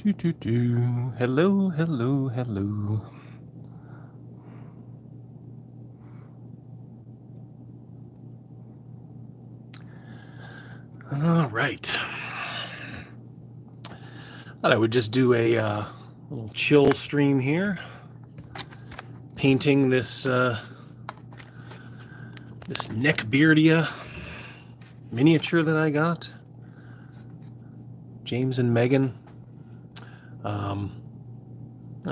Hello, hello, hello. All right. Thought I would just do a little chill stream here, painting this this Neckbeardia miniature that I got. James and Megan.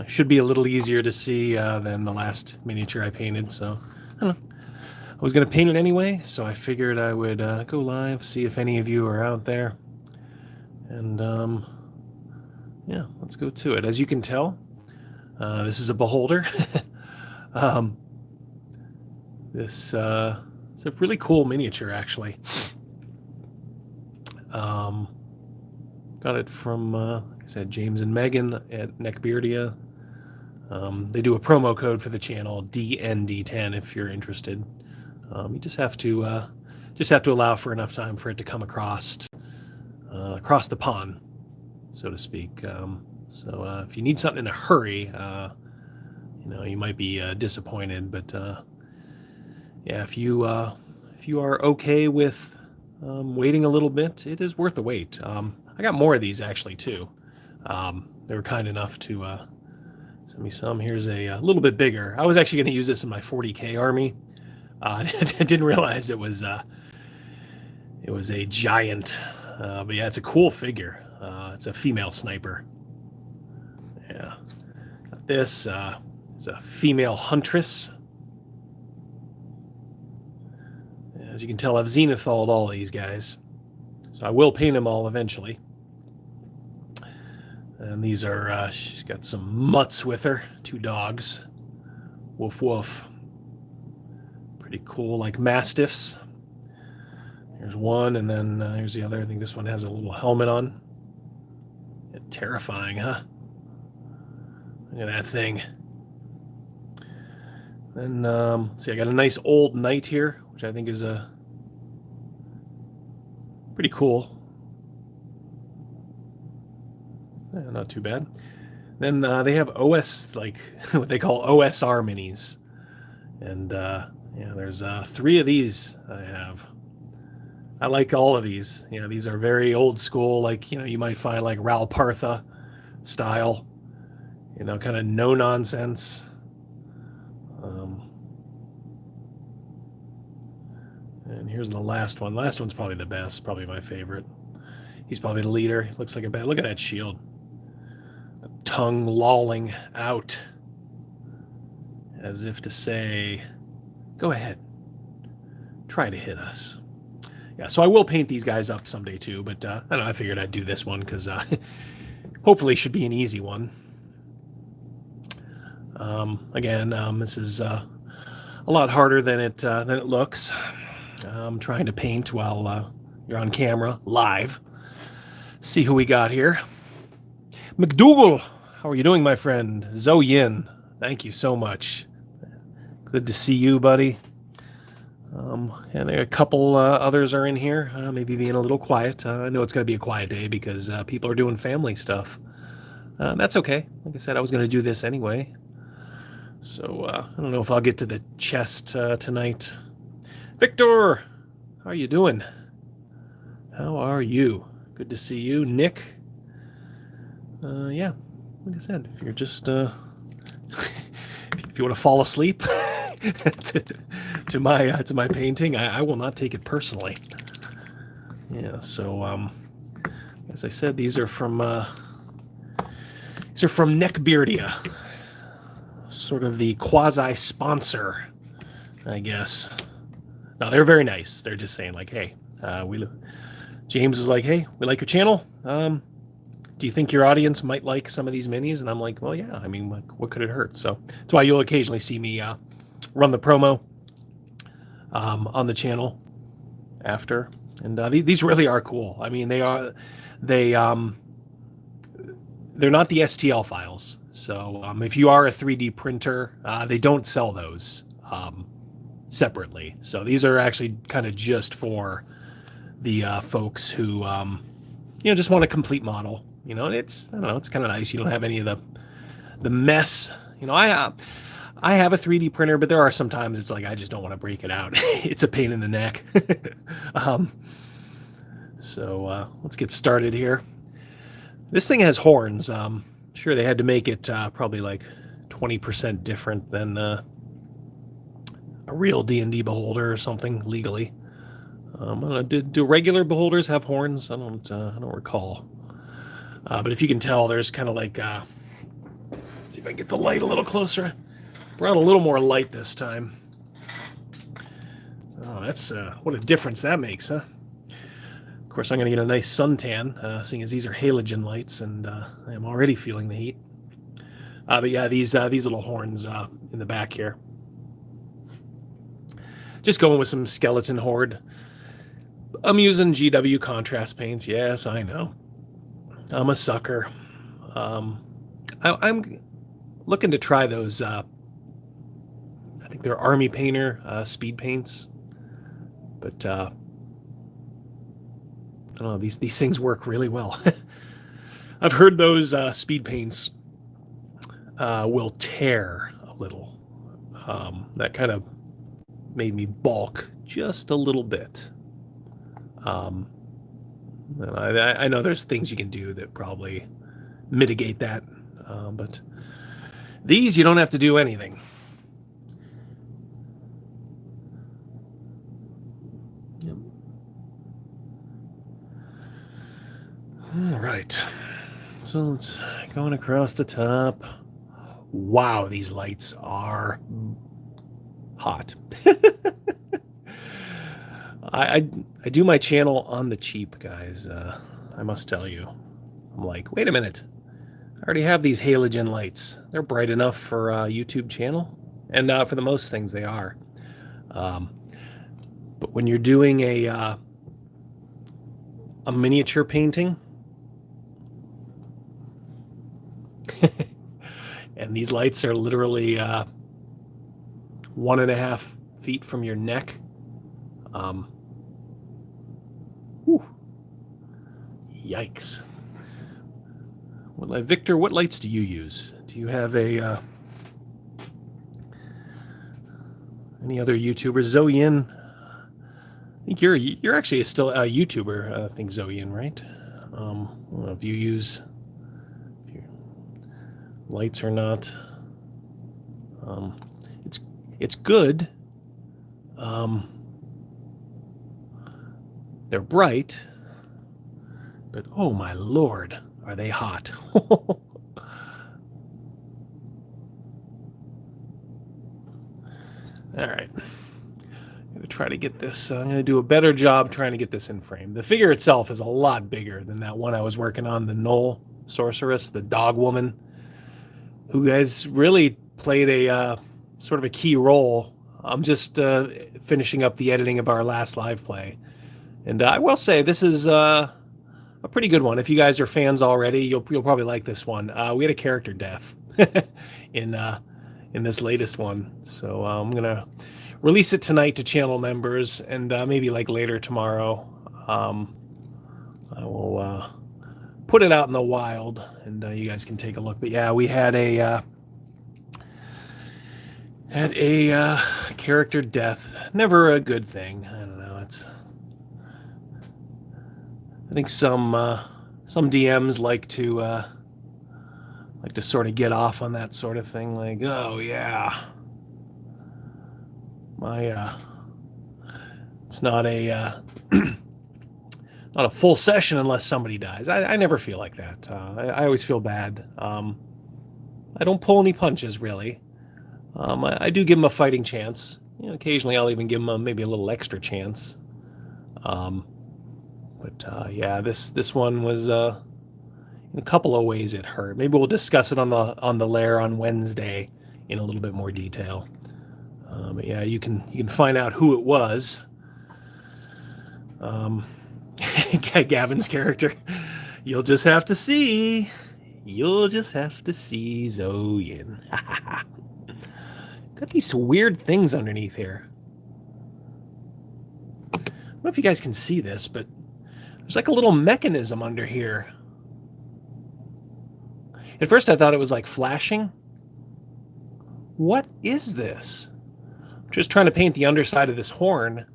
Should be a little easier to see than the last miniature I painted, so I don't know. I was going to paint it anyway, so I figured I would go live, see if any of you are out there. And yeah, let's go to it. As you can tell, this is a beholder. This is a really cool miniature, actually. Got it from, like I said, James and Megan at Neckbeardia. They do a promo code for the channel, AD&D10, if you're interested. You just have to allow for enough time for it to come across the pond, so to speak. So if you need something in a hurry, you might be disappointed. But yeah, if you are okay with waiting a little bit, it is worth the wait. I got more of these actually too. They were kind enough to send me some. Here's a little bit bigger. I was actually going to use this in my 40K army. I didn't realize it was a giant. But yeah, it's a cool figure. It's a female sniper. Yeah. Got this. It's a female huntress. As you can tell, I've zenithalled all these guys. So I will paint them all eventually. And these are, she's got some mutts with her. 2 dogs. Woof woof. Pretty cool, like mastiffs. Here's one, and then here's the other. I think this one has a little helmet on. Yeah, terrifying, huh? Look at that thing. Then, see, I got a nice old knight here, which I think is pretty cool. Yeah, not too bad. Then they have OS, like what they call OSR minis. And yeah, there's 3 of these I have. I like all of these. These are very old school, like, you might find like Ral Partha style, kind of no nonsense. And here's the last one. Last one's probably the best, probably my favorite. He's probably the leader. He looks like a bad. Look at that shield. The tongue lolling out as if to say, go ahead. Try to hit us. Yeah, so I will paint these guys up someday too, but I don't know, I figured I'd do this one because hopefully should be an easy one. Again, this is a lot harder than it looks. I'm trying to paint while you're on camera, live. See who we got here. McDougal, how are you doing, my friend? Zoe Yin, thank you so much. Good to see you, buddy. And there are a couple others are in here, maybe being a little quiet. I know it's going to be a quiet day because people are doing family stuff. That's okay. Like I said, I was going to do this anyway. So I don't know if I'll get to the chest tonight. Victor, how are you doing? How are you? Good to see you. Nick. Yeah, like I said, if you're just if you want to fall asleep to my painting, I will not take it personally. Yeah, so as I said, these are from Neckbeardia, sort of the quasi sponsor, I guess. No, they're very nice. They're just saying like, hey, James is like, hey, we like your channel. Do you think your audience might like some of these minis? And I'm like, well, yeah. I mean, like, what could it hurt? So that's why you'll occasionally see me run the promo on the channel after. And these really are cool. I mean, they're not the STL files. So if you are a 3D printer, they don't sell those separately. So these are actually kind of just for the folks who just want a complete model. you know, and I don't know, it's kind of nice. You don't have any of the mess. You know, I have a 3D printer, but there are some times it's like I just don't want to break it out. It's a pain in the neck. um, so let's get started here. This thing has horns. Sure, they had to make it probably like 20% different than a real D&D beholder or something legally. I don't know, do regular beholders have horns? I don't recall. But if you can tell, there's kind of like, see if I can get the light a little closer. Brought a little more light this time. Oh, that's what a difference that makes, huh? Of course, I'm going to get a nice suntan, seeing as these are halogen lights, and I'm already feeling the heat. But yeah, these little horns in the back here. Just going with some skeleton horde. I'm using GW contrast paints. Yes, I know. I'm a sucker. I'm looking to try those. I think they're Army Painter speed paints, but I don't know. These things work really well. I've heard those speed paints will tear a little. That kind of made me balk just a little bit. I know there's things you can do that probably mitigate that, but these you don't have to do anything. Yep. All right, so let's going across the top. Wow, these lights are hot. I do my channel on the cheap, guys. I must tell you. I'm like, wait a minute. I already have these halogen lights. They're bright enough for a YouTube channel. And for the most things, they are. But when you're doing a miniature painting, and these lights are literally 1.5 feet from your neck, whew, yikes. Victor, what lights do you use? Do you have any other YouTubers? Zoein, I think you're actually still a YouTuber. I think Zoein, right? I don't know if you use lights or not. It's good. They're bright, but oh my lord, are they hot? All right. I'm going to try to get this. I'm going to do a better job trying to get this in frame. The figure itself is a lot bigger than that one I was working on, the Knoll Sorceress, the dog woman, who has really played a sort of a key role. I'm just finishing up the editing of our last live play. And I will say this is a pretty good one. If you guys are fans already, you'll probably like this one. We had a character death in this latest one, so I'm gonna release it tonight to channel members, and maybe like later tomorrow. I will put it out in the wild, and you guys can take a look. But yeah, we had a character death. Never a good thing. I don't know. I think some DMs like to sort of get off on that sort of thing. Like, oh yeah, it's not a not a full session unless somebody dies. I never feel like that. I always feel bad. I don't pull any punches really. I do give them a fighting chance. You know, occasionally I'll even give them maybe a little extra chance. But yeah, this one was in a couple of ways it hurt. Maybe we'll discuss it on the lair on Wednesday in a little bit more detail. But yeah, you can find out who it was. Gavin's character. You'll just have to see. You'll just have to see Zoein. Got these weird things underneath here. I don't know if you guys can see this, but there's like a little mechanism under here. At first I thought it was like flashing. What is this? I'm just trying to paint the underside of this horn.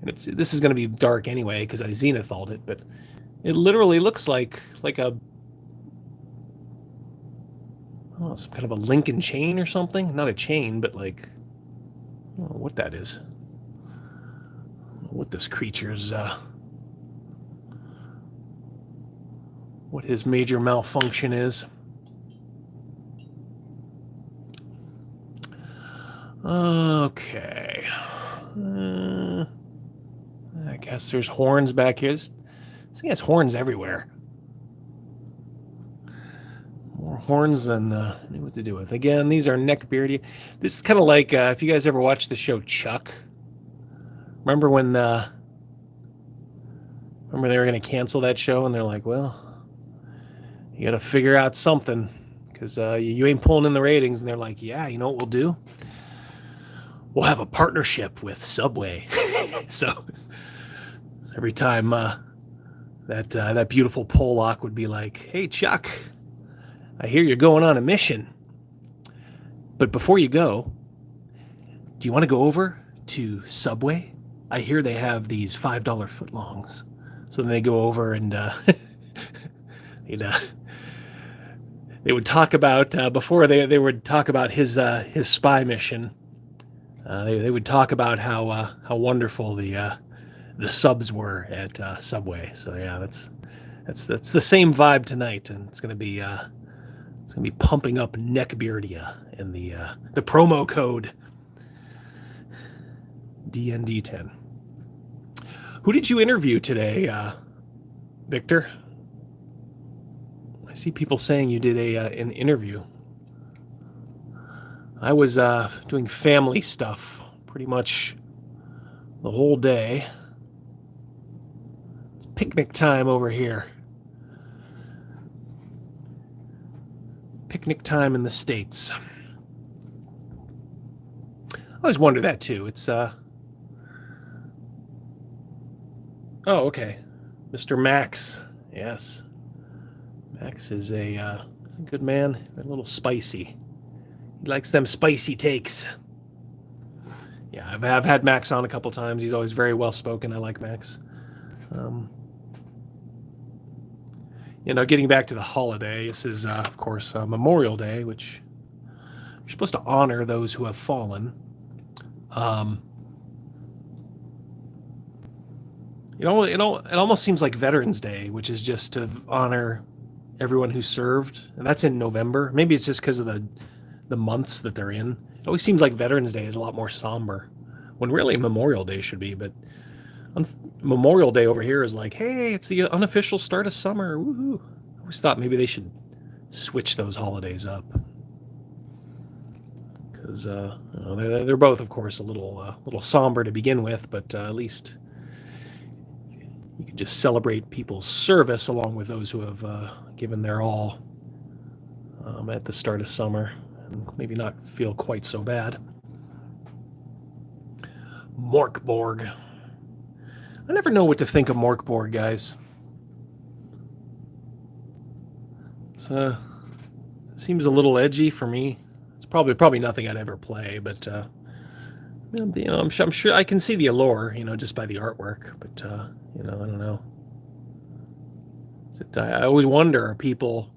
And this is going to be dark anyway because I zenithalled it, but it literally looks like a some kind of a Lincoln chain or something. Not a chain, but like I don't know what that is. What this creature's what his major malfunction is. Okay. I guess there's horns back here. So he has horns everywhere. More horns than I knew what to do with. Again, these are Neckbeardia. This is kind of like if you guys ever watched the show Chuck. Remember when remember they were going to cancel that show and they're like, well, you got to figure out something because you ain't pulling in the ratings. And they're like, yeah, you know what we'll do? We'll have a partnership with Subway. So every time that beautiful Pollock would be like, hey, Chuck, I hear you're going on a mission. But before you go, do you want to go over to Subway? I hear they have these $5 footlongs. So then they go over and they would talk about before they would talk about his spy mission. They would talk about how wonderful the subs were at Subway. So yeah, that's the same vibe tonight, and it's gonna be pumping up Neckbeardia and the promo code DND10. Who did you interview today, Victor? I see people saying you did an interview. I was doing family stuff pretty much the whole day. It's picnic time over here. Picnic time in the States. I always wonder that too. It's oh, okay. Mr. Max. Yes. Max is a good man. A little spicy. He likes them spicy takes. Yeah, I've had Max on a couple times. He's always very well spoken. I like Max. Getting back to the holiday, this is, of course, Memorial Day, which you're supposed to honor those who have fallen. It almost seems like Veterans Day, which is just to honor everyone who served, and that's in November. Maybe it's just because of the months that they're in. It always seems like Veterans Day is a lot more somber, when really Memorial Day should be. But Memorial Day over here is like, hey, it's the unofficial start of summer. Woohoo! I always thought maybe they should switch those holidays up, because they're both, of course, a little somber to begin with, but at least you can just celebrate people's service along with those who have given their all at the start of summer. Maybe not feel quite so bad. Morkborg. I never know what to think of Morkborg, guys. It seems a little edgy for me. It's probably nothing I'd ever play, but I'm sure I can see the allure, just by the artwork. But I don't know. I always wonder, are people?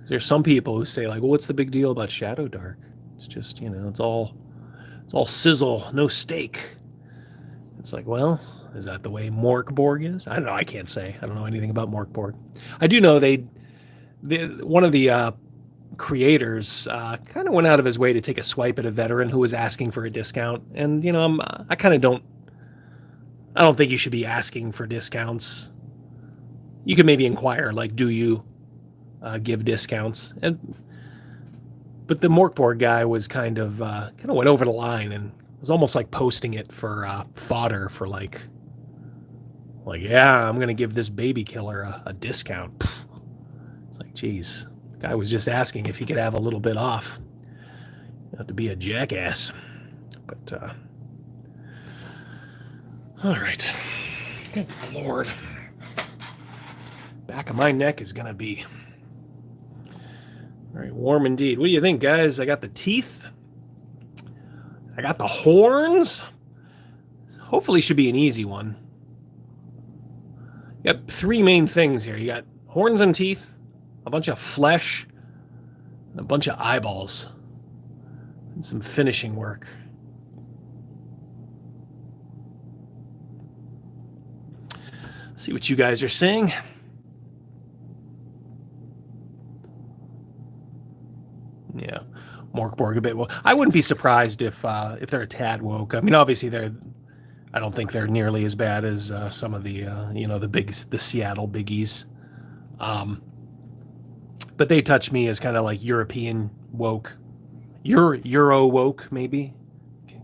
There's some people who say like, well, what's the big deal about Shadow Dark? It's just, it's all sizzle, no steak. It's like, well, is that the way Morkborg is? I don't know. I can't say. I don't know anything about Morkborg. I do know one of the creators kind of went out of his way to take a swipe at a veteran who was asking for a discount. And, I kind of don't think you should be asking for discounts. You could maybe inquire, like, do you give discounts? But the Morkborg guy was kind of went over the line and was almost like posting it for fodder for like, yeah, I'm gonna give this baby killer a discount. It's like, geez, the guy was just asking if he could have a little bit off. You have to be a jackass. But all right, good Lord, back of my neck is gonna be All right, warm indeed. What do you think, guys? I got the teeth. I got the horns. Hopefully should be an easy one. You got three main things here. You got horns and teeth, a bunch of flesh, and a bunch of eyeballs, and some finishing work. Let's see what you guys are saying. Yeah, Morkborg a bit. Well, I wouldn't be surprised if they're a tad woke. I mean, obviously I don't think they're nearly as bad as some of the the Seattle biggies. But they touch me as kind of like European woke, Euro woke maybe.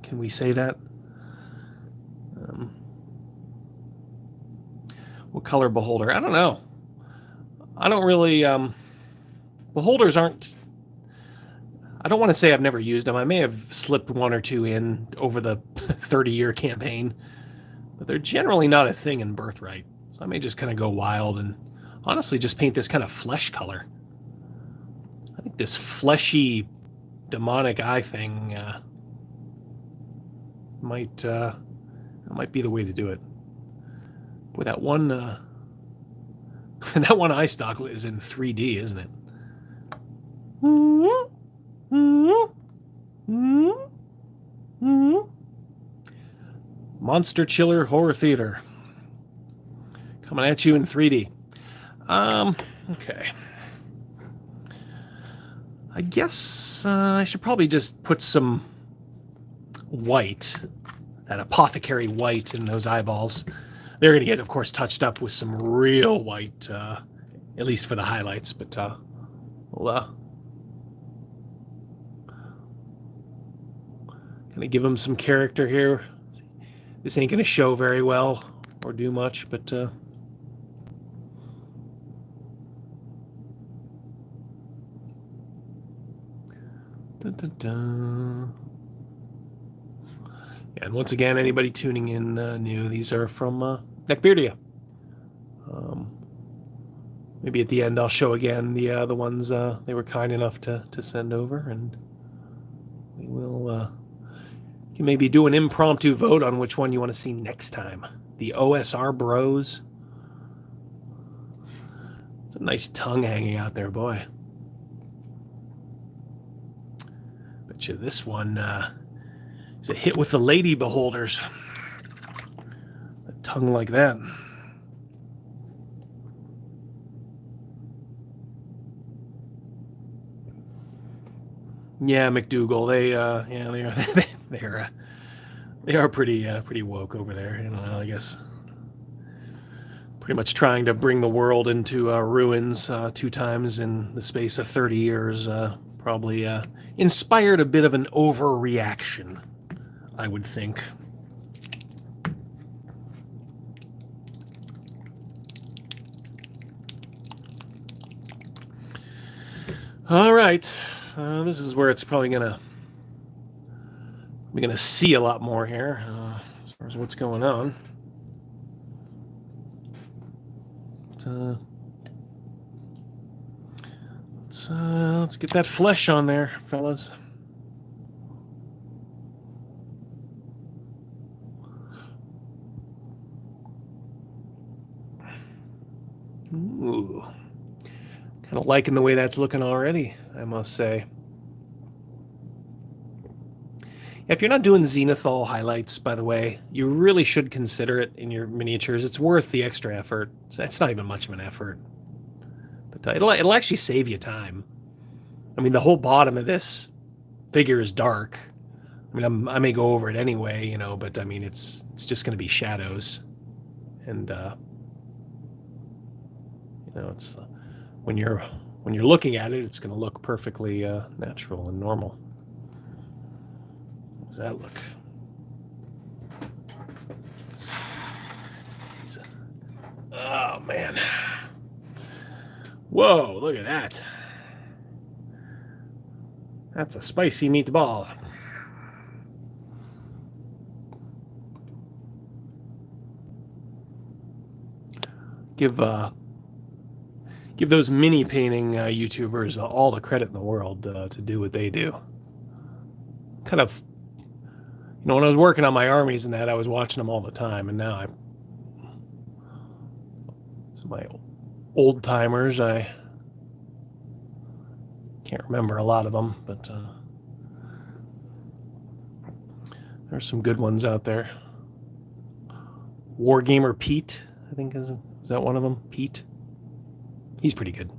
Can we say that? What color beholder? I don't know. I don't really. Beholders aren't. I don't want to say I've never used them. I may have slipped one or two in over the 30-year campaign, but they're generally not a thing in Birthright. So I may just kind of go wild and honestly just paint this kind of flesh color. I think this fleshy demonic eye thing might be the way to do it. Boy, that one that one eye stock is in 3D, isn't it? Monster Chiller Horror Theater coming at you in 3D. Okay. I guess I should probably just put some white, that apothecary white, in those eyeballs. They're going to get, of course, touched up with some real white, at least for the highlights, but we'll kind of give them some character here. This ain't going to show very well or do much, but da, da, da. And once again, anybody tuning in new, these are from Neckbeardia. Maybe at the end I'll show again the ones they were kind enough to send over, and we will you can maybe do an impromptu vote on which one you want to see next time. The OSR Bros. It's a nice tongue hanging out there, boy. Bet you this one is a hit with the lady beholders. A tongue like that. Yeah, McDougal. They are pretty woke over there. You know, I guess pretty much trying to bring the world into ruins 2 times in the space of 30 years. Probably inspired a bit of an overreaction, I would think. All right. This is where it's probably gonna we're gonna see a lot more here as far as what's going on. But, let's get that flesh on there, fellas. Ooh, kind of liking the way that's looking already, I must say. If you're not doing Zenithal highlights, by the way, you really should consider it in your miniatures. It's worth the extra effort. It's not even much of an effort. But it'll actually save you time. I mean, the whole bottom of this figure is dark. I mean, I may go over it anyway, you know, but I mean, it's just going to be shadows. And, you know, it's when you're looking at it, it's going to look perfectly natural and normal. How does that look? Oh, man. Whoa, look at that. That's a spicy meatball. give those mini painting YouTubers all the credit in the world to do what they do. Kind of, when I was working on my armies and that, I was watching them all the time, and now my old timers, I can't remember a lot of them, but there's some good ones out there. Wargamer Pete, I think is that one of them? Pete? He's pretty good.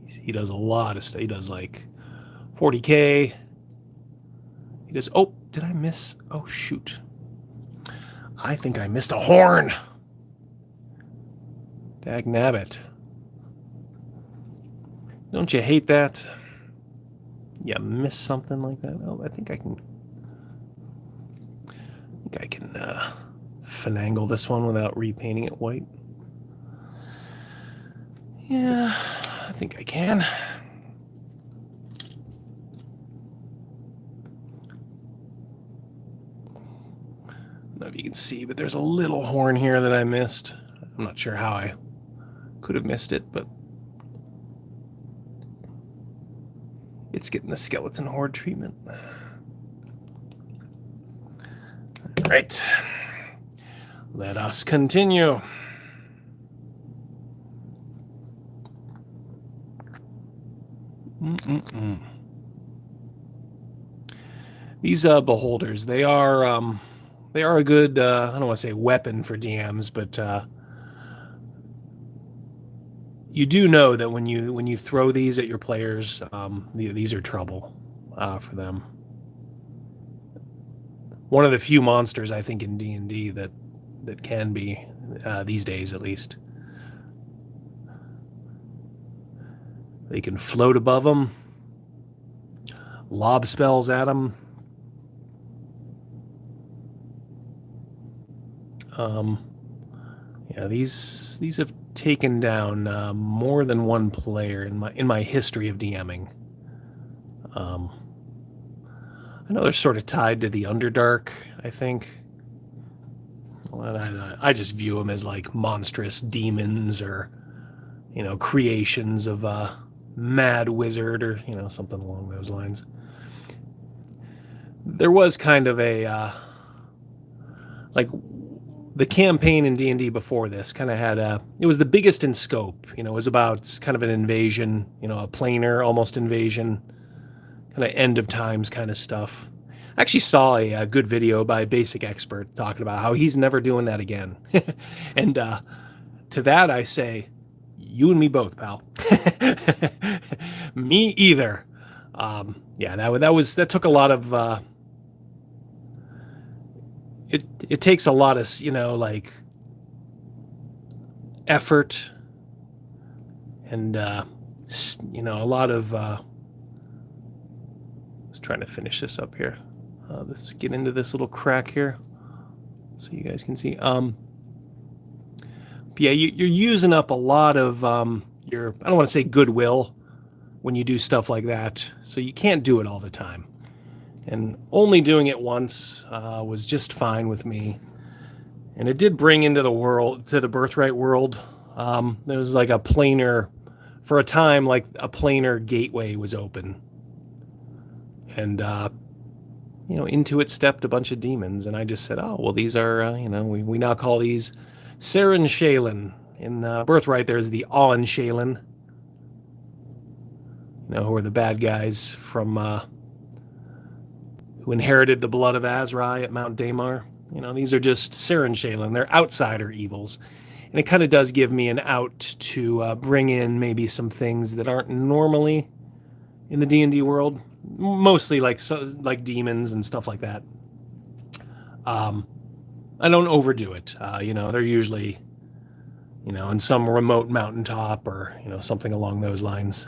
He does a lot of stuff. He does like 40K. He does, oh, did I miss? Oh, shoot. I think I missed a horn. Dagnabbit. Don't you hate that? You miss something like that? Oh, I think I can finagle this one without repainting it white. Yeah, I think I can. I don't know if you can see, but there's a little horn here that I missed. I'm not sure how I could have missed it, but it's getting the skeleton horde treatment. All right. Let us continue. These beholders, they are a good, I don't want to say weapon for DMs, but you do know that when you throw these at your players, these are trouble for them. One of the few monsters I think in D&D that can be these days, at least. They can float above them, lob spells at them. Yeah, these have taken down more than one player in my history of DMing. I know they're sort of tied to the Underdark, I think. Well, I just view them as like monstrous demons or, creations of a mad wizard or, something along those lines. There was kind of a, like, the campaign in D&D before this kind of had it was the biggest in scope. It was about kind of an invasion, a planar almost invasion, kind of end of times kind of stuff. I actually saw a good video by a basic expert talking about how he's never doing that again. And to that I say, you and me both, pal. Me either. Yeah, that took a lot of it takes a lot of, like effort and, a lot of, let's try to finish this up here. Let's get into this little crack here so you guys can see. Yeah, you're using up a lot of your, I don't want to say goodwill when you do stuff like that. So you can't do it all the time. And only doing it once was just fine with me. And it did bring into the Birthright world. There was like a planar, for a time, like a planar gateway was open. And, into it stepped a bunch of demons. And I just said, oh, well, these are, we now call these Saren Shalen. In Birthright, there's the Awen Shalen, who are the bad guys from... who inherited the blood of Azrai at Mount Daymar. These are just Saren Shalen. They're outsider evils. And it kind of does give me an out to bring in maybe some things that aren't normally in the D&D world. Mostly like demons and stuff like that. I don't overdo it. They're usually, in some remote mountaintop or, something along those lines.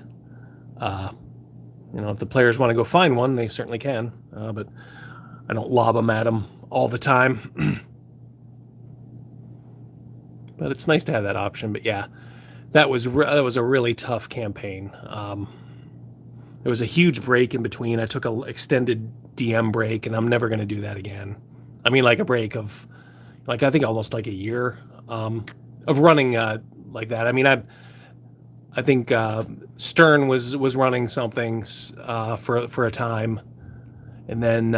If the players want to go find one, they certainly can. But I don't lob them at them all the time. But it's nice to have that option. But yeah, that was a really tough campaign. There was a huge break in between. I took an extended DM break, and I'm never going to do that again. I mean, like a break of, I think almost like a year of running like that. I mean, I think Stern was running something for a time, and then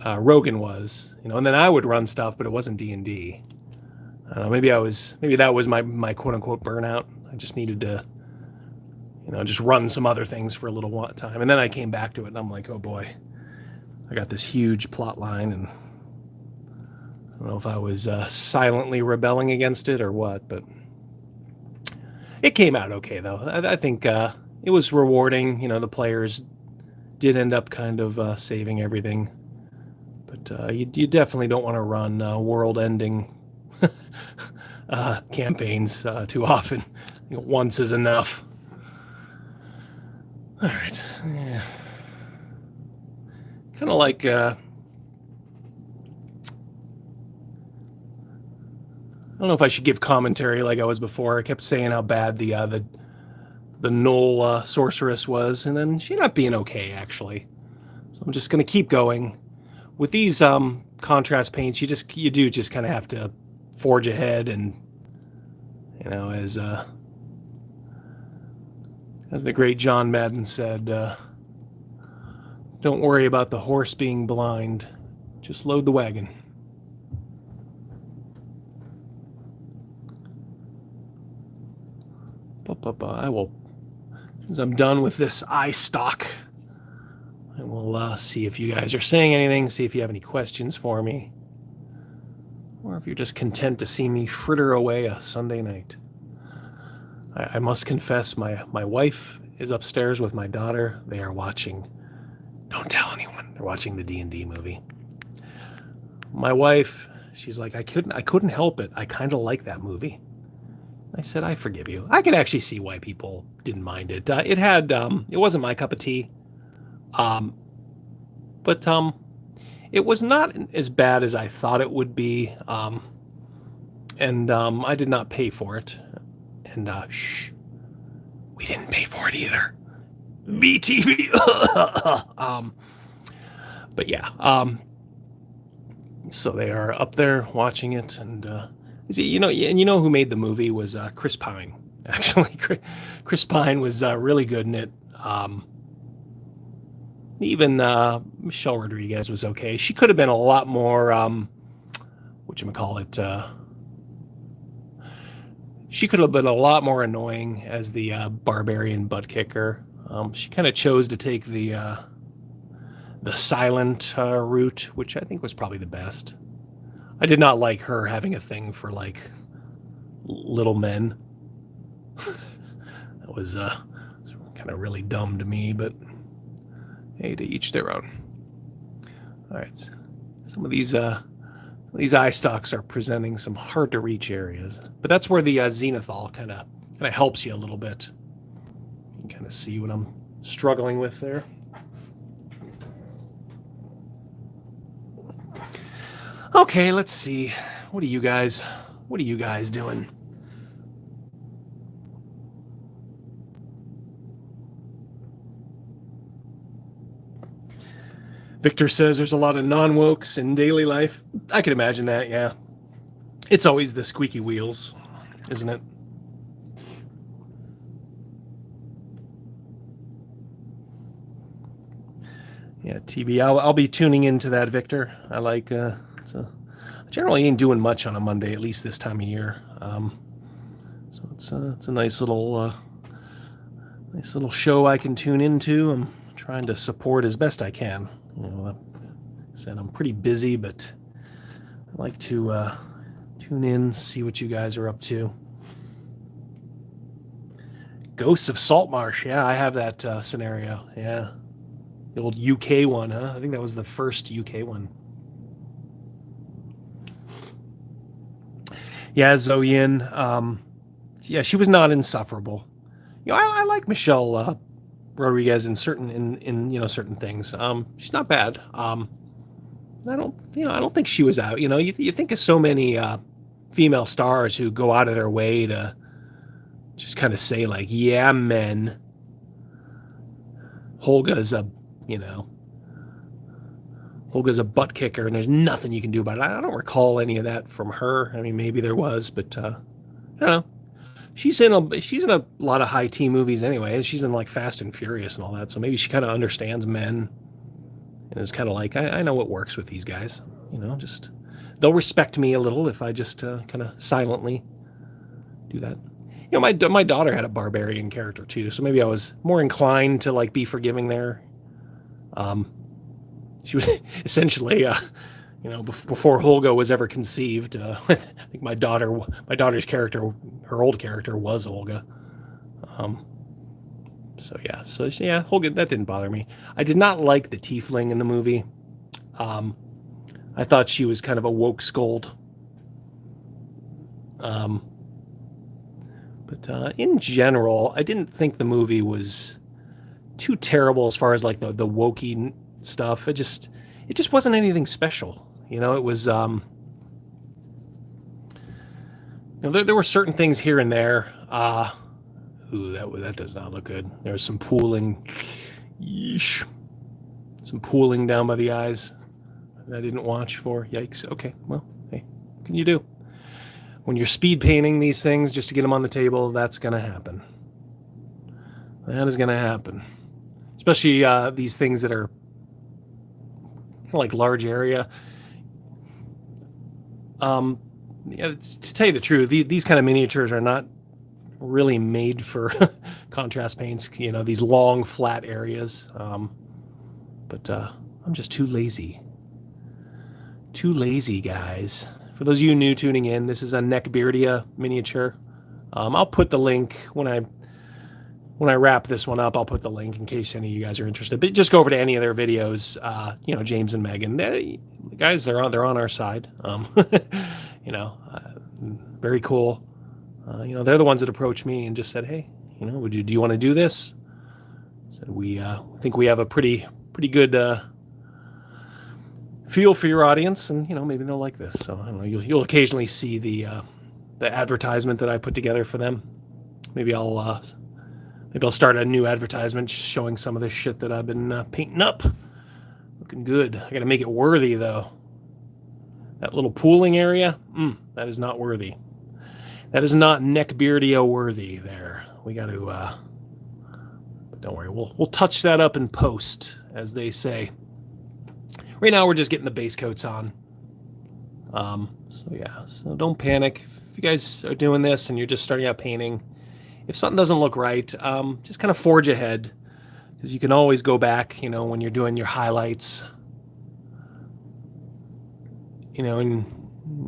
Rogan was, and then I would run stuff, but it wasn't D&D. I don't know, maybe that was my quote unquote burnout. I just needed to, just run some other things for a little time, and then I came back to it, and I'm like, oh boy, I got this huge plot line, and I don't know if I was silently rebelling against it or what, but it came out okay though. I think it was rewarding. The players did end up kind of saving everything, but you definitely don't want to run world-ending campaigns too often. Once is enough. All right. Yeah. Kind of like I don't know if I should give commentary like I was before. I kept saying how bad the Knoll sorceress was, and then she ended up being okay actually. So I'm just gonna keep going with these contrast paints. You do just kind of have to forge ahead, and as the great John Madden said, don't worry about the horse being blind, just load the wagon. I will, as I'm done with this eye stock, I will see if you guys are saying anything, see if you have any questions for me, or if you're just content to see me fritter away a Sunday night. I must confess, my wife is upstairs with my daughter. They are watching, don't tell anyone, they're watching the D&D movie. My wife, she's like, I couldn't help it. I kind of like that movie. I said, I forgive you. I could actually see why people didn't mind it. It wasn't my cup of tea. But it was not as bad as I thought it would be. And I did not pay for it. And shh, we didn't pay for it either. BTV. But yeah. So they are up there watching it, and who made the movie was Chris Pine. Actually, Chris Pine was really good in it. Even Michelle Rodriguez was okay. She could have been a lot more, she could have been a lot more annoying as the barbarian butt kicker. She kind of chose to take the silent route, which I think was probably the best. I did not like her having a thing for like little men. That was kind of really dumb to me, but hey, to each their own. All right, some of these eye stalks are presenting some hard to reach areas, but that's where the zenithal kind of helps you a little bit. You can kind of see what I'm struggling with there. Okay, let's see. What are you guys doing? Victor says there's a lot of non-wokes in daily life. I can imagine that, yeah. It's always the squeaky wheels, isn't it? Yeah, TB. I'll be tuning into that, Victor. I like I generally ain't doing much on a Monday, at least this time of year. So it's a nice little show I can tune into. I'm trying to support as best I can. Like I said, I'm pretty busy, but I like to tune in, see what you guys are up to. Ghosts of Saltmarsh. Yeah, I have that scenario. Yeah. The old UK one, huh? I think that was the first UK one. Yeah, Zoyin. Yeah, she was not insufferable. I like Michelle Rodriguez in certain things. She's not bad. I don't think she was out. You think of so many female stars who go out of their way to just kind of say like, yeah, men. Holga's a butt kicker, and there's nothing you can do about it. I don't recall any of that from her. I mean, maybe there was, but I don't know. she's in a lot of high teen movies anyway. She's in like Fast and Furious and all that. So maybe she kind of understands men and is kind of like, I know what works with these guys. Just they'll respect me a little if I just kind of silently do that. My daughter had a barbarian character too, so maybe I was more inclined to like be forgiving there. She was essentially, before Holga was ever conceived. I think my daughter's character, her old character, was Olga. So yeah, Holga, that didn't bother me. I did not like the tiefling in the movie. I thought she was kind of a woke scold. But in general, I didn't think the movie was too terrible as far as like the wokey stuff. It just wasn't anything special. It was there were certain things here and there. Ooh, that does not look good. There was some pooling. Yeesh. Some pooling down by the eyes that I didn't watch for. Yikes. Okay, well, hey, what can you do? When you're speed painting these things just to get them on the table, that's going to happen. That is going to happen. Especially these things that are kind of like large area. To tell you the truth, these kind of miniatures are not really made for contrast paints, these long flat areas. But I'm just too lazy. Too lazy, guys. For those of you new tuning in, this is a Neckbeardia miniature. I'll put the link when I wrap this one up. I'll put the link in case any of you guys are interested. But just go over to any of their videos. James and Megan, guys, they're on our side. Very cool. They're the ones that approached me and just said, "Hey, do you want to do this?" Said we think we have a pretty good feel for your audience, and maybe they'll like this. So I don't know. You'll occasionally see the advertisement that I put together for them. Maybe I'll start a new advertisement showing some of this shit that I've been painting up. Looking good. I got to make it worthy though. That little pooling area, that is not worthy. That is not Neckbeardia worthy there. We got to, but don't worry, we'll touch that up in post, as they say. Right now, we're just getting the base coats on. So don't panic. If you guys are doing this and you're just starting out painting, if something doesn't look right, just kind of forge ahead, because you can always go back, when you're doing your highlights. And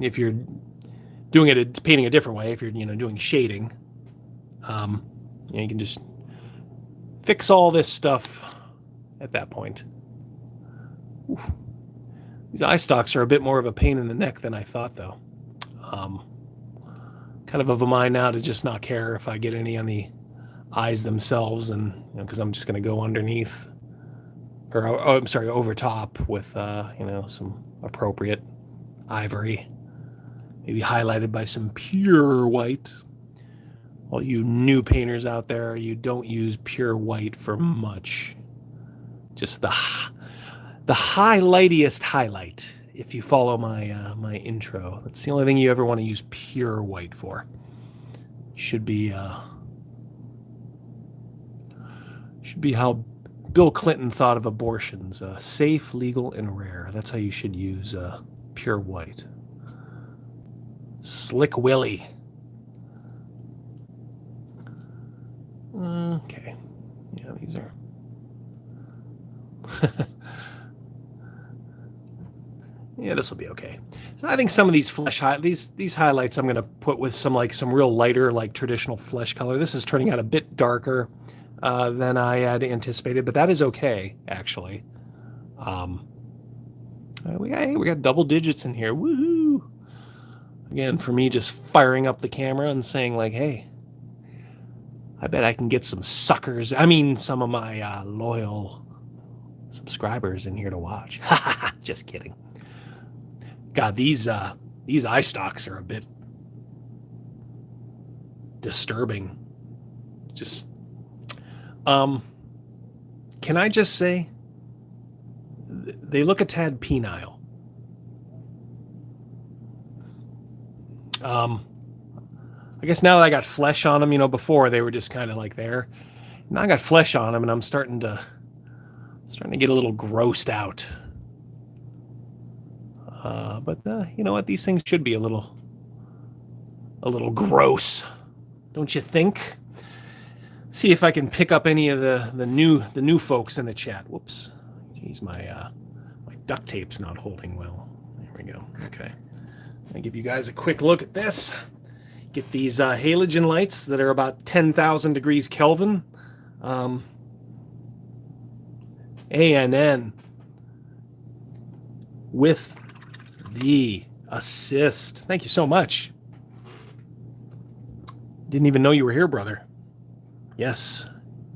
if you're doing it, painting a different way, if you're, doing shading, you can just fix all this stuff at that point. Oof. These eye stalks are a bit more of a pain in the neck than I thought, though. Kind of a mind now to just not care if I get any on the eyes themselves, and because I'm just going to go underneath, or over top with some appropriate ivory, maybe highlighted by some pure white. All you new painters out there, you don't use pure white for much. Just the highlightiest highlight. If you follow my my intro, that's the only thing you ever want to use pure white for. Should be how Bill Clinton thought of abortions: safe, legal, and rare. That's how you should use pure white. Slick Willie. Okay. Yeah, these are. Yeah, this will be okay. So I think some of these these highlights I'm going to put with some real lighter, like traditional flesh color. This is turning out a bit darker than I had anticipated, but that is okay, actually. We got double digits in here. Woohoo! Again, for me, just firing up the camera and saying like, "Hey, I bet I can get some suckers. I mean, some of my loyal subscribers in here to watch." Just kidding. God, these eye stalks are a bit disturbing. Just, can I just say, they look a tad penile. I guess now that I got flesh on them, before they were just kind of like there. Now I got flesh on them, and I'm starting to get a little grossed out. But you know what? These things should be a little gross, don't you think? See if I can pick up any of the new folks in the chat. Whoops, jeez, my duct tape's not holding well. There we go. Okay, I'll give you guys a quick look at this. Get these halogen lights that are about 10,000 degrees Kelvin. ANN with the assist. Thank you so much. Didn't even know you were here, brother. Yes,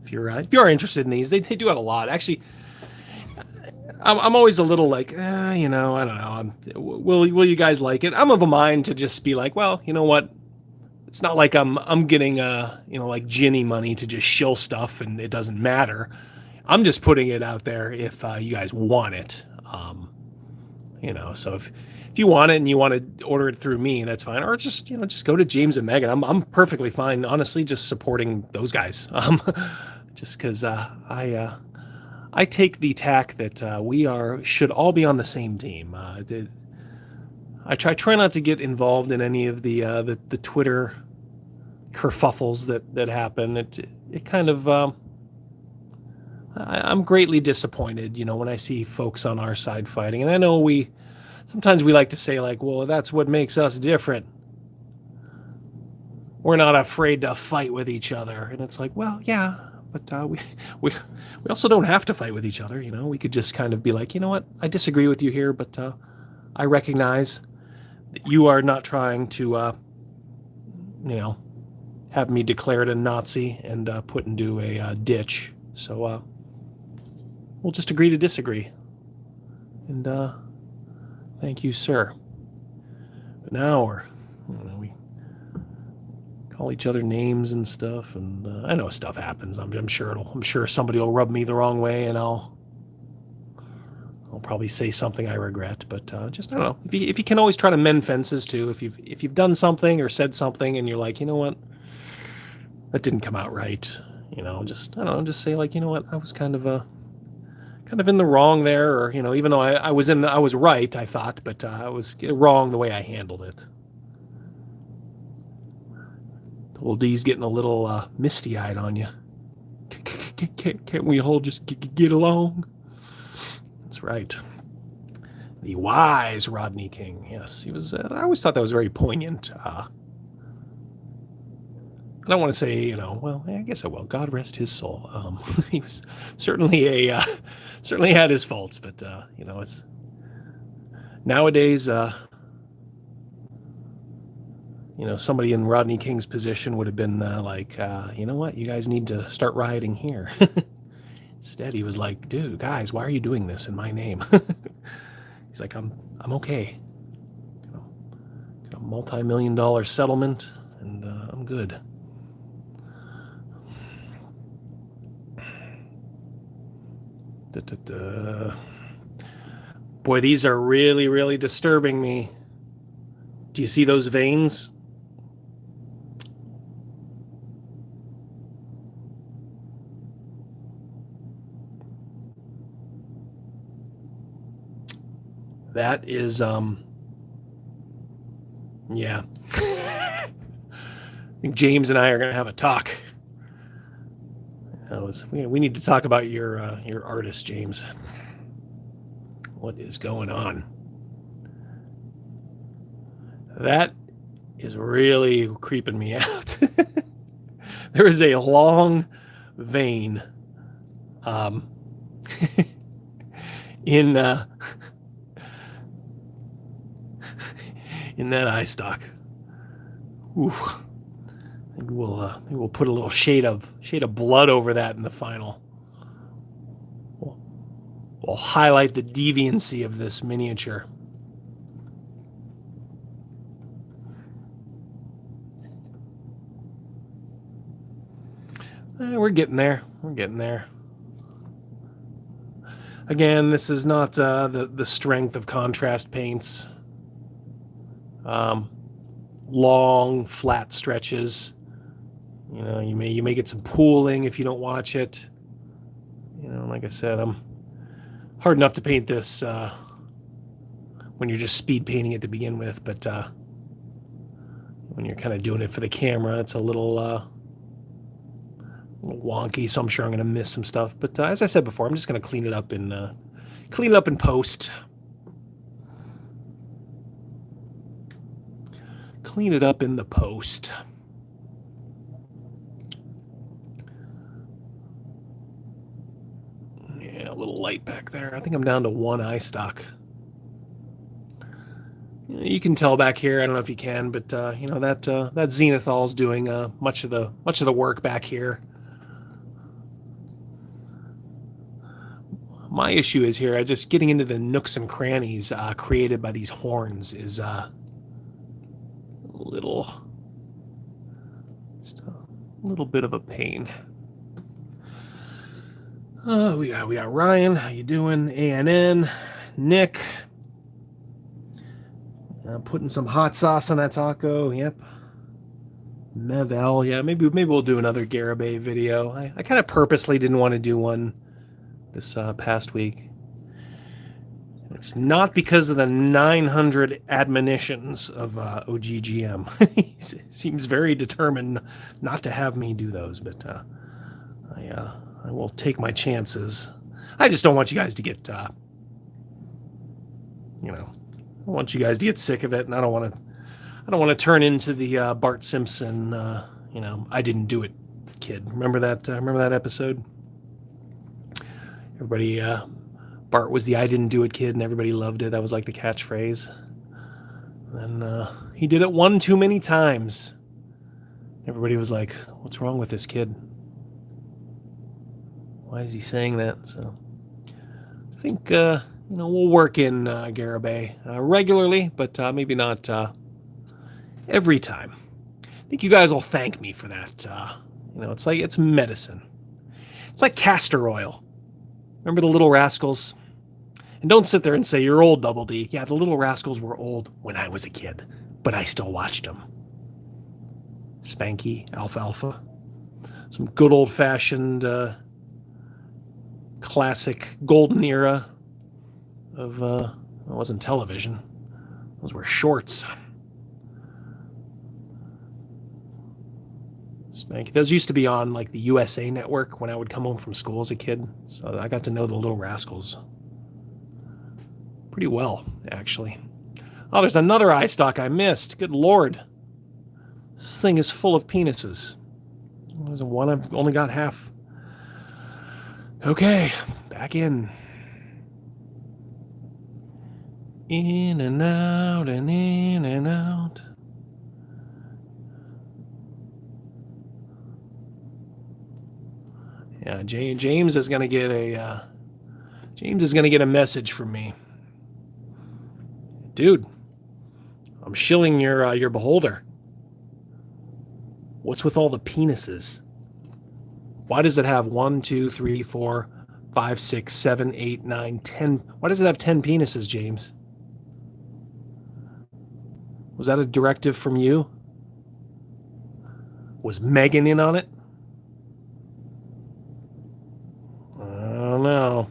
if you're interested in these, they do have a lot. Actually, I'm always a little like, I don't know. Will you guys like it? I'm of a mind to just be like, well, you know what? It's not like I'm getting like Ginny money to just shill stuff and it doesn't matter. I'm just putting it out there if you guys want it. So if you want it and you want to order it through me, that's fine. Or just go to James and Megan. I'm perfectly fine, honestly, just supporting those guys. Just because I take the tack that we should all be on the same team. I try not to get involved in any of the Twitter kerfuffles that happen. It kind of I'm greatly disappointed, when I see folks on our side fighting. And I know sometimes we like to say like, well, that's what makes us different. We're not afraid to fight with each other. And it's like, well, yeah, but we also don't have to fight with each other. We could just kind of be like, you know what, I disagree with you here, but I recognize that you are not trying to, have me declared a Nazi and put into a ditch. So we'll just agree to disagree. And thank you, sir. But now we call each other names and stuff, and I know stuff happens. I'm sure somebody will rub me the wrong way, and I'll probably say something I regret. But just I don't know. If you can always try to mend fences too. If you've done something or said something, and you're like, you know what, that didn't come out right. Just say like, you know what, I was kind of in the wrong there, or even though I was right, I thought, but I was wrong the way I handled it. The old D's getting a little misty-eyed on you. Can't we all just get along? That's right. The wise Rodney King. Yes, he was. I always thought that was very poignant. I don't want to say, well, I guess I will. God rest his soul. He was certainly certainly had his faults, but it's nowadays. Somebody in Rodney King's position would have been like, you know what, you guys need to start rioting here. Instead, he was like, dude, guys, why are you doing this in my name? He's like, I'm okay. Got a multi-million-dollar settlement, and I'm good. Boy, these are really, really disturbing me. Do you see those veins? That is, yeah. I think James and I are going to have a talk. We need to talk about your artist, James. What is going on? That is really creeping me out. There is a long vein in in that eye stalk. Ooh. Maybe we'll put a little shade of blood over that in the final. We'll highlight the deviancy of this miniature. We're getting there. Again, this is not the strength of contrast paints. long, flat stretches. You know, you may get some pooling if you don't watch it. You know, like I said, I'm hard enough to paint this when you're just speed painting it to begin with, but when you're kind of doing it for the camera, it's a little wonky. So I'm sure I'm going to miss some stuff. But as I said before, I'm just going to clean it up in post. Clean it up in the post. Yeah, a little light back there. I think I'm down to one eye stock. You can tell back here. I don't know if you can, but you know that Zenithal's doing much of the work back here. My issue is here. Just getting into the nooks and crannies created by these horns is just a little bit of a pain. We got Ryan. How you doing? ANN, Nick. Putting some hot sauce on that taco. Yep. Mevel. Yeah, maybe we'll do another Garibay video. I kind of purposely didn't want to do one this past week. It's not because of the 900 admonitions of OGGM. He seems very determined not to have me do those, but I will take my chances. I just don't want you guys to get, you know, I want you guys to get sick of it, and I don't want to turn into the Bart Simpson, you know, I didn't do it kid. Remember that episode? Everybody, Bart was the I didn't do it kid, and everybody loved it. That was like the catchphrase. And he did it one too many times. Everybody was like, what's wrong with this kid? Why is he saying that? So I think, you know, we'll work in Garibay regularly, but maybe not every time. I think you guys will thank me for that. You know, it's medicine. It's like castor oil. Remember the Little Rascals? And don't sit there and say, you're old, Double D. Yeah, the Little Rascals were old when I was a kid, but I still watched them. Spanky, Alfalfa. Some good old-fashioned classic golden era of, it wasn't television. Those were shorts. Spanky. Those used to be on like the USA Network when I would come home from school as a kid. So I got to know the Little Rascals pretty well, actually. Oh, there's another eye stock I missed. Good Lord. This thing is full of penises. There's one I've only got half. Okay, back in. In and out and in and out. Yeah, James is gonna get a message from me, dude. I'm shilling your beholder. What's with all the penises? Why does it have 1, 2, 3, 4, 5, 6, 7, 8, 9, 10? Why does it have 10 penises, James? Was that a directive from you? Was Megan in on it? I don't know.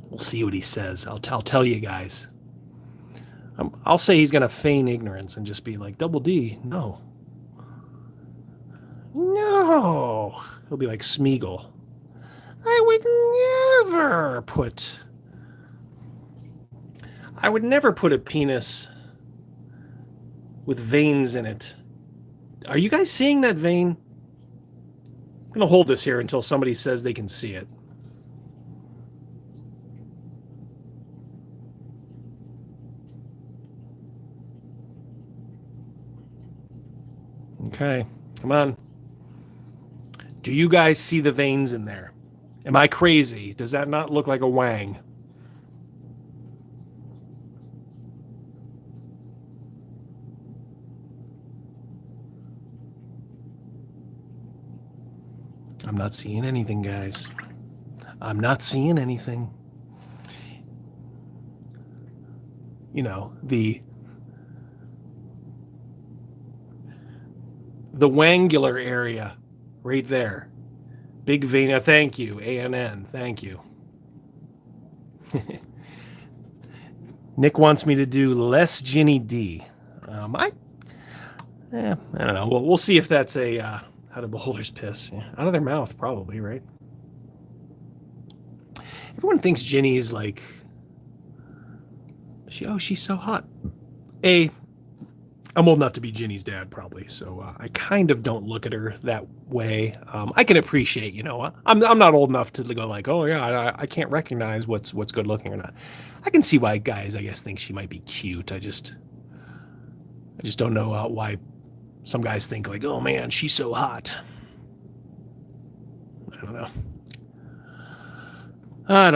We'll see what he says. I'll tell you guys. I'll say he's going to feign ignorance and just be like, Double D, no. No. He'll be like Smeagol. I would never put a penis with veins in it. Are you guys seeing that vein? I'm going to hold this here until somebody says they can see it. Okay, come on. Do you guys see the veins in there? Am I crazy? Does that not look like a wang? I'm not seeing anything, guys. I'm not seeing anything. you know, the wangular area right there. Big vena, thank you. ANN, thank you. Nick wants me to do less Ginny D. I don't know. We'll see if that's a how do beholders piss? Yeah. Out of their mouth, probably, right? Everyone thinks Ginny is like, she's so hot. I'm old enough to be Ginny's dad, probably, so I kind of don't look at her that way. I can appreciate, I'm not old enough to go like, oh yeah, I can't recognize what's good looking or not. I can see why guys, I guess, think she might be cute. I just don't know why some guys think like, oh man, she's so hot. I don't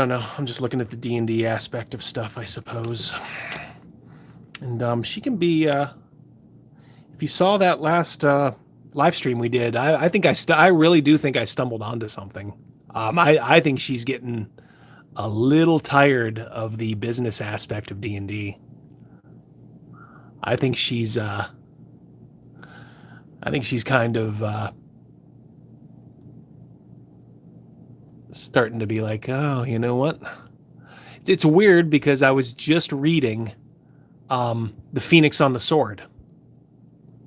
know. I'm just looking at the D&D aspect of stuff, I suppose. And she can be. If you saw that last live stream we did, I think I really do think I stumbled onto something. I think she's getting a little tired of the business aspect of D&D. I think she's kind of starting to be like, oh, you know what? It's weird because I was just reading The Phoenix on the Sword.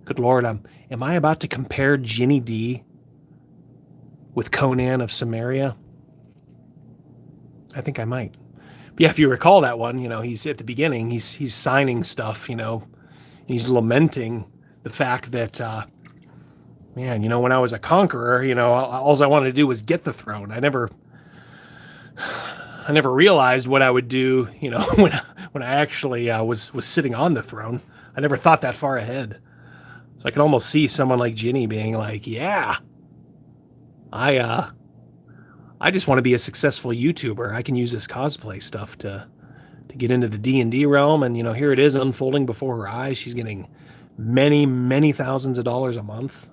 Good Lord, am I about to compare Ginny D with Conan of Samaria? I think I might. But yeah, if you recall that one, he's at the beginning, he's signing stuff, he's lamenting the fact that, man, when I was a conqueror, all I wanted to do was get the throne. I never realized what I would do, when I actually was sitting on the throne. I never thought that far ahead. So I can almost see someone like Ginny being like, yeah, I just want to be a successful YouTuber. I can use this cosplay stuff to get into the D&D realm. And, here it is unfolding before her eyes. She's getting many, many thousands of dollars a month.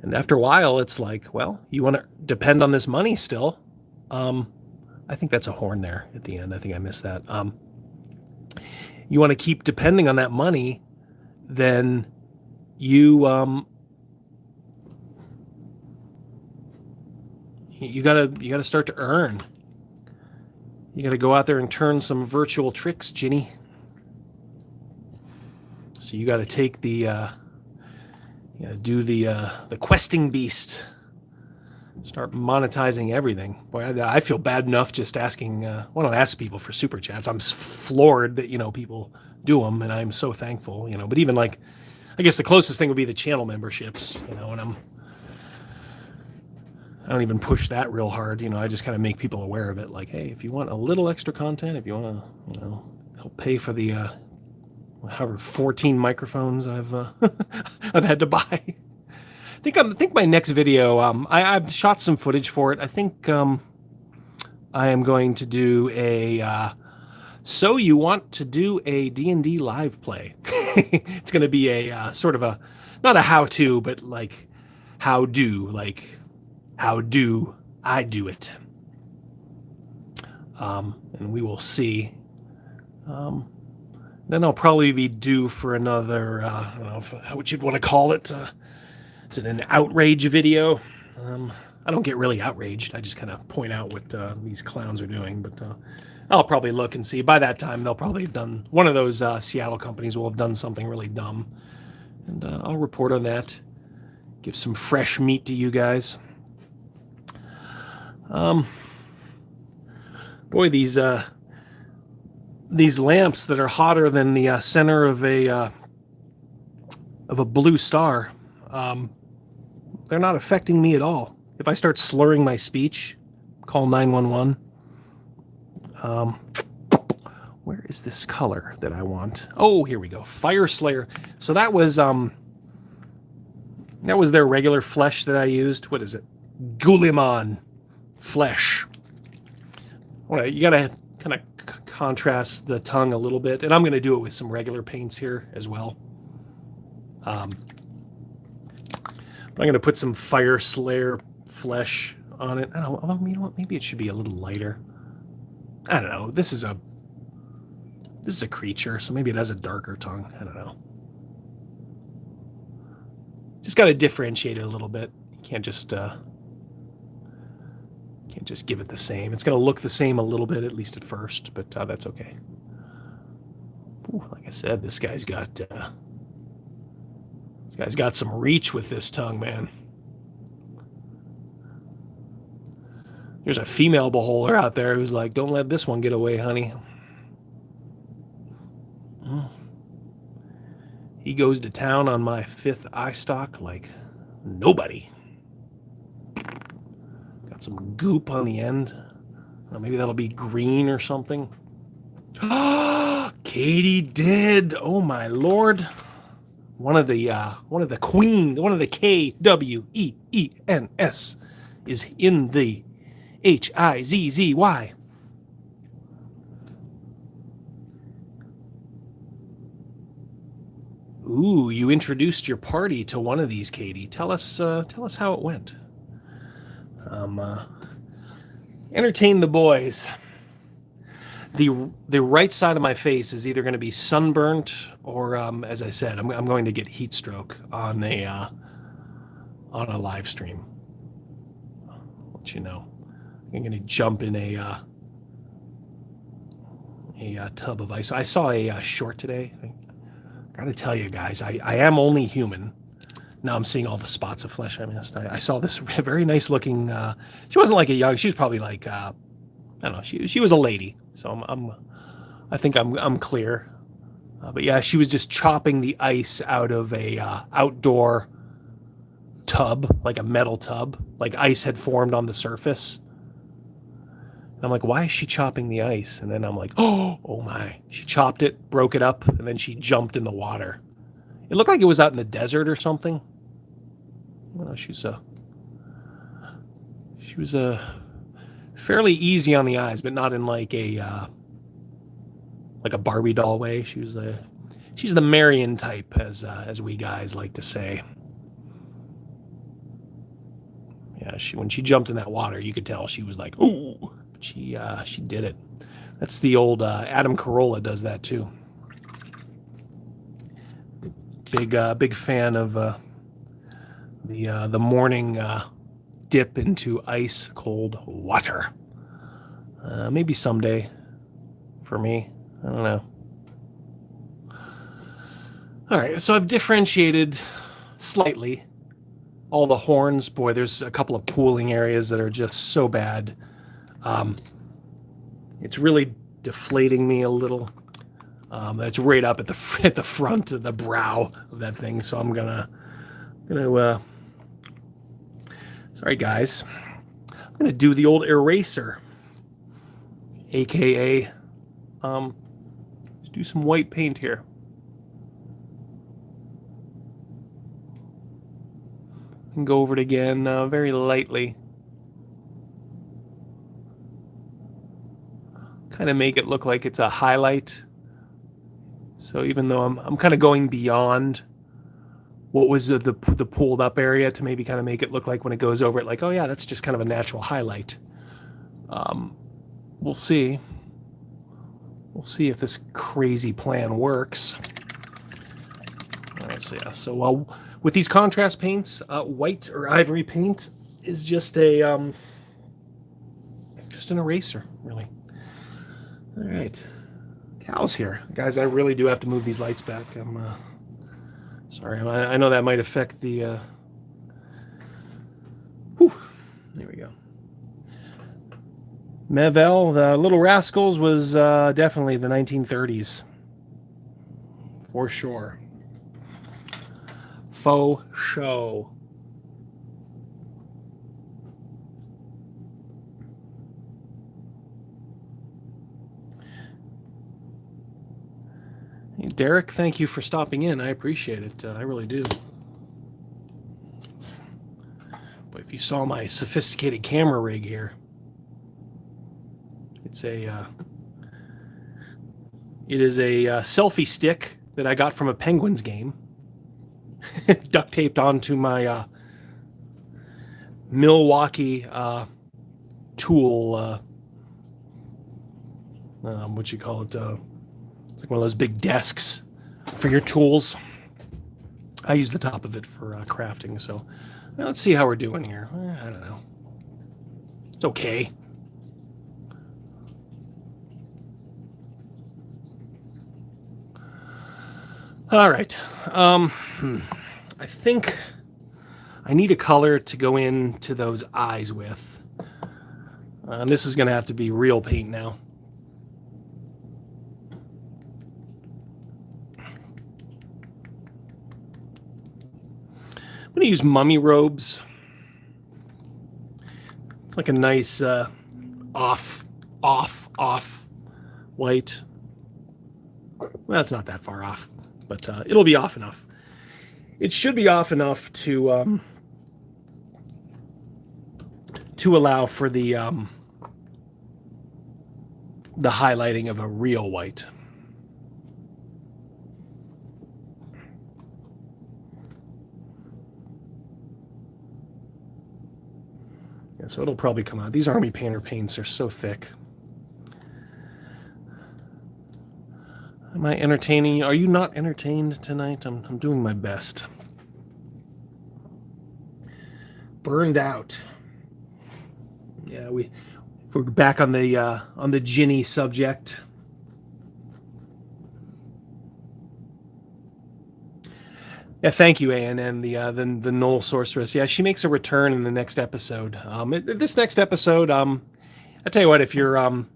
And after a while, it's like, well, you want to depend on this money still. I think that's a horn there at the end. I think I missed that. You want to keep depending on that money, then you gotta start to earn. You gotta go out there and turn some virtual tricks, Ginny. So you gotta take the do the questing beast. Start monetizing everything. Boy, I feel bad enough just asking. I don't ask people for super chats. I'm floored that people do them, and I'm so thankful. But even like, I guess the closest thing would be the channel memberships. And I don't even push that real hard. I just kind of make people aware of it. Like, hey, if you want a little extra content, if you want to, help pay for the however 14 microphones I've I've had to buy. I think my next video, I've shot some footage for it. I think I am going to do a so you want to do a D&D live play. It's going to be a sort of a, not a how-to, but like how do I do it? And we will see. Then I'll probably be due for another, I don't know what you'd want to call it. Is it an outrage video? I don't get really outraged. I just kind of point out what these clowns are doing. But I'll probably look and see. By that time, they'll probably have done, one of those Seattle companies will have done something really dumb. And I'll report on that. Give some fresh meat to you guys. Boy, these lamps that are hotter than the center of a blue star, they're not affecting me at all. If I start slurring my speech, call 911. Where is this color that I want? Oh, here we go. Fire Slayer. So that was their regular flesh that I used. What is it? Guliman flesh. You gotta kind of contrast the tongue a little bit, and I'm going to do it with some regular paints here as well. But I'm going to put some Fire Slayer flesh on it. I don't know, you know what? Maybe it should be a little lighter. I don't know. This is a This is a creature, so maybe it has a darker tongue. I don't know. Just got to differentiate it a little bit. You can't just give it the same. It's going to look the same a little bit, at least at first, but that's okay. Ooh, like I said, this guy's got some reach with this tongue, man. There's a female beholder out there who's like, don't let this one get away, honey. He goes to town on my 5th eye stalk like nobody. Got some goop on the end. Maybe that'll be green or something. Katie did. Oh my lord. One of the KWEENS is in the HIZZY. Ooh, you introduced your party to one of these, Katie. Tell us how it went. Entertain the boys. The right side of my face is either going to be sunburnt or, as I said, I'm going to get heat stroke on a live stream. I'll let you know. I'm going to jump in a tub of ice. I saw a short today. I gotta tell you guys, I am only human. Now I'm seeing all the spots of flesh I missed. I saw this very nice looking. She wasn't like a young. She was probably like I don't know. She was a lady. So I think I'm clear. But yeah, she was just chopping the ice out of a outdoor tub, like a metal tub. Like ice had formed on the surface. And I'm like, why is she chopping the ice? And then I'm like, oh my. She chopped it, broke it up, and then she jumped in the water. It looked like it was out in the desert or something. Well, she was fairly easy on the eyes, but not in like a Barbie doll way. She's the Marion type, as we guys like to say. Yeah, when she jumped in that water, you could tell she was like, ooh. She did it. That's the old Adam Carolla does that too. Big fan of the morning dip into ice cold water. Maybe someday for me. I don't know. All right, so I've differentiated slightly all the horns. Boy, there's a couple of pooling areas that are just so bad. It's really deflating me a little. That's right up at the front of the brow of that thing. So I'm gonna sorry guys, I'm gonna do the old eraser, aka let's do some white paint here. And go over it again very lightly. Kind of make it look like it's a highlight. So even though I'm kind of going beyond what was the pulled up area to maybe kind of make it look like when it goes over it, like, oh yeah, that's just kind of a natural highlight. We'll see. We'll see if this crazy plan works. All right, so yeah. So with these contrast paints, white or ivory paint is just an eraser, really. All right, Cal's here, guys. I really do have to move these lights back. I'm sorry. I know that might affect the. Whew, there we go. Mevel, the Little Rascals was definitely the 1930s, for sure. Faux show. Hey, Derek, thank you for stopping in. I appreciate it. I really do. But if you saw my sophisticated camera rig here, it is a selfie stick that I got from a Penguins game, duct taped onto my Milwaukee tool. What you call it? It's like one of those big desks for your tools. I use the top of it for crafting, so let's see how we're doing here. I don't know. It's okay. All right. I think I need a color to go into those eyes with. And this is going to have to be real paint now. I'm going to use Mummy Robes. It's like a nice off white. Well, it's not that far off, but it'll be off enough. It should be off enough to allow for the highlighting of a real white. Yeah, so it'll probably come out. These Army Painter paints are so thick. Am I entertaining you? Are you not entertained tonight? I'm doing my best. Burned out. Yeah, we're back on the Ginny subject. Yeah, thank you, ANN, the Knoll Sorceress. Yeah, she makes a return in the next episode. This next episode, I tell you what, if you haven't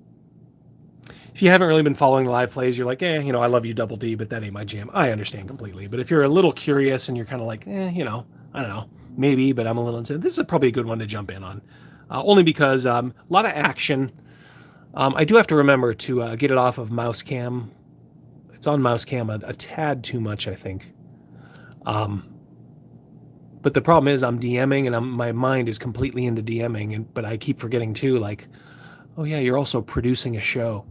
really been following the live plays, you're like, I love you, Double D, but that ain't my jam. I understand completely. But if you're a little curious and you're kind of like, I don't know, maybe, but I'm a little insane. This is probably a good one to jump in on. Only because a lot of action. I do have to remember to get it off of mouse cam. It's on mouse cam a tad too much, I think. But the problem is I'm DMing and my mind is completely into DMing, but I keep forgetting too, like, oh yeah, you're also producing a show.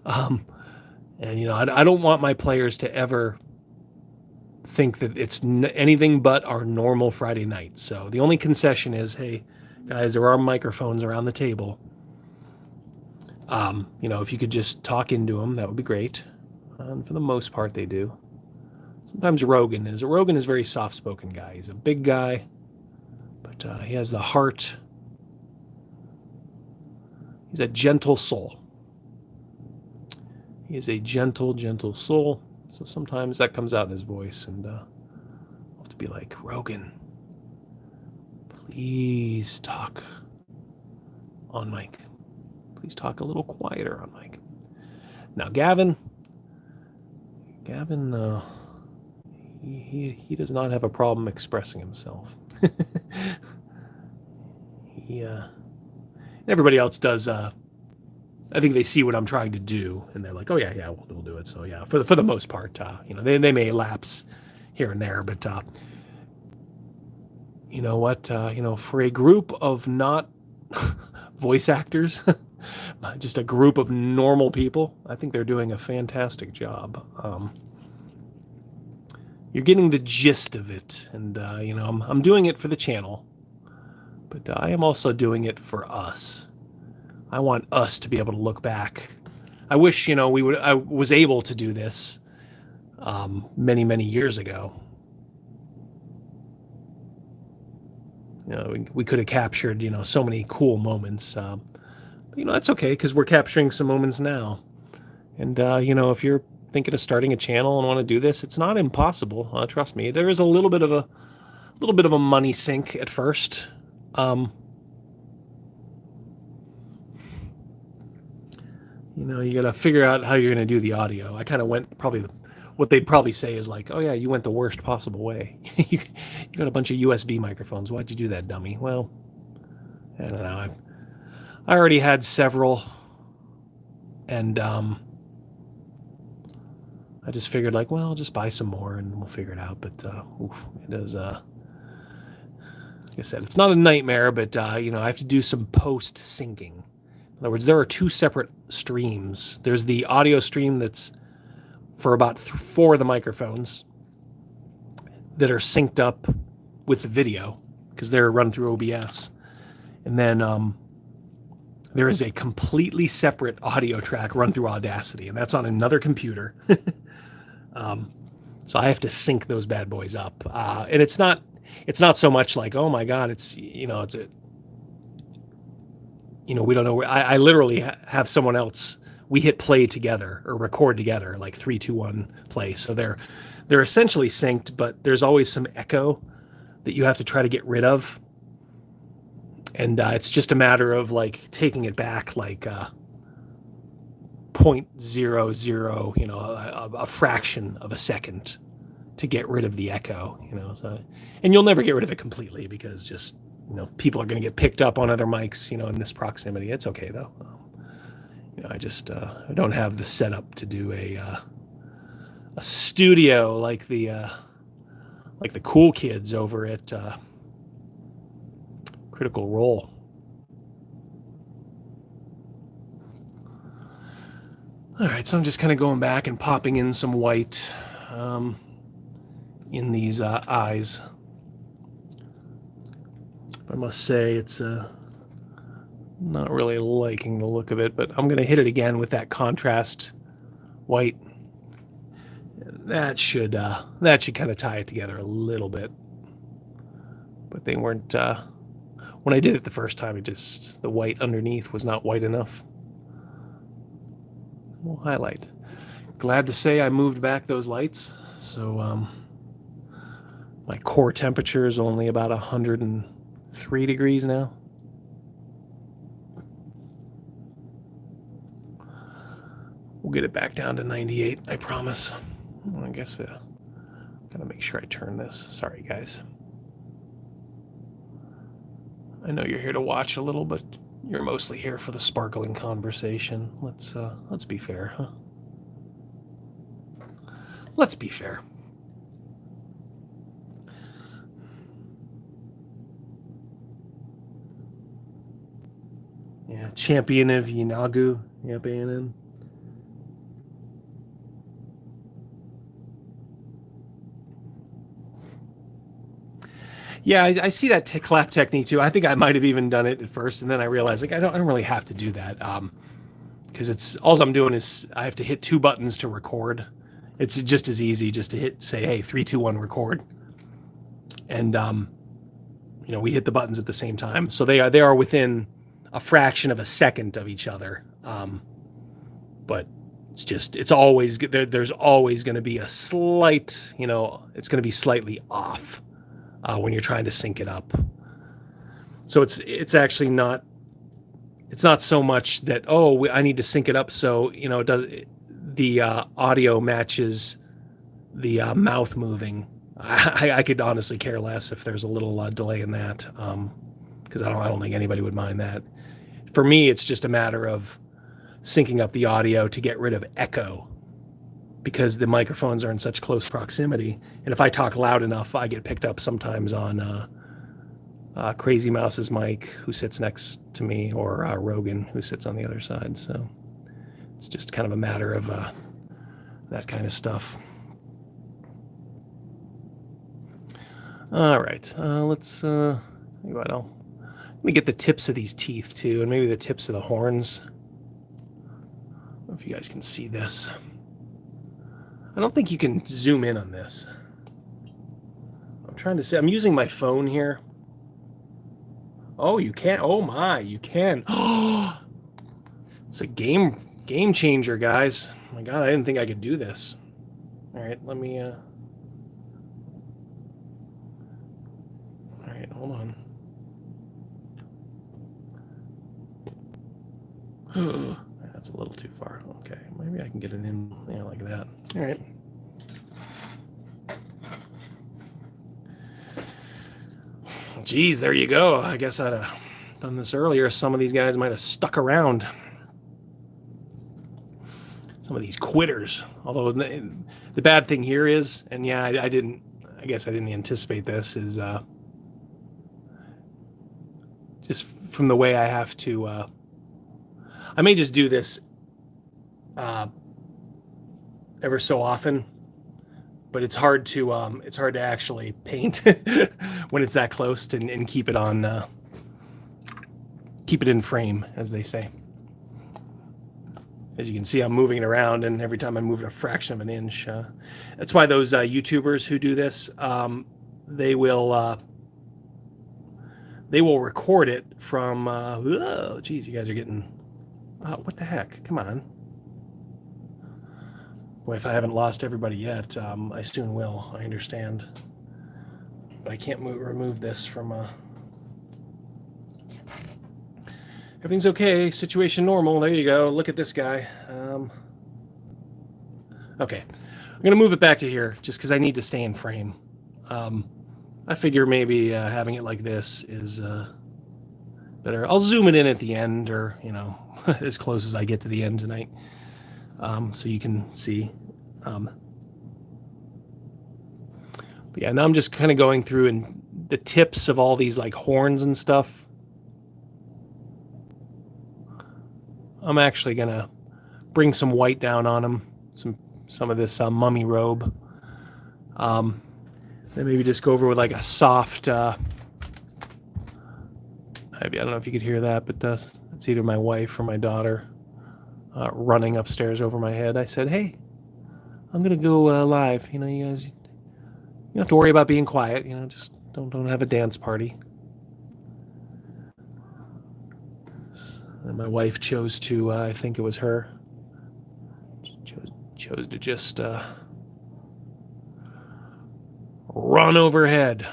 And I don't want my players to ever think that it's anything but our normal Friday night. So the only concession is, hey guys, there are microphones around the table. If you could just talk into them, that would be great. And for the most part, they do. Sometimes Rogan is a very soft-spoken guy. He's a big guy, but he has the heart. He's a gentle soul. He is a gentle, gentle soul. So sometimes that comes out in his voice, and I'll have to be like, Rogan, please talk on mic. Please talk a little quieter on mic. Now, Gavin, he does not have a problem expressing himself. Everybody else does. I think they see what I'm trying to do, and they're like, "Oh yeah, we'll do it." So yeah, for the most part, they may lapse here and there, but you know what? For a group of not voice actors, just a group of normal people, I think they're doing a fantastic job. You're getting the gist of it, and I'm doing it for the channel, but I am also doing it for us. I want us to be able to look back. I wish I was able to do this many, many years ago. We could have captured so many cool moments. But that's okay, because we're capturing some moments now. And if you're thinking of starting a channel and want to do this, it's not impossible. Trust me. There is a little bit of a money sink at first. You got to figure out how you're going to do the audio. I kind of went what they'd probably say is like, oh yeah, you went the worst possible way. You got a bunch of USB microphones. Why'd you do that, dummy? Well, I don't know. I already had several, and I just figured like, well, I'll just buy some more and we'll figure it out. But it is like I said, it's not a nightmare, but I have to do some post syncing. In other words, there are two separate streams. There's the audio stream that's for about 4 of the microphones that are synced up with the video because they're run through OBS. And then there is a completely separate audio track run through Audacity, and that's on another computer. So I have to sync those bad boys up, and it's not so much like, oh my god, it's we don't know. I literally have someone else. We hit play together or record together, like 3, 2, 1, play. So they're essentially synced, but there's always some echo that you have to try to get rid of, and it's just a matter of like taking it back like 0.00, a fraction of a second to get rid of the echo. So, and you'll never get rid of it completely because just people are going to get picked up on other mics, in this proximity. It's okay though. I just I don't have the setup to do a studio like the cool kids over at Critical Role. All right, so I'm just kind of going back and popping in some white in these eyes. I must say it's not really liking the look of it, but I'm going to hit it again with that contrast white. That should kind of tie it together a little bit. But they weren't. When I did it the first time, the white underneath was not white enough. We'll highlight. Glad to say I moved back those lights, so my core temperature is only about 103 degrees now. We'll get it back down to 98, I promise. I guess gotta make sure I turn this. Sorry, guys. I know you're here to watch a little, but you're mostly here for the sparkling conversation. Let's be fair, huh? Let's be fair. Yeah, champion of Yinagu. Yeah, Bannon. Yeah, I see that clap technique too. I think I might have even done it at first, and then I realized I don't really have to do that because it's all I'm doing is I have to hit 2 buttons to record. It's just as easy just to say, hey, 3, 2, 1, record, and we hit the buttons at the same time, so they are within a fraction of a second of each other. But it's always there's always going to be a slight, it's going to be slightly off. When you're trying to sync it up. So it's actually not, it's not so much that, I need to sync it up so, the audio matches the mouth moving. I could honestly care less if there's a little delay in that, because I don't think anybody would mind that. For me, it's just a matter of syncing up the audio to get rid of echo, because the microphones are in such close proximity. And if I talk loud enough, I get picked up sometimes on Crazy Mouse's mic, who sits next to me, or Rogan, who sits on the other side. So it's just kind of a matter of that kind of stuff. All right, let's, let me get the tips of these teeth too, and maybe the tips of the horns. I don't know if you guys can see this. I don't think you can zoom in on this. I'm trying to say, I'm using my phone here. Oh, you can. Oh my, you can. Oh, it's a game changer, guys. Oh my God, I didn't think I could do this. All right, let me. All right, hold on. That's a little too far. Okay, maybe I can get it in, like that. All right. Geez, there you go. I guess I'd have done this earlier. Some of these guys might have stuck around. Some of these quitters. Although the bad thing here is, and yeah, I guess I didn't anticipate this, is just from the way I have to, I may just do this ever so often, but it's hard to actually paint when it's that close and keep it on keep it in frame, as they say. As you can see, I'm moving it around, and every time I move it a fraction of an inch. That's why those YouTubers who do this, they will record it from. Oh, geez, you guys are getting. What the heck? Come on. Boy, if I haven't lost everybody yet, I soon will. I understand, but I can't remove this from. Everything's okay. Situation normal. There you go. Look at this guy. Okay. I'm going to move it back to here just because I need to stay in frame. I figure maybe having it like this is better. I'll zoom it in at the end, or, as close as I get to the end tonight, so you can see. But yeah, now I'm just kind of going through and the tips of all these like horns and stuff. I'm actually gonna bring some white down on them, some of this mummy robe. Then maybe just go over with like a soft. I don't know if you could hear that, but it's either my wife or my daughter running upstairs over my head. I said, "Hey, I'm gonna go live. You guys, you don't have to worry about being quiet. Just don't have a dance party." And my wife chose to, I think it was her, chose to just run overhead.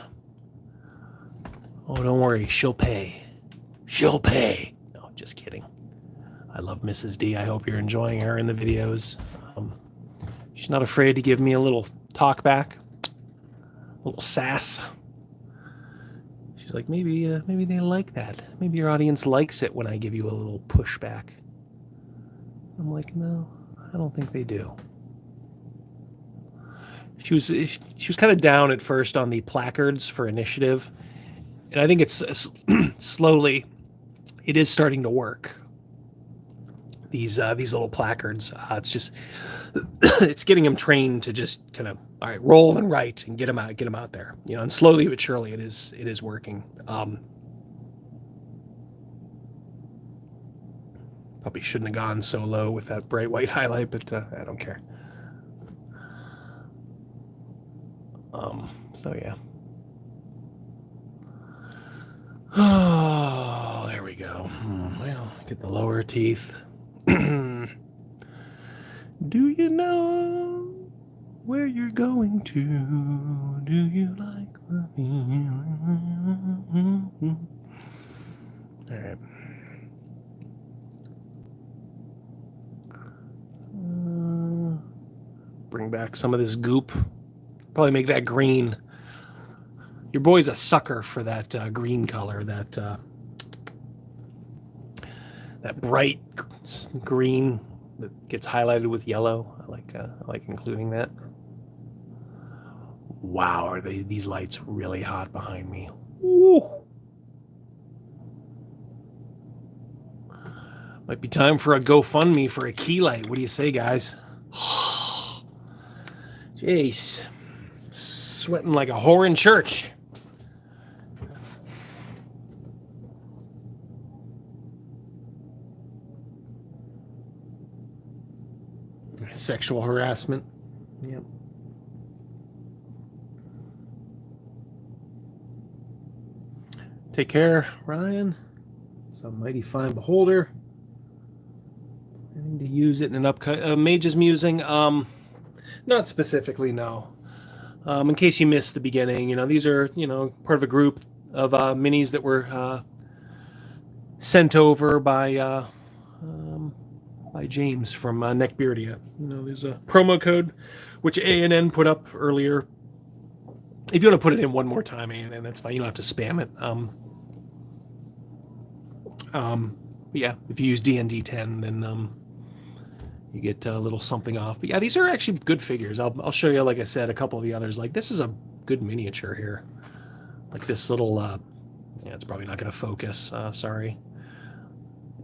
Oh, don't worry, she'll pay. She'll pay. No, just kidding. I love Mrs. D. I hope you're enjoying her in the videos. She's not afraid to give me a little talk back, a little sass. She's like, maybe they like that. Maybe your audience likes it when I give you a little pushback. I'm like, no, I don't think they do. She was kind of down at first on the placards for initiative, and I think it's slowly, it is starting to work. These little placards, it's just it's getting them trained to just kind of, all right, roll and write and get them out there, and slowly but surely it is working. Probably shouldn't have gone so low with that bright white highlight, but I don't care. So yeah. Oh, there we go. Well, get the lower teeth. Do you know where you're going to? Do you like the feeling? All right. Bring back some of this goop. Probably make that green. Your boy's a sucker for that green color, that bright green that gets highlighted with yellow. I like including that. Wow, are these lights really hot behind me? Ooh. Might be time for a GoFundMe for a key light. What do you say, guys? Jeez. Sweating like a whore in church. Sexual harassment. Yep. Take care, Ryan. Some mighty fine beholder. I need to use it in an upcut. Mage's Musing. Not specifically, no. In case you missed the beginning, these are, part of a group of minis that were sent over by James from Neckbeardia. There's a promo code which A&N put up earlier. If you want to put it in one more time, A&N, that's fine. You don't have to spam it. Yeah, if you use D&D 10, then you get a little something off. But yeah, these are actually good figures. I'll show you, like I said, a couple of the others. Like, this is a good miniature here. Like this little, yeah, it's probably not going to focus. Sorry.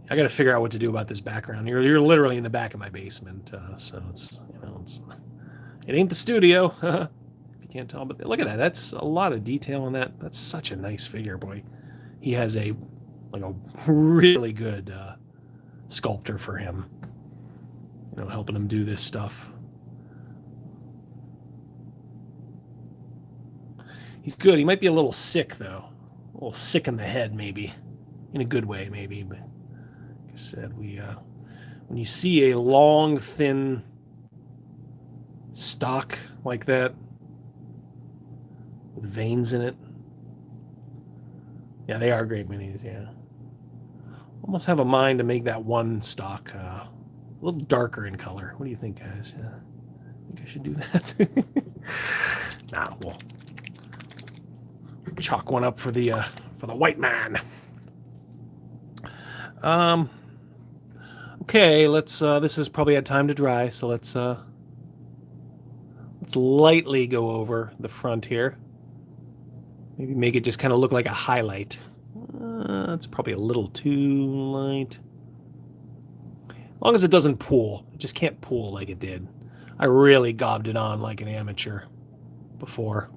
I got to figure out what to do about this background. You're literally in the back of my basement, so it ain't the studio. If you can't tell, but look at that. That's a lot of detail on that. That's such a nice figure, boy. He has a like a really good sculptor for him, helping him do this stuff. He's good. He might be a little sick, though. A little sick in the head, maybe. In a good way, maybe. But like I said, when you see a long, thin stalk like that with veins in it, yeah, they are great minis, yeah. Almost have a mind to make that one stalk a little darker in color. What do you think, guys? Yeah. I think I should do that. Nah, we'll chalk one up for the white man. Okay, let's. This has probably had time to dry, so let's lightly go over the front here. Maybe make it just kind of look like a highlight. It's probably a little too light. As long as it doesn't pool. It just can't pool like it did. I really gobbed it on like an amateur before.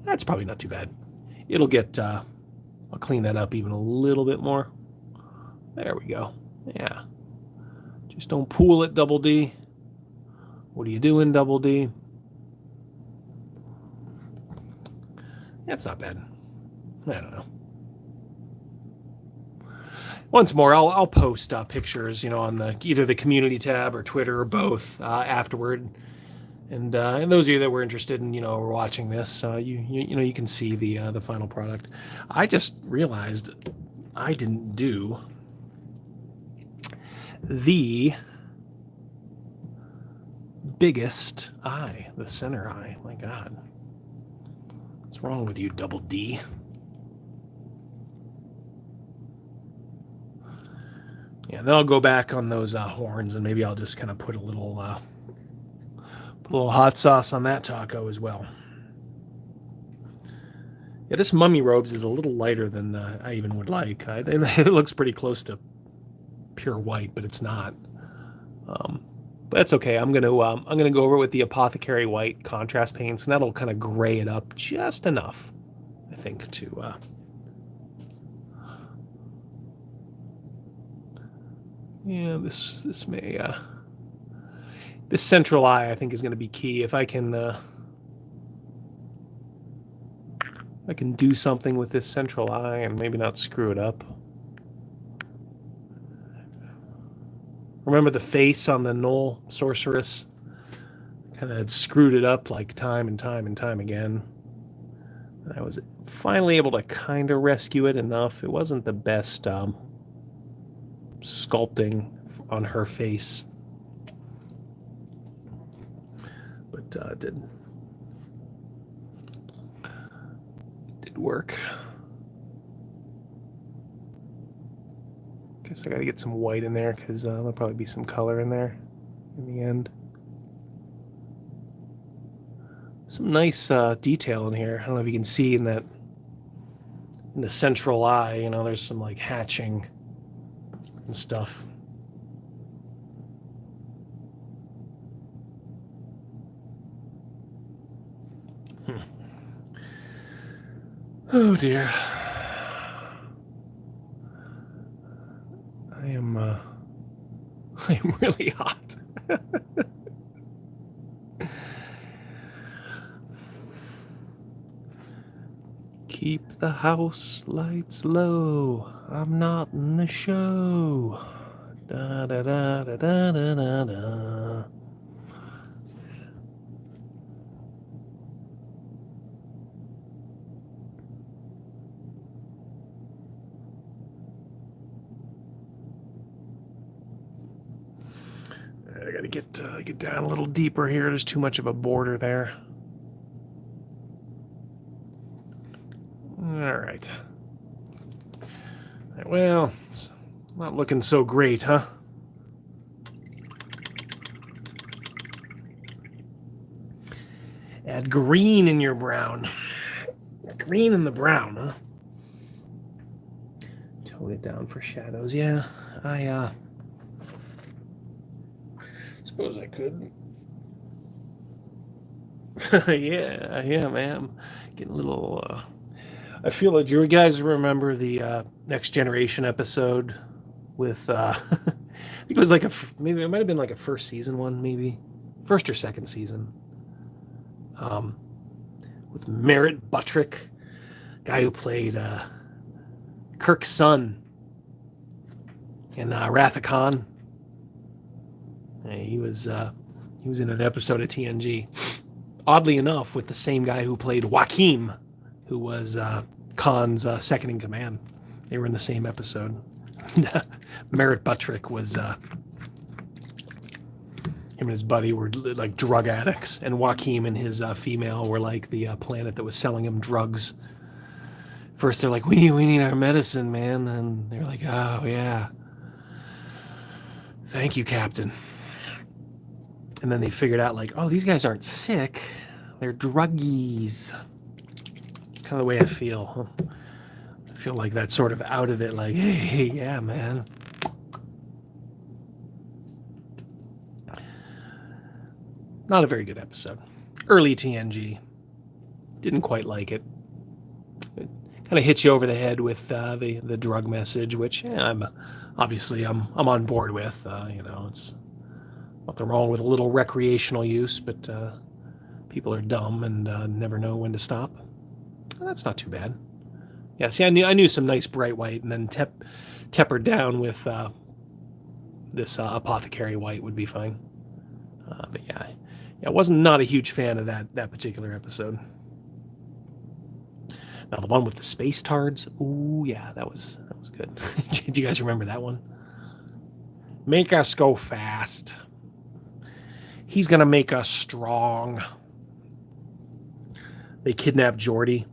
That's probably not too bad. It'll get, I'll clean that up even a little bit more. There we go. Yeah. Just don't pool it, Double D. What are you doing, Double D? That's not bad. I don't know. Once more, I'll post pictures, on either the community tab or Twitter or both afterward. And those of you that were interested in, watching this, you can see the final product. I just realized I didn't do the biggest eye, the center eye. My God, what's wrong with you, Double D? Yeah, then I'll go back on those horns, and maybe I'll just kind of put a little hot sauce on that taco as well. Yeah, this mummy robes is a little lighter than I even would like. It looks pretty close to pure white, but it's not. But that's okay. I'm gonna go over it with the Apothecary White contrast paints, and that'll kind of gray it up just enough, I think, to. Yeah, this may this central eye, I think, is going to be key. If I can do something with this central eye and maybe not screw it up. Remember the face on the Null Sorceress? Kind of had screwed it up like time and time and time again. I was finally able to kind of rescue it enough. It wasn't the best sculpting on her face, but it did work. Guess I gotta get some white in there because there'll probably be some color in there in the end. Some nice detail in here. I don't know if you can see in the central eye, there's some like hatching and stuff. Oh dear. I am really hot. Keep the house lights low. I'm not in the show. Da da da da da da da da. I gotta get down a little deeper here. There's too much of a border there. All right. Well, it's not looking so great, huh? Add green in your brown. Green in the brown, huh? Tone it down for shadows. Yeah, I suppose I could. Yeah, man. Getting a little I feel like, do you guys remember the Next Generation episode with, I think it was like maybe it might have been like a first season one, maybe first or second season, um, with Merritt Buttrick, guy who played Kirk's son in Wrath of Khan. He was in an episode of TNG. Oddly enough, with the same guy who played Joaquin, who was Khan's second in command. They were in the same episode. Merritt Buttrick was him and his buddy were like drug addicts, and Joaquin and his female were like the planet that was selling him drugs. First, they're like, "We need our medicine, man," and they're like, "Oh yeah, thank you, Captain." And then they figured out like, "Oh, these guys aren't sick; they're druggies." Kind of the way I feel. I feel like that's sort of out of it. Like, hey, yeah, man. Not a very good episode. Early TNG. Didn't quite like it. It kind of hits you over the head with the drug message, which I'm on board with. It's nothing wrong with a little recreational use, but people are dumb and never know when to stop. That's not too bad. Yeah, see, I knew some nice bright white, and then tempered down with this apothecary white would be fine. But yeah, I wasn't not a huge fan of that particular episode. Now the one with the space tards, ooh yeah, that was good. Do you guys remember that one? Make us go fast. He's gonna make us strong. They kidnapped Geordi.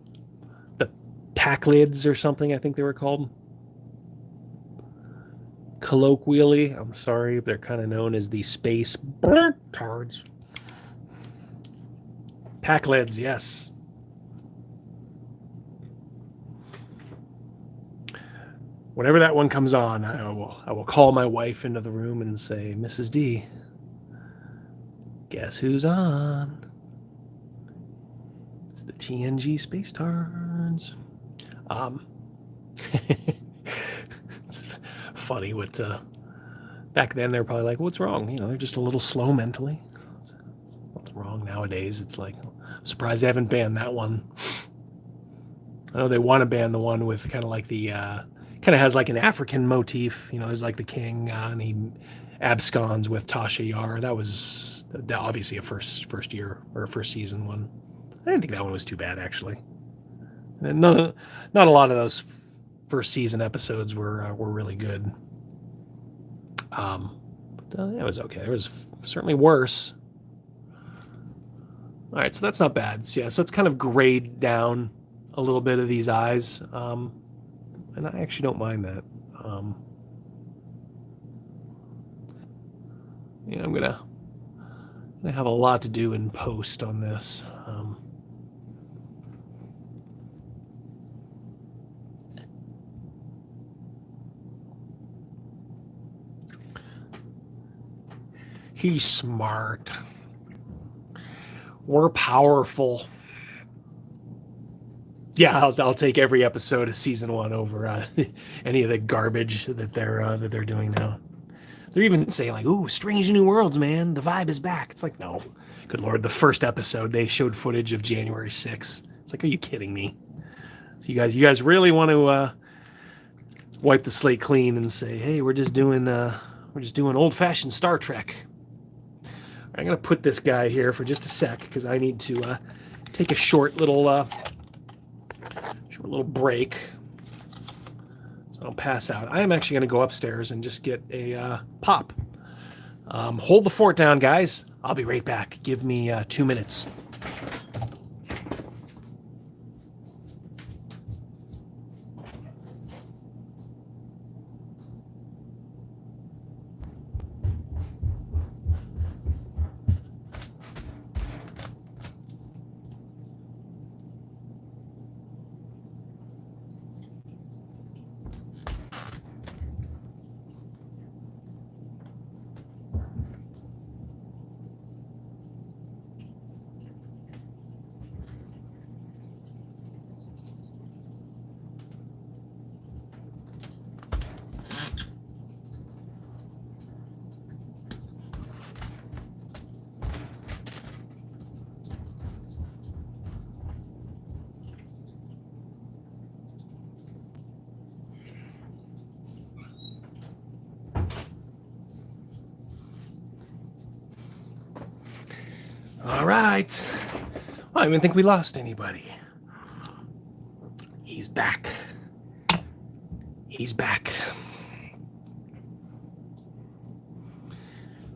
The Packlids or something, I think they were called. Colloquially, I'm sorry, they're kind of known as the space tards. Packlids, yes. Whenever that one comes on, I will call my wife into the room and say, "Mrs. D, guess who's on? It's the TNG Space Tards." It's funny what back then they're probably like, "What's wrong?" They're just a little slow mentally. It's nothing wrong nowadays. It's like, I'm surprised they haven't banned that one. I know they want to ban the one with kind of like the kind of has like an African motif. There's like the king and he absconds with Tasha Yar. That was obviously a first year or a first season one. I didn't think that one was too bad actually. And not a lot of those first season episodes were really good. It was okay. It was certainly worse. All right, so that's not bad. So, yeah, so it's kind of grayed down a little bit of these eyes, and I actually don't mind that. I'm gonna have a lot to do in post on this. He's smart. We're powerful. Yeah, I'll take every episode of season 1 over any of the garbage that they're doing now. They're even saying like, "Ooh, Strange New Worlds, man, the vibe is back." It's like, no, good lord, the first episode they showed footage of January 6th. It's like, are you kidding me? So you guys really want to wipe the slate clean and say, "Hey, we're just doing old-fashioned Star Trek." I'm gonna put this guy here for just a sec because I need to take a short little break. So I don't pass out. I am actually gonna go upstairs and just get a pop. Hold the fort down, guys. I'll be right back. Give me 2 minutes. right. Well, I didn't think we lost anybody. He's back. He's back.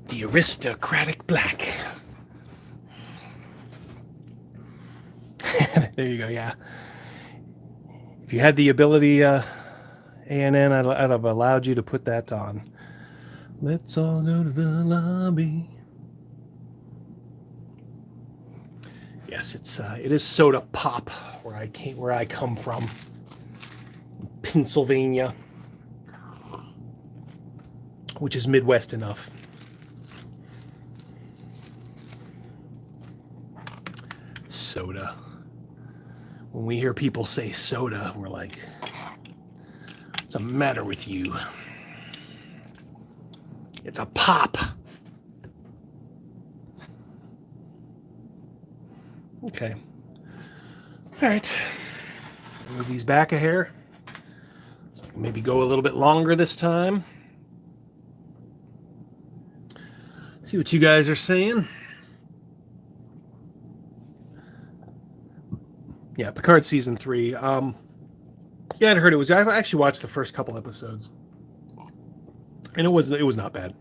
The aristocratic black. There you go, yeah. If you had the ability, ANN, I'd have allowed you to put that on. Let's all go to the lobby. Yes, it is soda pop where I come from, Pennsylvania, which is Midwest enough. Soda. When we hear people say soda, we're like, what's the matter with you? It's a pop. Okay. All right. Move these back a hair. So I can maybe go a little bit longer this time. See what you guys are saying. Yeah, Picard season 3. Yeah, I'd heard it was. I actually watched the first couple episodes, and it was not bad.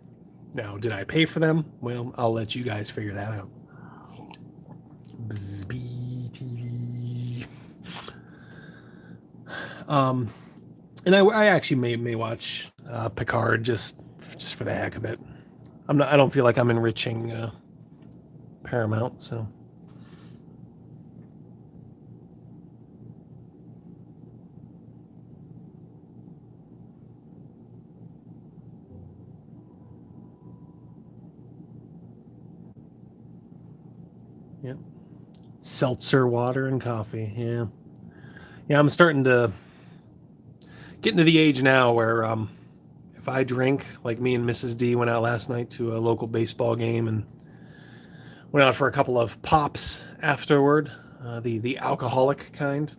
Now, did I pay for them? Well, I'll let you guys figure that out. BTV. And I actually may watch Picard just for the heck of it. I don't feel like I'm enriching Paramount, so. Yep. Seltzer water and coffee. Yeah. Yeah, I'm starting to get into the age now where if I drink, like me and Mrs. D went out last night to a local baseball game and went out for a couple of pops afterward, the alcoholic kind.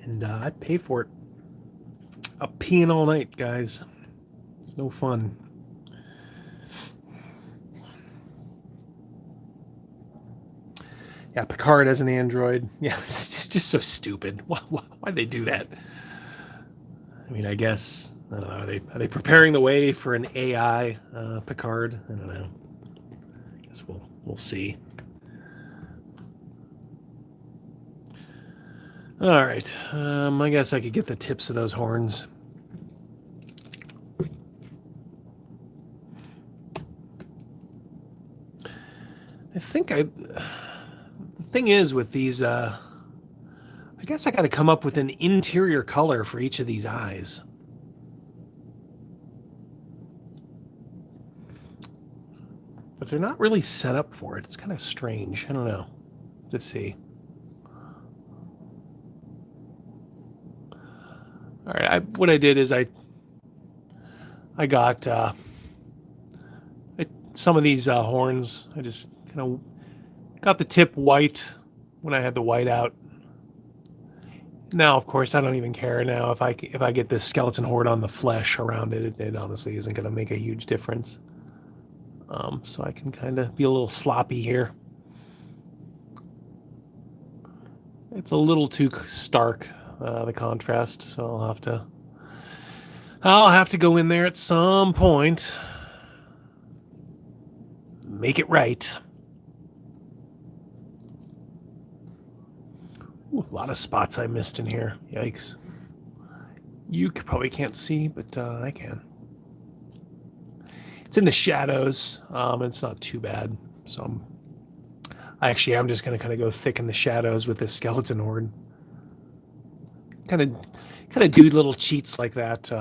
And I pay for it. I'm peeing all night, guys. It's no fun. Yeah, Picard as an android. Yeah, it's just so stupid. Why'd they do that? I mean, I guess, I don't know. Are they preparing the way for an AI Picard? I don't know. I guess we'll see. All right. I guess I could get the tips of those horns. I think the thing is with these, I guess I got to come up with an interior color for each of these eyes. But they're not really set up for it. It's kind of strange. I don't know. Let's see. All right. What I did is I got some of these horns. I just kind of got the tip white when I had the white out. Now, of course, I don't even care now if I get this skeleton horde on the flesh around it. It honestly isn't going to make a huge difference. So I can kind of be a little sloppy here. It's a little too stark, the contrast, so I'll have to go in there at some point. Make it right. Ooh, a lot of spots I missed in here. Yikes. You probably can't see, but I can. It's in the shadows. It's not too bad. So I'm just going to kind of go thick in the shadows with this skeleton horde. Kind of do little cheats like that.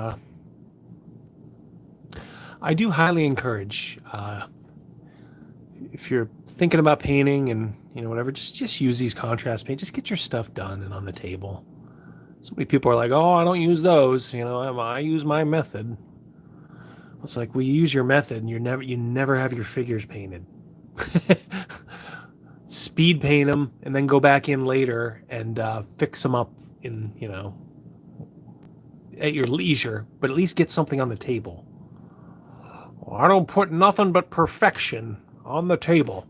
I do highly encourage, if you're thinking about painting and whatever, just use these contrast paint. Just get your stuff done and on the table. So many people are like, "Oh, I don't use those." I use my method. It's like, well, you use your method, and you never have your figures painted. Speed paint them, and then go back in later and fix them up in at your leisure. But at least get something on the table. Well, I don't put nothing but perfection on the table.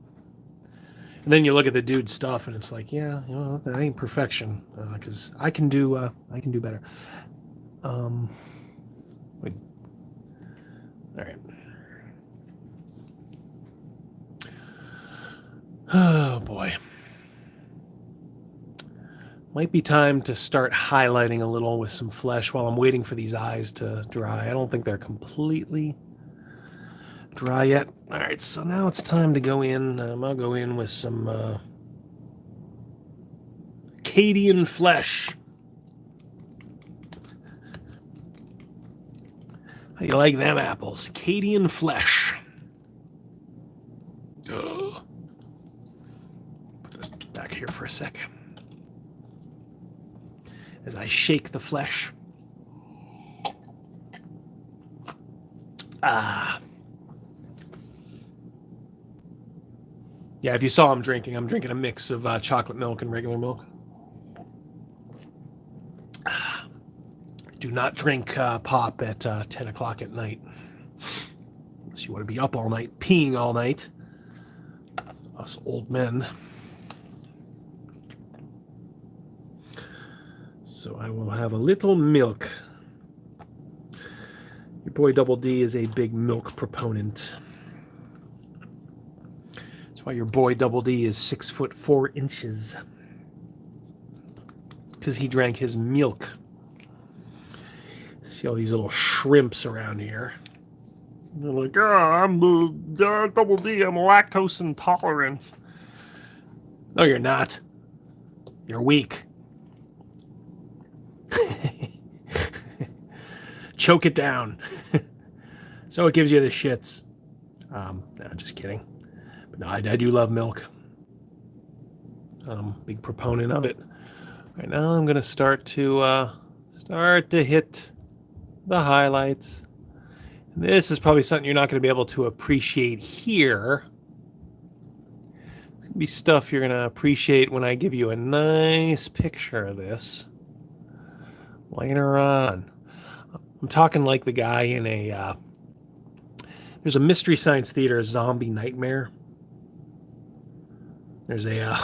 And then you look at the dude's stuff, and it's like, yeah, you know, that ain't perfection, because I can do better. Wait. All right. Oh boy. Might be time to start highlighting a little with some flesh while I'm waiting for these eyes to dry. I don't think they're completely dry yet. All right, so now it's time to go in. I'll go in with some Cadian flesh. How you like them apples? Cadian flesh. Put this back here for a second. As I shake the flesh. Yeah, if you saw I'm drinking a mix of chocolate milk and regular milk. Do not drink pop at 10 o'clock at night. Unless you want to be up all night, peeing all night. Us old men. So I will have a little milk. Your boy Double D is a big milk proponent. That's why your boy Double D is 6'4". Because he drank his milk. See all these little shrimps around here. They're like, I'm Double D, I'm lactose intolerant. No, you're not. You're weak. Choke it down. So it gives you the shits. No, just kidding. But no, I do love milk. Big proponent of it. Right now I'm gonna start to hit the highlights. And this is probably something you're not going to be able to appreciate here. It's going to be stuff you're going to appreciate when I give you a nice picture of this later on. I'm talking like the guy in there's a Mystery Science Theater zombie nightmare. There's a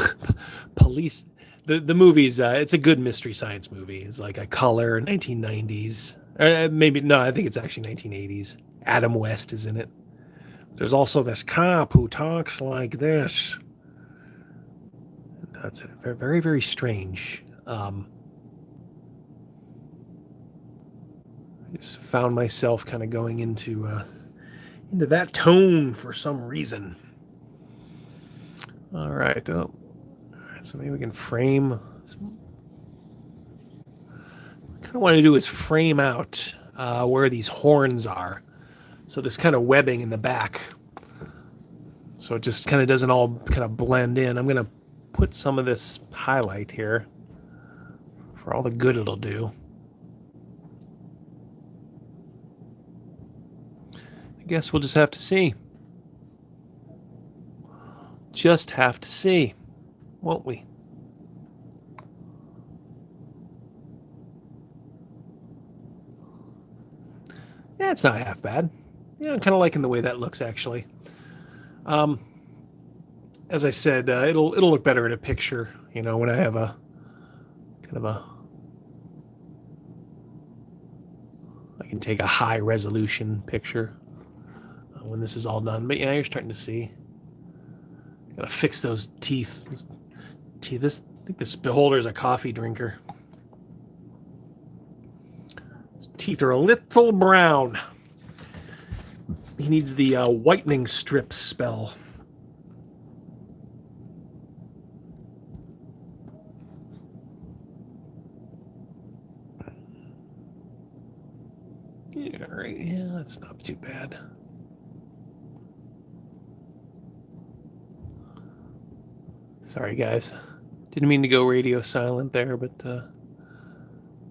police. The movie's it's a good Mystery Science movie. It's like a color 1990s. Maybe no, I think it's actually 1980s. Adam West is in it. There's also this cop who talks like this. That's very, very, very strange. I just found myself kind of going into that tone for some reason. All right. Oh. So maybe we can frame. What I kind of want to do is frame out where these horns are. So this kind of webbing in the back. So it just kind of doesn't all kind of blend in. I'm going to put some of this highlight here for all the good it'll do. I guess we'll just have to see. Just have to see, won't we? Yeah, it's not half bad. Yeah, I'm kind of liking the way that looks, actually. As I said, it'll look better in a picture, you know, when I have a kind of I can take a high resolution picture when this is all done. But yeah, you're starting to see. Gotta fix those teeth. I think this beholder's a coffee drinker. His teeth are a little brown. He needs the whitening strip spell. Yeah, right. Yeah, that's not too bad. Sorry, guys. Didn't mean to go radio silent there, but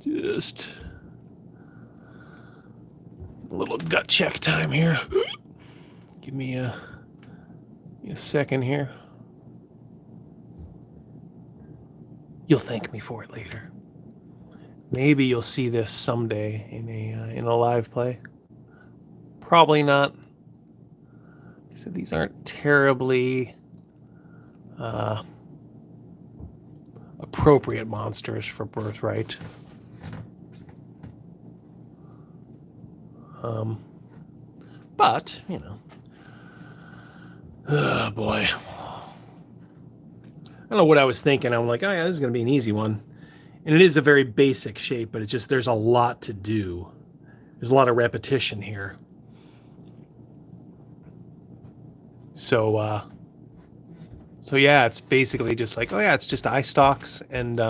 just a little gut check time here. Give me a second here. You'll thank me for it later. Maybe you'll see this someday in a live play. Probably not. So these aren't terribly appropriate monsters for Birthright. But, you know. Oh, boy. I don't know what I was thinking. I'm like, oh, yeah, this is going to be an easy one. And it is a very basic shape, but it's just there's a lot to do. There's a lot of repetition here. So yeah, it's basically just like, oh, yeah, it's just eye stalks and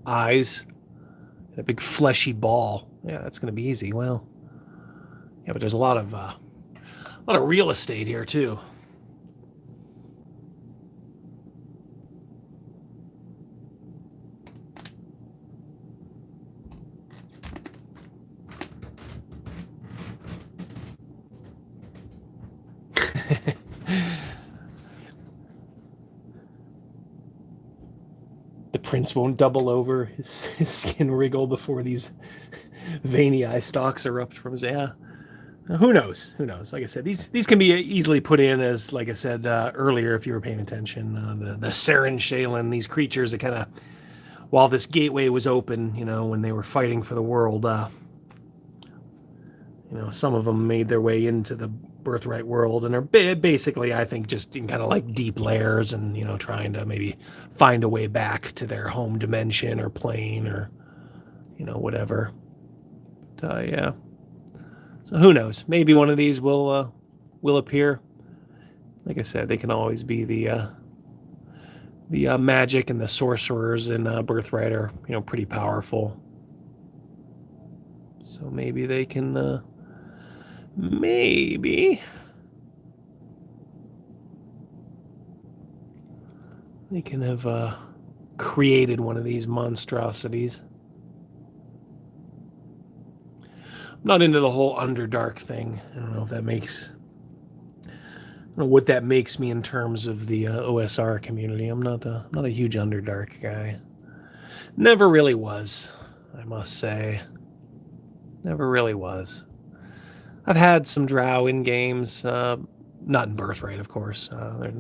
eyes and a big fleshy ball. Yeah, that's going to be easy. Well, yeah, but there's a lot of real estate here, too. The prince won't double over. His skin wriggle before these veiny eye stalks erupt from his... Yeah. Who knows? Who knows? Like I said, these can be easily put in as, like I said earlier, if you were paying attention, the Saren Shalen, these creatures that kind of, while this gateway was open, you know, when they were fighting for the world, you know, some of them made their way into the Birthright world and are basically, I think, just in kind of like deep layers and, you know, trying to maybe find a way back to their home dimension or plane or, you know, whatever. But, yeah. So who knows? Maybe one of these will appear. Like I said, they can always be the magic and the sorcerers in Birthright are, you know, pretty powerful. So maybe they can maybe they can have created one of these monstrosities. I'm not into the whole Underdark thing. I don't know if that makes... I don't know what that makes me in terms of the OSR community. I'm not a huge Underdark guy. Never really was, I must say. Never really was. I've had some Drow in games, not in Birthright, of course. They're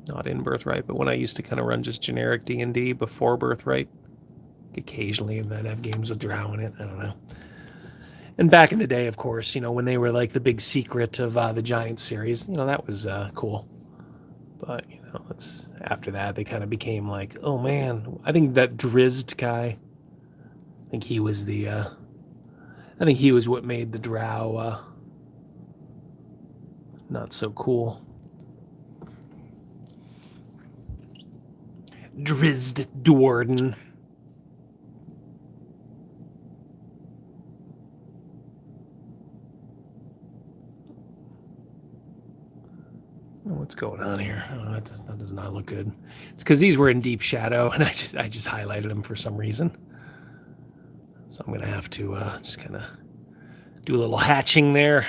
not in Birthright, but when I used to kind of run just generic D&D before Birthright, occasionally I'd have games with Drow in it. I don't know. And back in the day, of course, you know, when they were like the big secret of the Giant series, you know, that was cool. But, you know, after that, they kind of became like, oh man, I think that Drizzt guy, I think he was what made the Drow not so cool. Drizzt Do'Urden. What's going on here? Oh, that does not look good. It's because these were in deep shadow, and I just highlighted them for some reason. So I'm gonna have to just kind of do a little hatching there.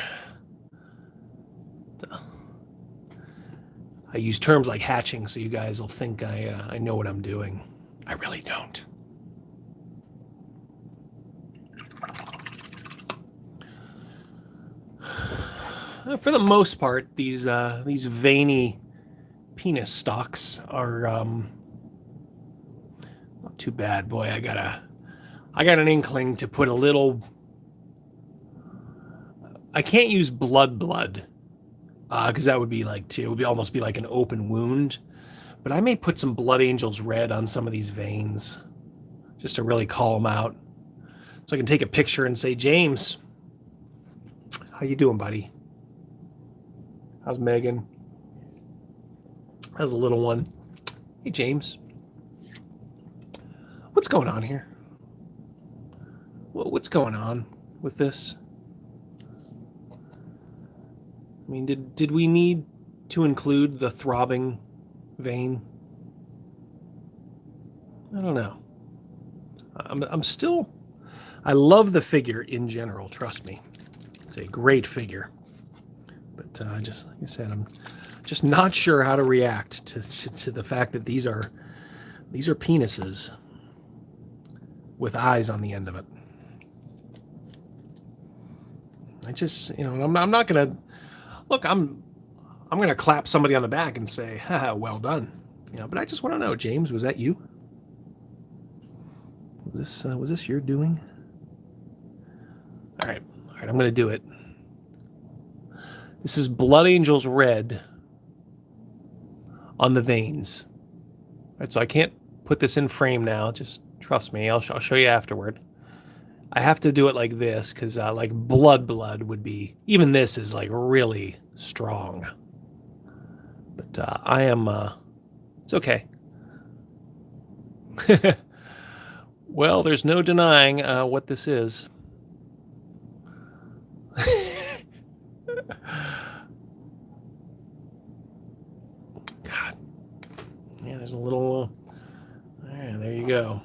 I use terms like hatching, so you guys will think I know what I'm doing. I really don't. For the most part, these veiny penis stalks are not too bad. Boy, I got an inkling to put a little... I can't use blood, because that would be like it would almost be like an open wound. But I may put some Blood Angels Red on some of these veins, just to really call them out. So I can take a picture and say, James, how you doing, buddy? How's Megan? How's the little one? Hey, James. What's going on here? What's going on with this? I mean, did we need to include the throbbing vein? I don't know. I'm still... I love the figure in general, trust me. It's a great figure. But just like I said, I'm just not sure how to react to the fact that these are penises with eyes on the end of it. I just, you know, I'm not gonna Look, I'm gonna clap somebody on the back and say, haha, well done. But I just want to know, James, was that you? Was this your doing? All right, I'm gonna do it. This is Blood Angels Red on the veins. All right, so I can't put this in frame now. Just trust me. I'll show you afterward. I have to do it like this because like blood would be, even this is like really strong. But I am, it's okay. Well, there's no denying what this is. God. Yeah, there's a little, there you go.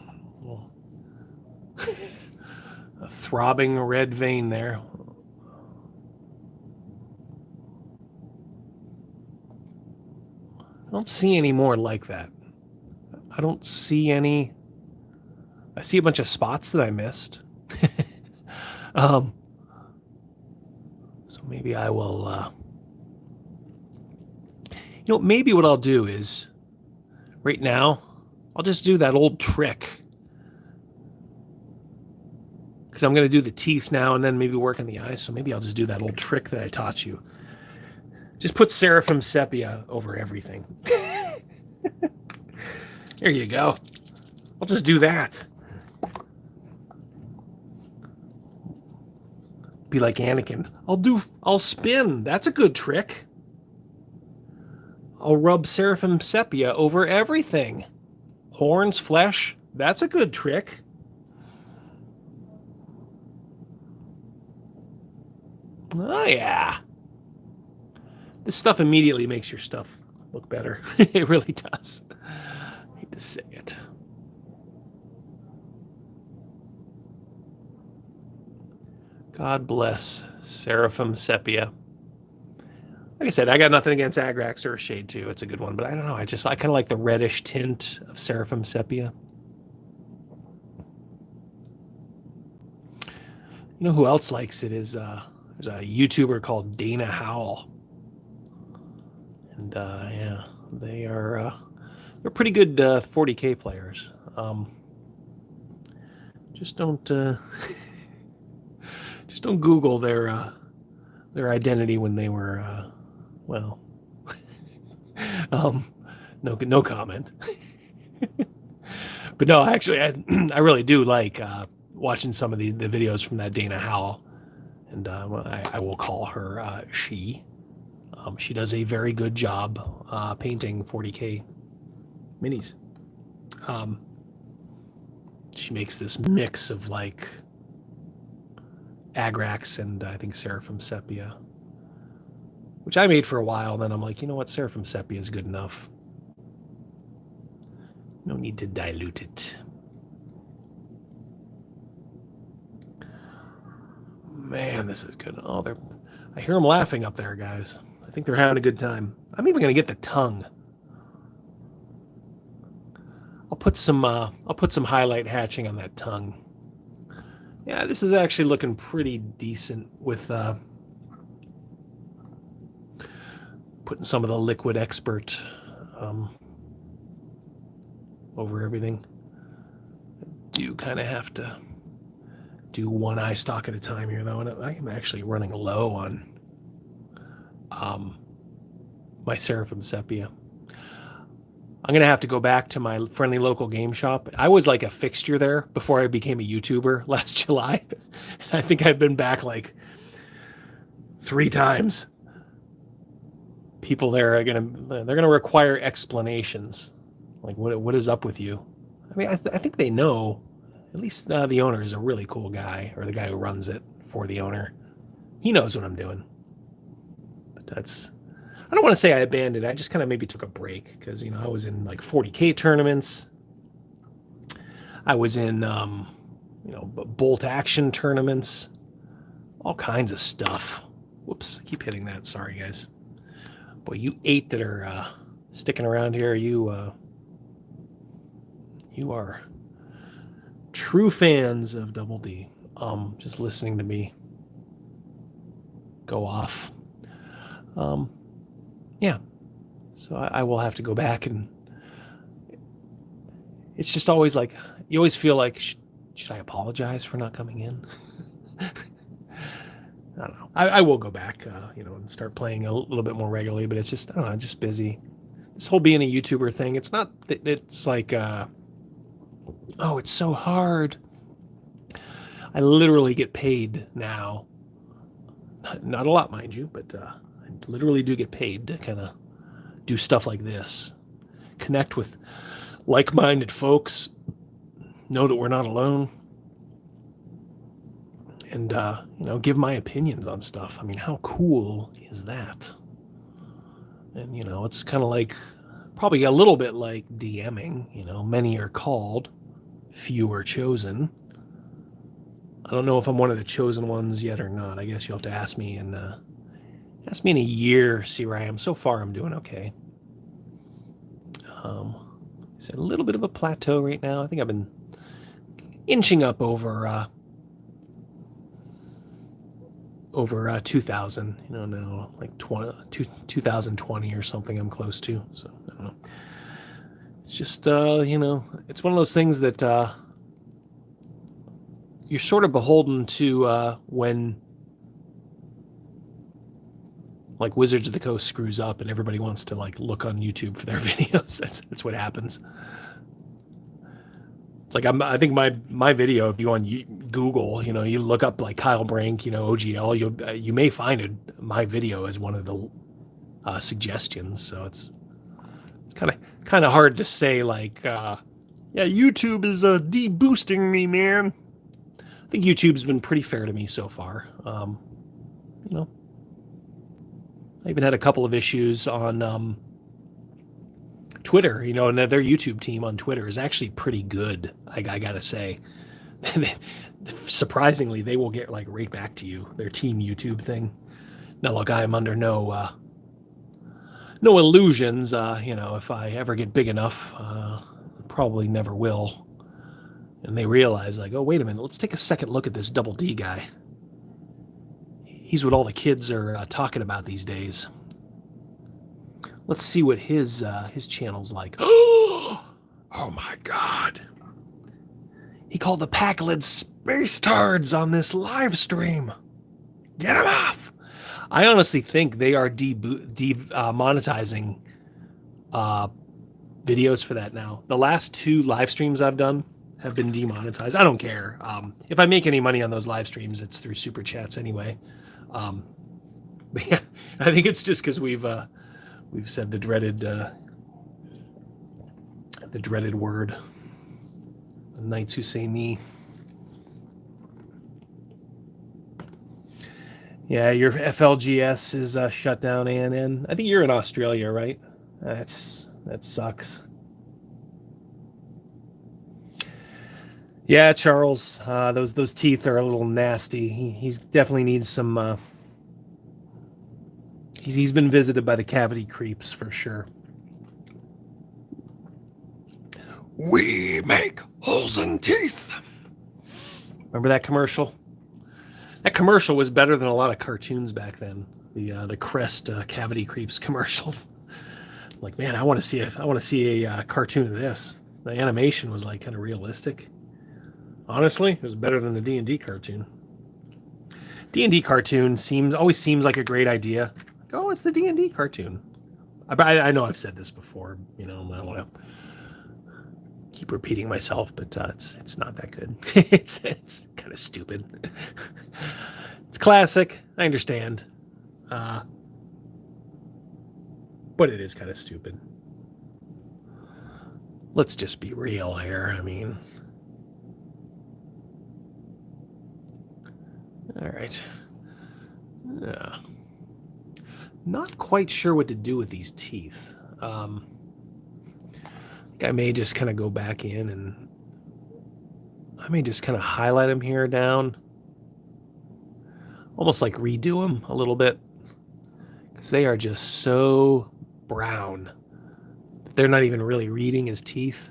A throbbing red vein there. I don't see any more like that. I don't see any. I see a bunch of spots that I missed. So maybe I will. Maybe what I'll do is, right now, I'll just do that old trick. Because I'm going to do the teeth now and then maybe work on the eyes. So maybe I'll just do that old trick that I taught you. Just put Seraphim Sepia over everything. There you go. I'll just do that. Be like Anakin. I'll spin. That's a good trick. I'll rub Seraphim Sepia over everything. Horns, flesh. That's a good trick. Oh, yeah. This stuff immediately makes your stuff look better. It really does. I hate to say it. God bless Seraphim Sepia. Like I said, I got nothing against Agrax or Shade 2. It's a good one, but I don't know. I kind of like the reddish tint of Seraphim Sepia. You know who else likes it is there's a YouTuber called Dana Howell. And yeah, they're pretty good 40K players. Just don't just don't Google their identity when they were well. No comment. But no, actually, I really do like watching some of the videos from that Dana Howell, and I will call her she. She does a very good job painting 40K minis. She makes this mix of like Agrax and I think Seraphim Sepia, which I made for a while. Then I'm like, you know what, Seraphim Sepia is good enough. No need to dilute it. Man, this is good. Oh, I hear them laughing up there, guys. I think they're having a good time. I'm even gonna get the tongue. I'll put some highlight hatching on that tongue. Yeah, this is actually looking pretty decent with putting some of the liquid expert over everything. I do kind of have to do one eye stock at a time here, though, and I'm actually running low on my Seraphim Sepia. I'm going to have to go back to my friendly local game shop. I was like a fixture there before I became a YouTuber last July. I think I've been back like 3 times. People there are they're going to require explanations. Like, what is up with you? I mean, I think they know. At least the owner is a really cool guy, or the guy who runs it for the owner. He knows what I'm doing. But I don't want to say I abandoned. I just kind of maybe took a break because, I was in like 40K tournaments. I was in, bolt action tournaments, all kinds of stuff. Whoops, I keep hitting that. Sorry, guys. Boy, you 8 that are sticking around here, you are true fans of Double D. Just listening to me go off. Yeah. So I will have to go back, and it's just always like, you always feel like, should I apologize for not coming in? I don't know. I will go back, and start playing a little bit more regularly, but it's just, I don't know, just busy. This whole being a YouTuber thing, it's not, it's like, oh, it's so hard. I literally get paid now. Not a lot, mind you, but I literally do get paid to kind of do stuff like this. Connect with like-minded folks, know that we're not alone, and give my opinions on stuff. I mean, how cool is that? And it's kind of like, probably a little bit like DMing. Many are called, few are chosen. I don't know if I'm one of the chosen ones yet or not. I guess you'll have to ask me in a year, see where I am. So far, I'm doing okay. It's a little bit of a plateau right now. I think I've been inching up over 2,000. Now like 2020 or something. I'm close to. So I don't know. It's just it's one of those things that you're sort of beholden to when, like, Wizards of the Coast screws up and everybody wants to like look on YouTube for their videos. That's what happens. It's like, I think my video, if you go on Google, you look up like Kyle Brink, OGL, you may find my video as one of the suggestions. So it's kind of hard to say like, yeah, YouTube is de-boosting me, man. I think YouTube's been pretty fair to me so far. I even had a couple of issues on Twitter, and their YouTube team on Twitter is actually pretty good. I gotta say, surprisingly, they will get like right back to you. Their team YouTube thing. Now, look, I am under no illusions. If I ever get big enough, probably never will. And they realize, like, oh, wait a minute, let's take a second look at this Double D guy. He's what all the kids are talking about these days. Let's see what his channel's like. Oh my God. He called the Packlet space tards on this live stream. Get him off. I honestly think they are monetizing videos for that now. The last 2 live streams I've done have been demonetized. I don't care. If I make any money on those live streams, it's through super chats anyway. But yeah, I think it's just because we've said the dreaded word. The Knights Who Say Me. Yeah, your FLGS is shut down, and I think you're in Australia, right? That sucks. Yeah, Charles, those teeth are a little nasty. He's definitely needs some. He's been visited by the cavity creeps for sure. We make holes in teeth. Remember that commercial? That commercial was better than a lot of cartoons back then. The Crest cavity creeps commercial. Like, man, I want to see a cartoon of this. The animation was like kind of realistic. Honestly, it was better than the D&D cartoon. D&D cartoon always seems like a great idea. Like, oh, it's the D&D cartoon. I know I've said this before. I don't want to keep repeating myself, but it's not that good. it's kind of stupid. It's classic. I understand, but it is kind of stupid. Let's just be real here. I mean, all right. Not quite sure what to do with these teeth. I may just kind of go back in and I may just kind of highlight them here down. Almost like redo them a little bit. Because they are just so brown. They're not even really reading his teeth.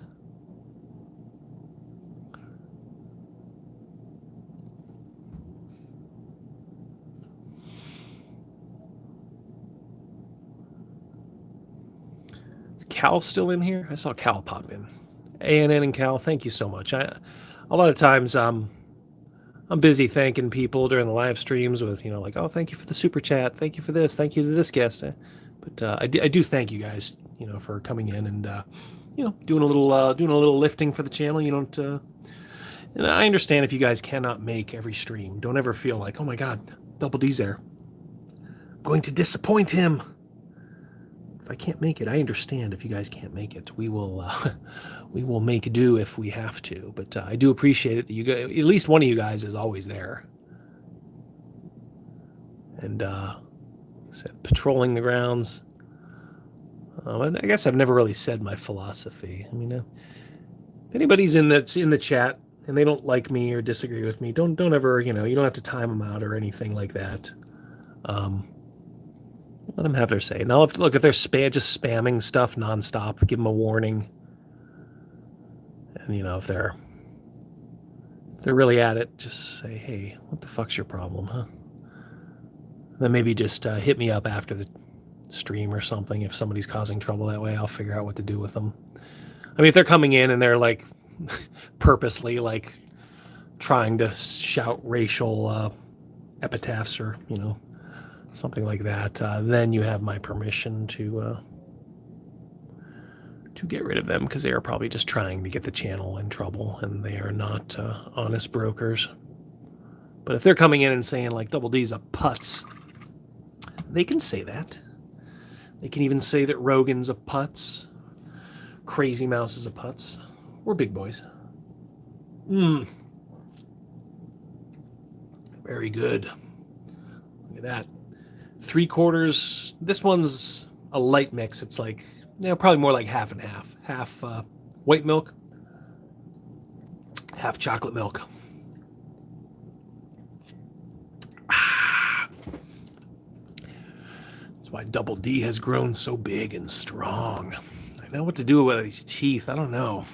Cal still in here? I saw Cal pop in. ANN and Cal, thank you so much. A lot of times I'm busy thanking people during the live streams with, like, oh, thank you for the super chat, thank you for this, thank you to this guest. But I do thank you guys, for coming in and doing a little lifting for the channel. You don't. And I understand if you guys cannot make every stream. Don't ever feel like, oh my God, Double D's there. I'm going to disappoint him. If I can't make it, I understand if you guys can't make it. We will make do if we have to. But I do appreciate it that you guys, at least one of you guys is always there. And said patrolling the grounds. I guess I've never really said my philosophy. I mean, if anybody's in the chat and they don't like me or disagree with me, don't ever, you don't have to time them out or anything like that. Let them have their say. Now, if they're just spamming stuff nonstop, give them a warning. And if they're really at it, just say, hey, what the fuck's your problem, huh? Then maybe just hit me up after the stream or something. If somebody's causing trouble that way, I'll figure out what to do with them. I mean, if they're coming in and they're like purposely like trying to shout racial epitaphs or something like that, then you have my permission to get rid of them, because they are probably just trying to get the channel in trouble and they are not honest brokers. But if they're coming in and saying like Double D's a putz, they can say that. They can even say that Rogan's a putz, Crazy Mouse is a putz. We're big boys. Very good. Look at that. 3/4. This one's a light mix. It's like, probably more like half and half. Half white milk, half chocolate milk. That's why Double D has grown so big and strong. I know what to do with these teeth. I don't know.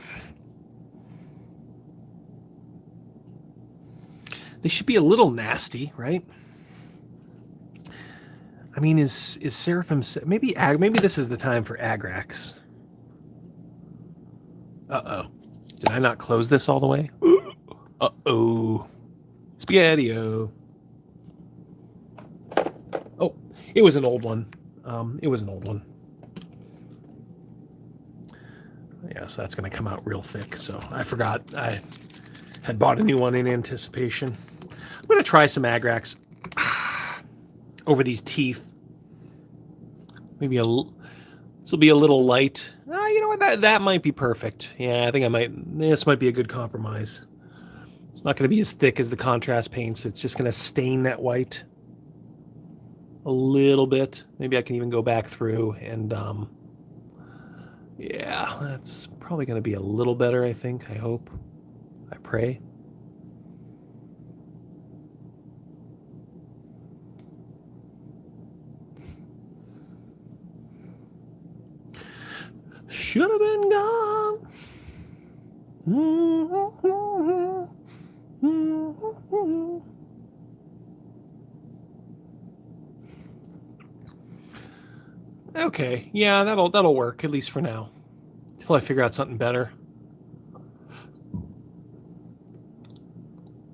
They should be a little nasty, right? I mean, is Seraphim... Maybe this is the time for Agrax. Uh-oh. Did I not close this all the way? Uh-oh. Spaghetti-o. Oh, it was an old one. Yeah, so that's going to come out real thick. So I forgot I had bought a new one in anticipation. I'm going to try some Agrax over these teeth. Maybe this will be a little light. You know what? That might be perfect. Yeah, I think this might be a good compromise. It's not going to be as thick as the contrast paint, so it's just going to stain that white a little bit. Maybe I can even go back through and, yeah, that's probably going to be a little better, I think. I hope. I pray. Should have been gone. Okay, yeah, that'll work, at least for now, until I figure out something better.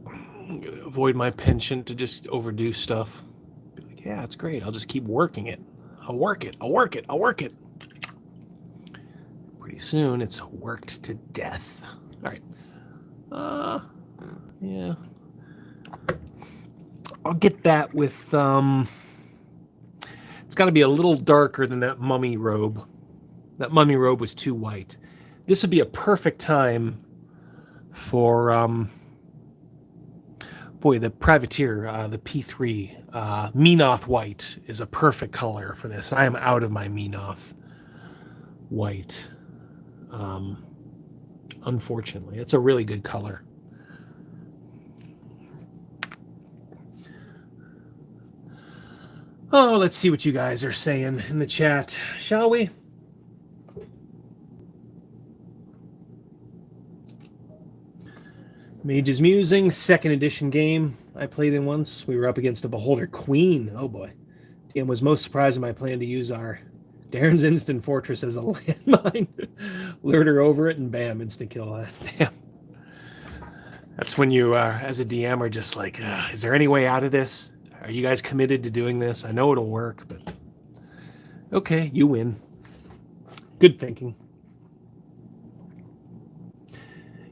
I'm gonna avoid my penchant to just overdo stuff. Be like, yeah, it's great. I'll just keep working it. I'll work it. Pretty soon, it's worked to death. All right. Yeah. I'll get that with, it's got to be a little darker than that mummy robe. That mummy robe was too white. This would be a perfect time for, boy, the Privateer, the P3, Menoth white is a perfect color for this. I am out of my Menoth white. Unfortunately, it's a really good color. Oh, let's see what you guys are saying in the chat, shall we? Mage's Musing, 2nd edition game. I played in once. We were up against a Beholder Queen. Oh boy. DM was most surprised at my plan to use our Darren's instant fortress as a landmine. Lured her over it and bam, instant kill. Damn. That's when you, as a DM, are just like, is there any way out of this? Are you guys committed to doing this? I know it'll work, but okay, you win. Good thinking.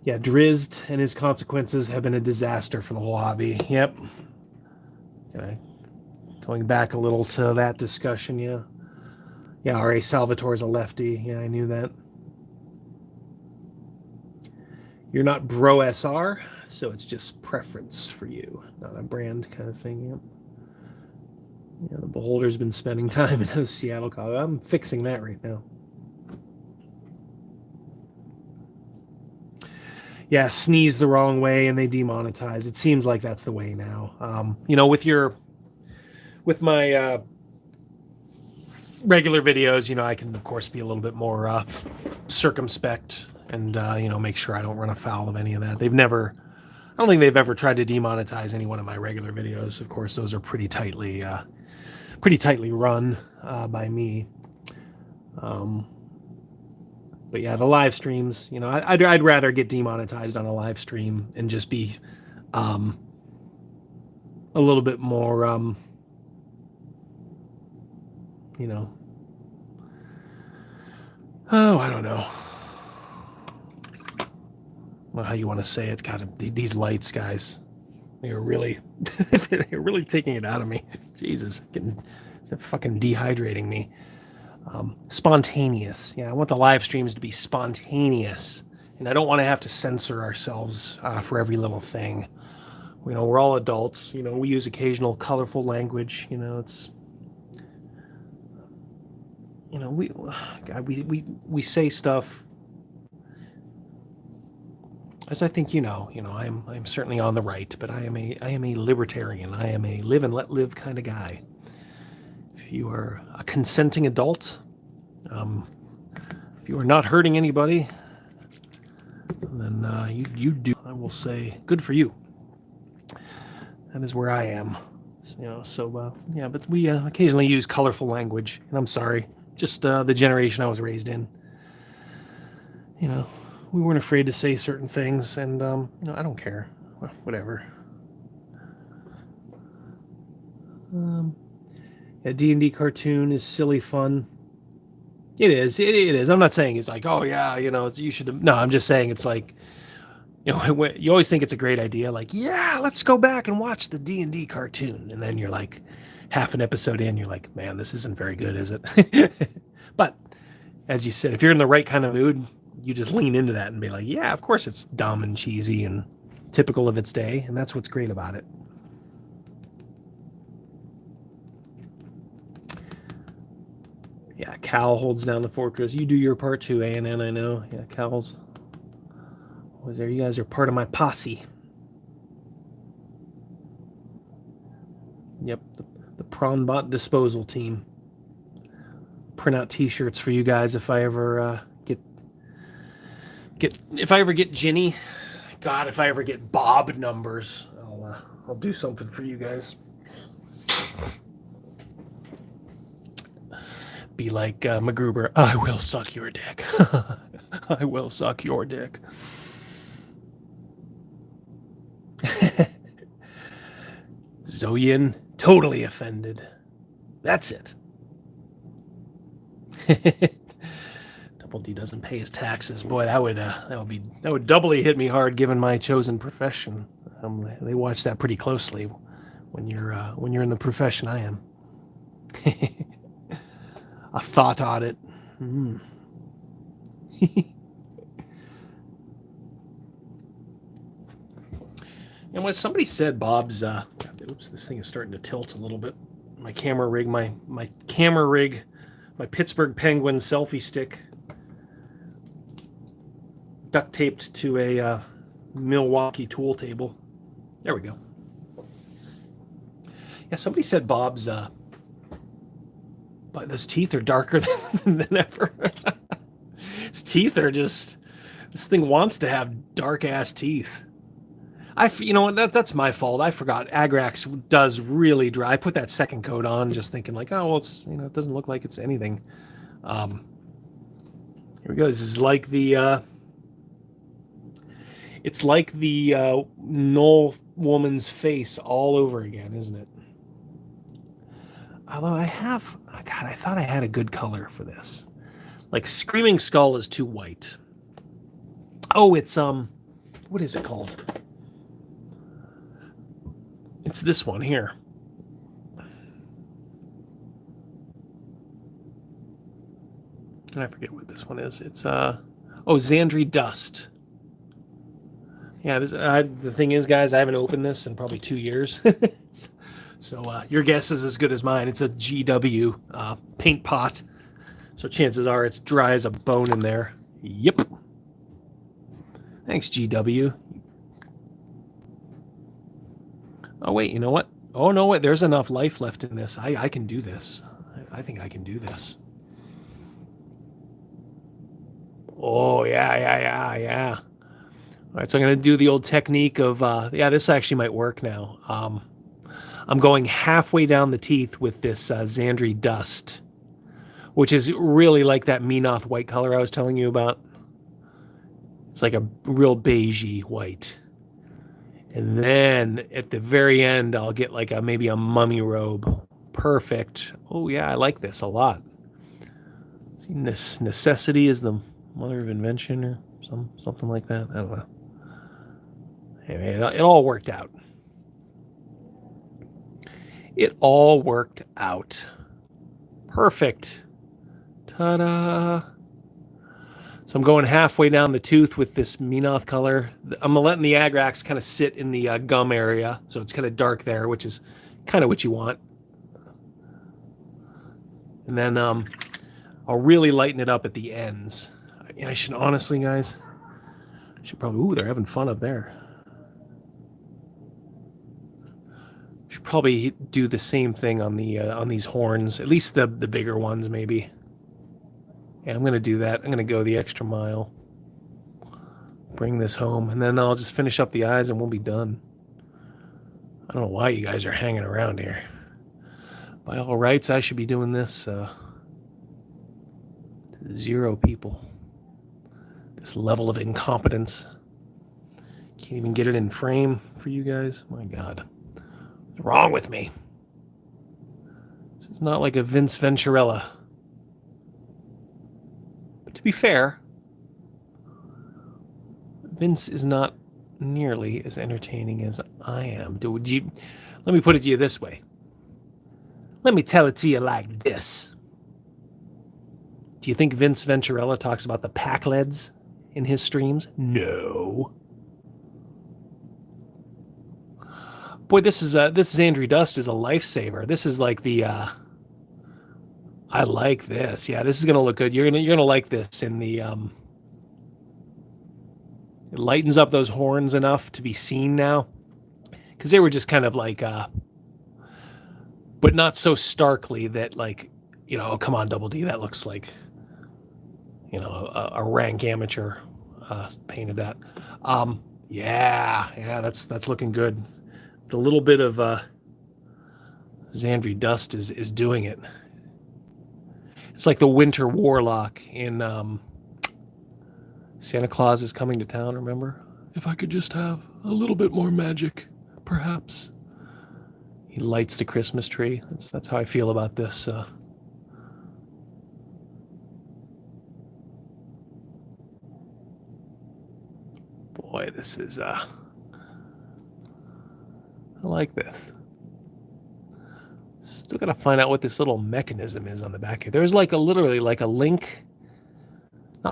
Yeah, Drizzt and his consequences have been a disaster for the whole hobby. Yep. Okay. Going back a little to that discussion, yeah. Yeah, R.A. Salvatore's a lefty. Yeah, I knew that. You're not bro SR, so it's just preference for you, not a brand kind of thing. Yep. Yeah, the Beholder's been spending time in those Seattle colleges. I'm fixing that right now. Yeah, sneeze the wrong way and they demonetize. It seems like that's the way now. You know, with my regular videos, you know, I can of course be a little bit more circumspect and you know, make sure I don't run afoul of any of that. I don't think they've ever tried to demonetize any one of my regular videos. Of course, those are pretty tightly run by me. But yeah, the live streams, you know, I'd rather get demonetized on a live stream and just be a little bit more, you know, I don't know. Well, how you want to say it? God, these lights, guys, they're really taking it out of me. Jesus, they're fucking dehydrating me. Spontaneous. Yeah, I want the live streams to be spontaneous, and I don't want to have to censor ourselves for every little thing. You know, we're all adults. You know, we use occasional colorful language. You know, it's, you know, we say stuff. As I think you know, I'm certainly on the right, but I am a libertarian. I am a live and let live kind of guy. If you are a consenting adult, if you are not hurting anybody, then you do. I will say, good for you. That is where I am. You know, so yeah, but we occasionally use colorful language, and I'm sorry, just the generation I was raised in. You know, we weren't afraid to say certain things, and you know, I don't care. Well, whatever. A D&D cartoon is silly fun. It is. It is. I'm not saying it's like, oh yeah, you know, you should. No, I'm just saying it's like, you know, you always think it's a great idea. Like, yeah, let's go back and watch the D&D cartoon, and then you're like, half an episode in, you're like, man, this isn't very good, is it? But as you said, if you're in the right kind of mood, you just lean into that and be like, yeah, of course it's dumb and cheesy and typical of its day, and that's what's great about it. Yeah, Cal holds down the fortress. You do your part too, A&N, I know. Yeah, Cal's always there. You guys are part of my posse. Yep, the Prawnbot disposal team. Print out t-shirts for you guys if I ever if I ever get Ginny. God, if I ever get Bob numbers, I'll do something for you guys. Be like MacGruber, I will suck your dick. I will suck your dick. Zoyan, totally offended. That's it. Double D doesn't pay his taxes. Boy, that would doubly hit me hard given my chosen profession. They watch that pretty closely when you're in the profession I am. A thought audit. And when somebody said Bob's, oops, this thing is starting to tilt a little bit. My camera rig, my Pittsburgh Penguin selfie stick, duct taped to a Milwaukee tool table. There we go. Yeah, somebody said Bob's, but those teeth are darker than ever. His teeth are just, this thing wants to have dark ass teeth. You know what, that's my fault. I forgot. Agrax does really dry. I put that second coat on just thinking like, oh, well, it's, you know, it doesn't look like it's anything. Here we go. This is like the it's like the Knoll woman's face all over again, isn't it? Although I thought I had a good color for this. Like Screaming Skull is too white. Oh, it's what is it called? It's this one here. I forget what this one is. It's Xandri Dust. Yeah, the thing is, guys, I haven't opened this in probably 2 years. So your guess is as good as mine. It's a GW paint pot. So chances are it's dry as a bone in there. Yep. Thanks, GW. Oh, wait, you know what? Oh, no, wait, there's enough life left in this. I can do this. I think I can do this. Oh, yeah. All right, so I'm going to do the old technique of, this actually might work now. I'm going halfway down the teeth with this Xandri Dust, which is really like that Menoth white color I was telling you about. It's like a real beigey white. And then at the very end, I'll get like maybe a mummy robe. Perfect. Oh, yeah, I like this a lot. See, necessity is the mother of invention or something like that. I don't know. Anyway, it all worked out. It all worked out. Perfect. Ta-da. So I'm going halfway down the tooth with this Menoth color. I'm letting the Agrax kind of sit in the gum area, so it's kind of dark there, which is kind of what you want. And then I'll really lighten it up at the ends. I should honestly, guys, ooh, they're having fun up there. Should probably do the same thing on these horns, at least the bigger ones, maybe. Yeah, I'm gonna do that. I'm gonna go the extra mile. Bring this home, and then I'll just finish up the eyes, and we'll be done. I don't know why you guys are hanging around here. By all rights, I should be doing this to 0 people. This level of incompetence. Can't even get it in frame for you guys. My God. What's wrong with me? This is not like a Vince Venturella. But to be fair, Vince is not nearly as entertaining as I am. Let me put it to you this way. Let me tell it to you like this. Do you think Vince Venturella talks about the Pac-Leds in his streams? No. Boy, this Xandri Dust is a lifesaver. This is like the I like this. Yeah, this is gonna look good. You're gonna like this in the it lightens up those horns enough to be seen now. Because they were just kind of like but not so starkly that like, oh, come on, Double D, that looks like a rank amateur painted that. Yeah, that's looking good. The little bit of Xandri Dust is doing it. It's like the Winter Warlock in Santa Claus is Coming to Town, remember? If I could just have a little bit more magic, perhaps. He lights the Christmas tree. That's how I feel about this. Boy, this is I like this. Still gotta find out what this little mechanism is on the back here. There's like literally like a link.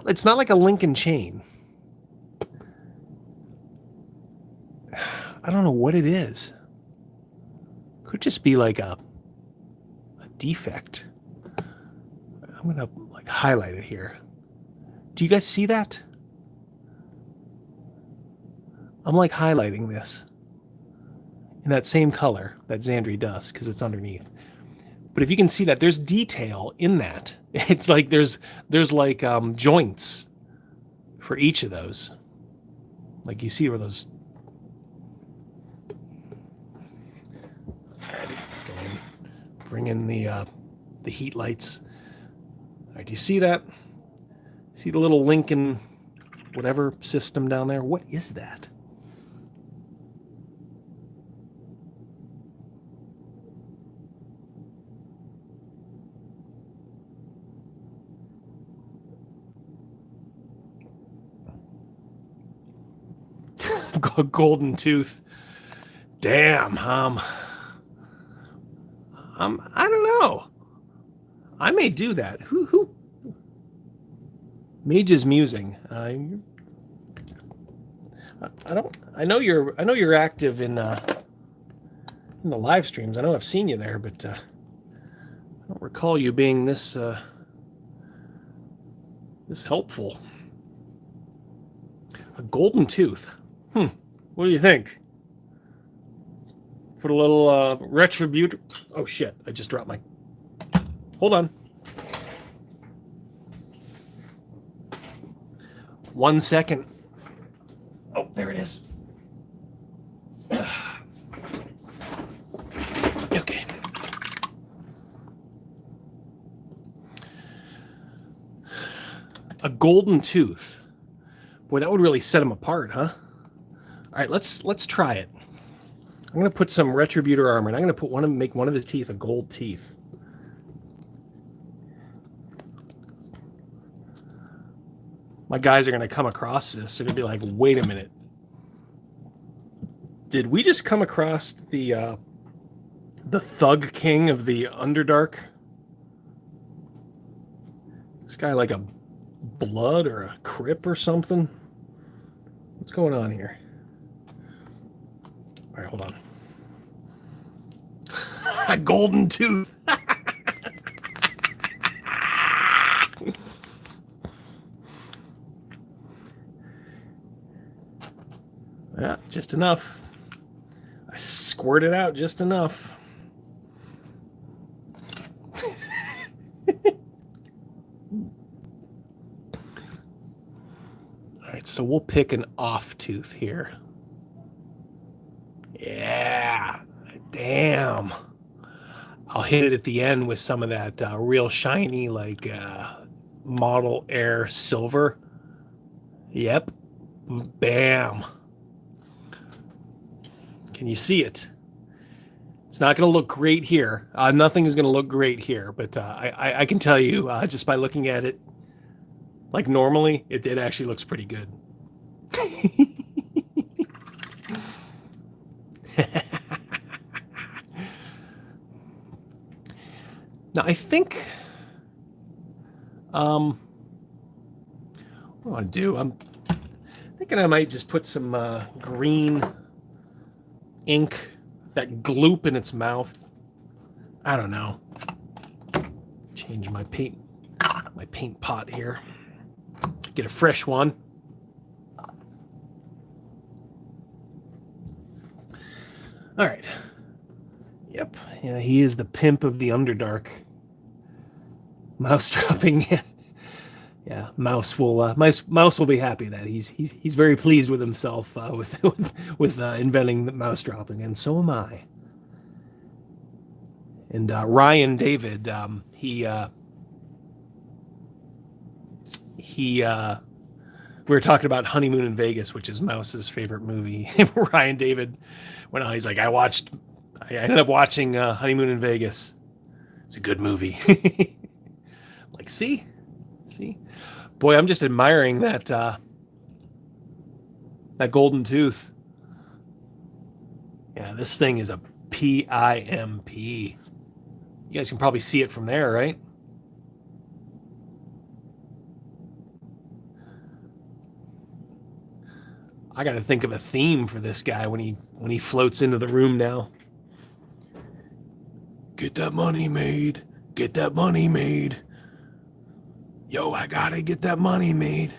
It's not like a link and chain. I don't know what it is. Could just be like a defect. I'm gonna like highlight it here. Do you guys see that? I'm like highlighting this in that same color, that Xandri Dust, because it's underneath. But if you can see that, there's detail in that. It's like there's like joints for each of those. Like you see where those. Bring in the heat lights. right, do you see that? See the little Lincoln whatever system down there? What is that? Golden tooth. Damn, I don't know. I may do that. Who? Mage's musing. I don't. I know you're. I know you're active in the live streams. I know I've seen you there, but I don't recall you being this this helpful. A golden tooth. What do you think? Put a little retribute. Oh shit! I just dropped my. Hold on. 1 second. Oh, there it is. Okay. A golden tooth. Boy, that would really set him apart, huh? All right, let's try it. I'm gonna put some retributor armor, and I'm gonna make one of his teeth a gold teeth. My guys are gonna come across this. They're gonna be like, "Wait a minute, did we just come across the Thug King of the Underdark? This guy like a Blood or a Crip or something? What's going on here?" All right, hold on. A golden tooth. Yeah, just enough. I squirted out just enough. All right, so we'll pick an off tooth here. Yeah, damn. I'll hit it at the end with some of that real shiny, like Model Air silver. Yep. Bam. Can you see it? It's not going to look great here. Nothing is going to look great here, but I can tell you just by looking at it, like normally, it actually looks pretty good. Now, I think, what do I want to do? I'm thinking I might just put some green ink, that gloop in its mouth. I don't know. Change my paint pot here. Get a fresh one. All right. Yep. Yeah, he is the pimp of the Underdark. Mouse dropping. Yeah, Mouse will be happy that he's very pleased with himself with inventing the mouse dropping, and so am I. And Ryan David, we were talking about Honeymoon in Vegas, which is Mouse's favorite movie. Ryan David went on. He's like, I ended up watching Honeymoon in Vegas. It's a good movie. Like, see. Boy, I'm just admiring that golden tooth. Yeah, this thing is a PIMP. You guys can probably see it from there, right? I got to think of a theme for this guy when he floats into the room now. Get that money made. Get that money made. Yo, I gotta get that money made.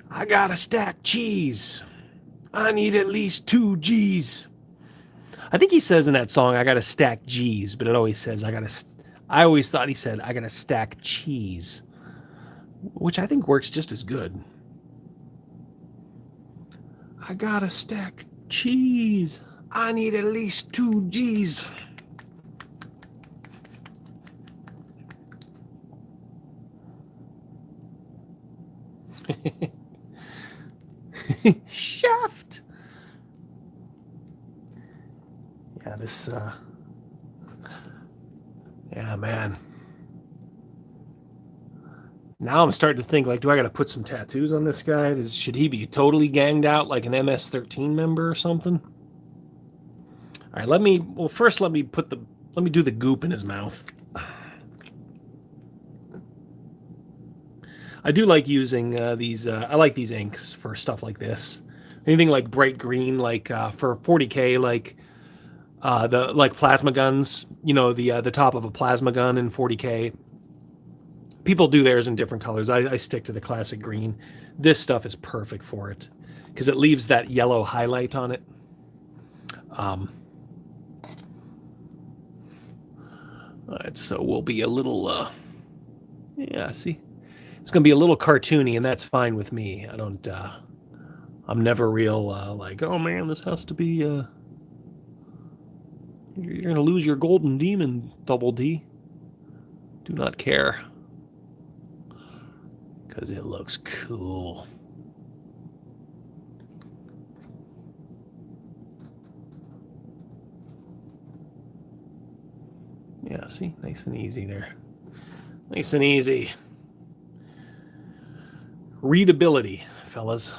I gotta stack cheese. I need at least 2 G's. I think he says in that song, I gotta stack G's, but it always says I always thought he said, I gotta stack cheese, which I think works just as good. I gotta stack cheese. I need at least 2 G's. Shaft. Yeah, this. Yeah, man. Now I'm starting to think, like, do I got to put some tattoos on this guy? Should he be totally ganged out like an MS-13 member or something? All right, first let me do the goop in his mouth. I do like using these. I like these inks for stuff like this. Anything like bright green, like for 40K, like the like plasma guns. You know, the top of a plasma gun in 40K. People do theirs in different colors. I stick to the classic green. This stuff is perfect for it because it leaves that yellow highlight on it. Um, all right, so we'll be a little. Yeah, see, it's gonna be a little cartoony, and that's fine with me. I don't. I'm never real like, oh man, this has to be. You're gonna lose your golden demon, Double D. Do not care, because it looks cool. Yeah, see, nice and easy there. Nice and easy. Readability, fellas.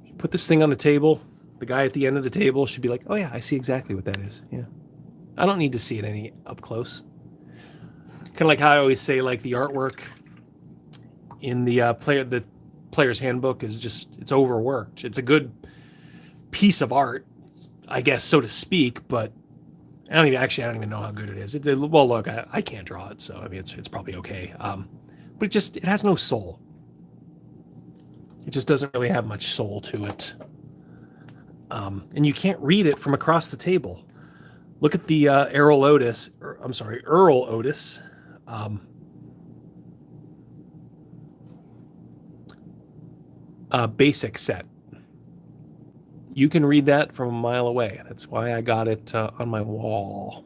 You put this thing on the table. The guy at the end of the table should be like, "Oh yeah, I see exactly what that is." Yeah, I don't need to see it any up close. Kind of like how I always say, like the artwork in the player's handbook is just it's overworked. It's a good piece of art, I guess, so to speak, but I don't even know how good it is. Well, look, I can't draw it, so I mean it's probably okay. But it has no soul. It just doesn't really have much soul to it. And you can't read it from across the table. Look at the Earl Otis. Basic set. You can read that from a mile away. That's why I got it on my wall,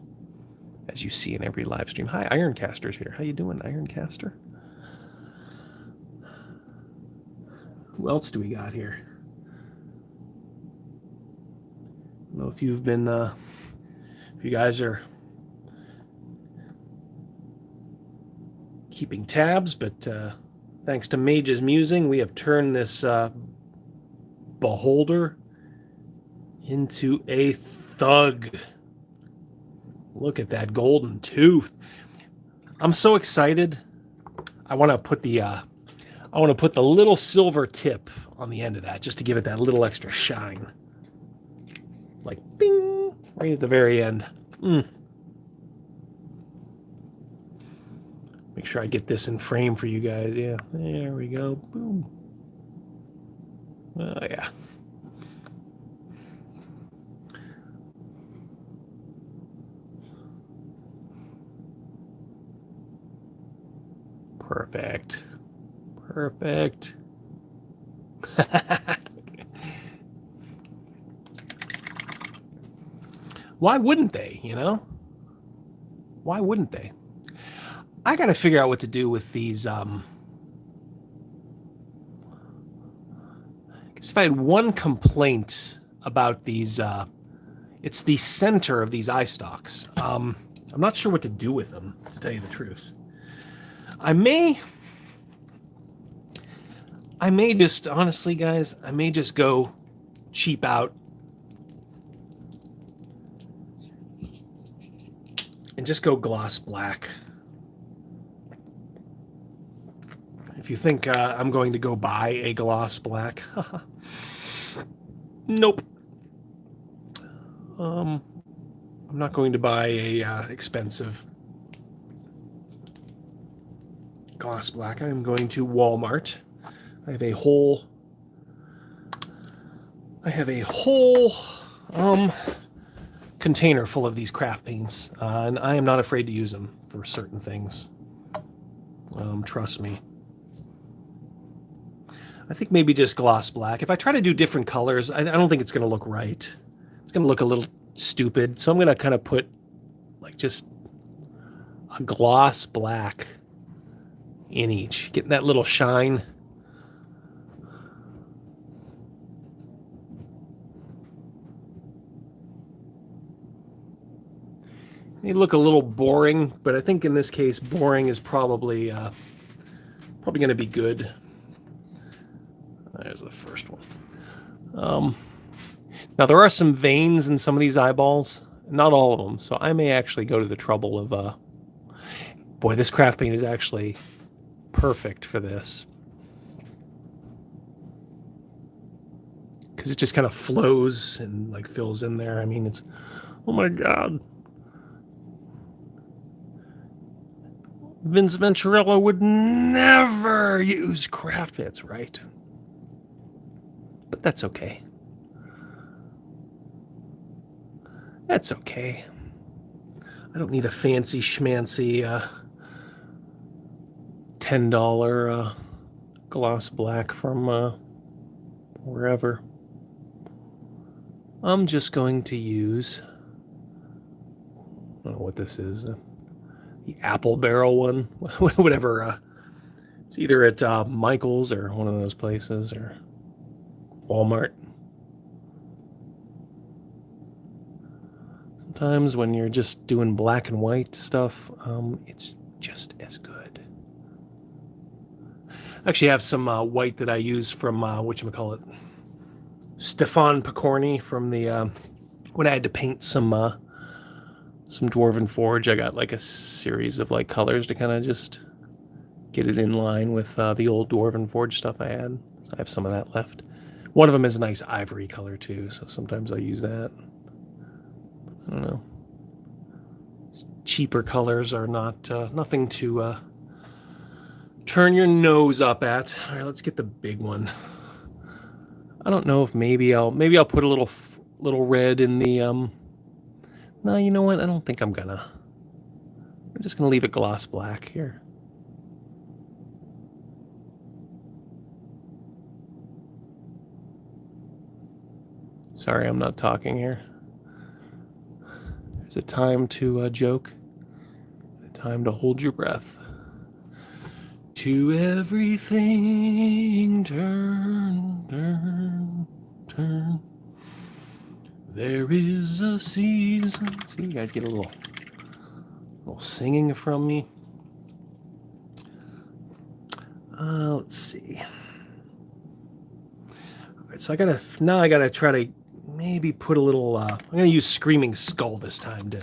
as you see in every live stream. Hi, Ironcaster's here. How you doing, Ironcaster? Who else do we got here? I don't know if you've been, if you guys are keeping tabs, but thanks to Mage's musing, we have turned this beholder into a thug. Look at that golden tooth. I'm so excited. I want to put the little silver tip on the end of that just to give it that little extra shine. Like bing, right at the very end. Make sure I get this in frame for you guys. Yeah, there we go. Boom. Oh yeah. Perfect. Perfect. Why wouldn't they, you know? Why wouldn't they? I got to figure out what to do with these. Because if I had one complaint about these, it's the center of these eye stalks. I'm not sure what to do with them, to tell you the truth. I may just, honestly, guys, I may just go cheap out and just go gloss black. If you think I'm going to go buy a gloss black, nope. I'm not going to buy a expensive gloss black. I'm going to Walmart. I have a whole container full of these craft paints, and I am not afraid to use them for certain things. Trust me. I think maybe just gloss black. If I try to do different colors, I don't think it's going to look right. It's going to look a little stupid. So I'm going to kind of put like just a gloss black in each. Getting that little shine. They look a little boring, but I think in this case, boring is probably going to be good. There's the first one. Now, there are some veins in some of these eyeballs. Not all of them, so I may actually go to the trouble of... boy, this craft paint is actually perfect for this. Because it just kind of flows and like fills in there. I mean, it's... Oh my god. Vince Venturella would never use craft paints, right? But that's okay. That's okay. I don't need a fancy schmancy $10 gloss black from wherever. I'm just going to use, I don't know what this is, the apple barrel one, whatever. It's either at Michael's or one of those places or Walmart. Sometimes when you're just doing black and white stuff, it's just as good. I actually have some white that I use from, whatchamacallit, Stefan Picorni from the, when I had to paint some Dwarven Forge, I got like a series of like colors to kind of just get it in line with the old Dwarven Forge stuff I had. So I have some of that left. One of them is a nice ivory color too, so sometimes I use that. I don't know. Cheaper colors are not nothing to turn your nose up at. All right, let's get the big one. I don't know if maybe I'll put a little red in the no, you know what? I don't think I'm gonna. I'm just gonna leave it gloss black here. Sorry, I'm not talking here. There's a time to joke, a time to hold your breath. To everything turn, turn, turn. There is a season. See, you guys get a little singing from me. Let's see. All right, so I gotta try to maybe put a little. I'm gonna use Screaming Skull this time to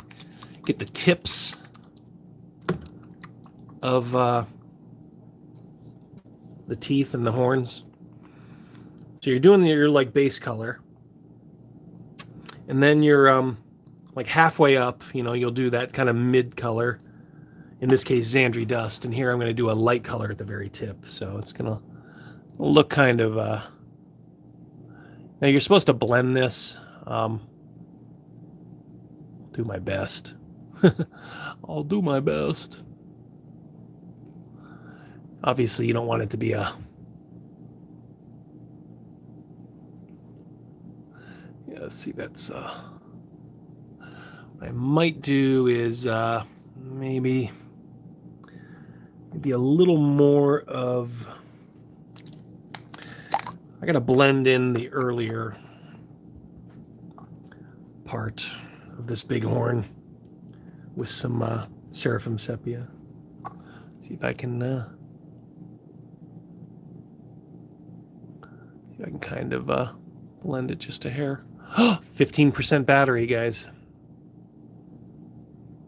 get the tips of the teeth and the horns. So you're doing your like base color. And then you're like halfway up, you'll do that kind of mid color. In this case, Xandri Dust. And here I'm going to do a light color at the very tip. So it's going to look kind of... Now you're supposed to blend this. I'll do my best. I'll do my best. Obviously, you don't want it to be a... Yeah, see, that's... What I might do is maybe a little more of... I gotta blend in the earlier part of this big horn with some Seraphim Sepia. See if I can kind of blend it just a hair. 15% battery, guys.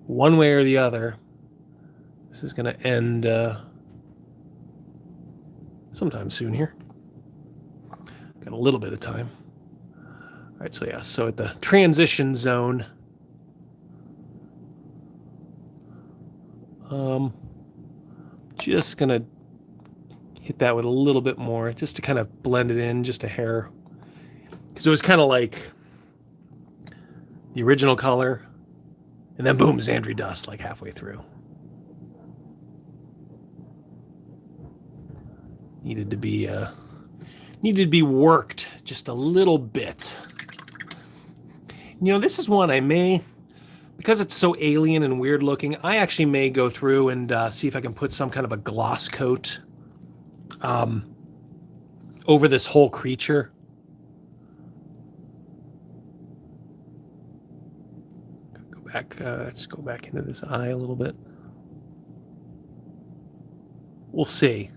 One way or the other, this is going to end sometime soon here. Got a little bit of time. All right, so yeah, so at the transition zone, just going to hit that with a little bit more, just to kind of blend it in, just a hair. Because it was kind of like the original color, and then boom, Xandri Dust like halfway through. Needed to be worked just a little bit. This is one I may because it's so alien and weird looking, I actually may go through and see if I can put some kind of a gloss coat over this whole creature. Go back, just go back into this eye a little bit. We'll see.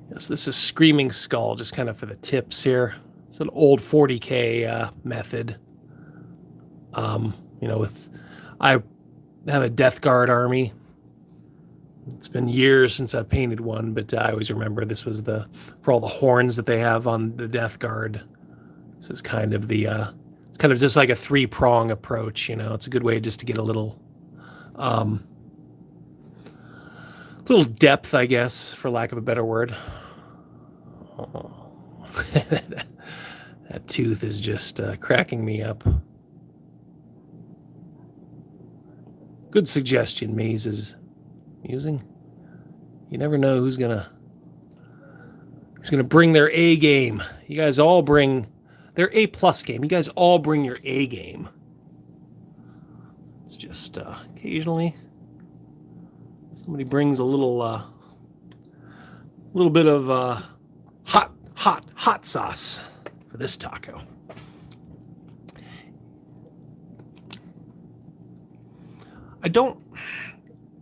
Yes, this is Screaming Skull, just kind of for the tips here. It's an old 40K method. You know, I have a Death Guard army. It's been years since I've painted one, but I always remember this was for all the horns that they have on the Death Guard. This is kind of it's kind of just like a 3-prong approach, you know. It's a good way just to get a little depth, I guess, for lack of a better word. Oh. That tooth is just cracking me up. Good suggestion, Maze is using. You never know who's gonna bring their A game. You guys all bring their A+ game. You guys all bring your A game. It's just occasionally somebody brings a little bit of hot sauce for this taco.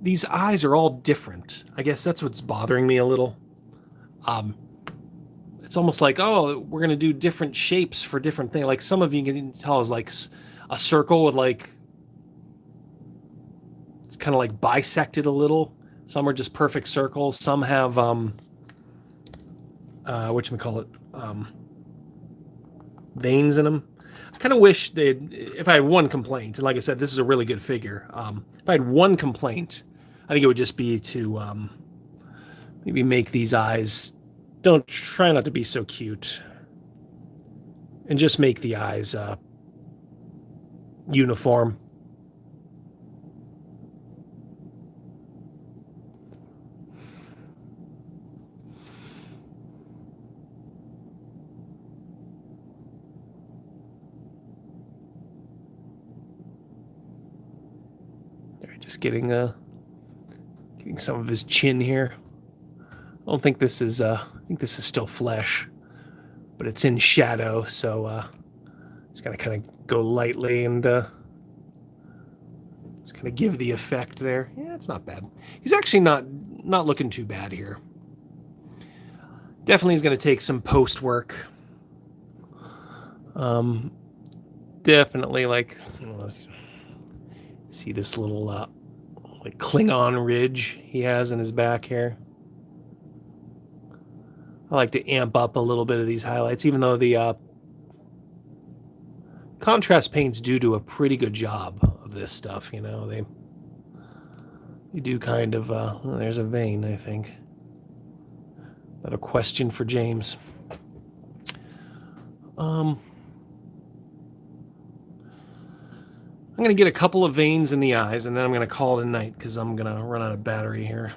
These eyes are all different. I guess that's what's bothering me a little. It's almost like, oh, we're going to do different shapes for different things. Like some of you can tell is like a circle with like, it's kind of like bisected a little. Some are just perfect circles. Some have, whatchamacallit, veins in them. I kind of wish if I had one complaint, and like I said, this is a really good figure. If I had one complaint, I think it would just be to maybe make these eyes, try not to be so cute, and just make the eyes uniform. Just getting some of his chin here. I don't think this is I think this is still flesh, but it's in shadow, so just gotta kind of go lightly and just kind of give the effect there. Yeah, it's not bad. He's actually not looking too bad here. Definitely is going to take some post work. Definitely, like, see this little like Klingon ridge he has in his back here. I like to amp up a little bit of these highlights, even though the contrast paints do a pretty good job of this stuff. You know, they do kind of. Oh, there's a vein, I think. Another question for James. I'm going to get a couple of veins in the eyes, and then I'm going to call it a night because I'm going to run out of battery here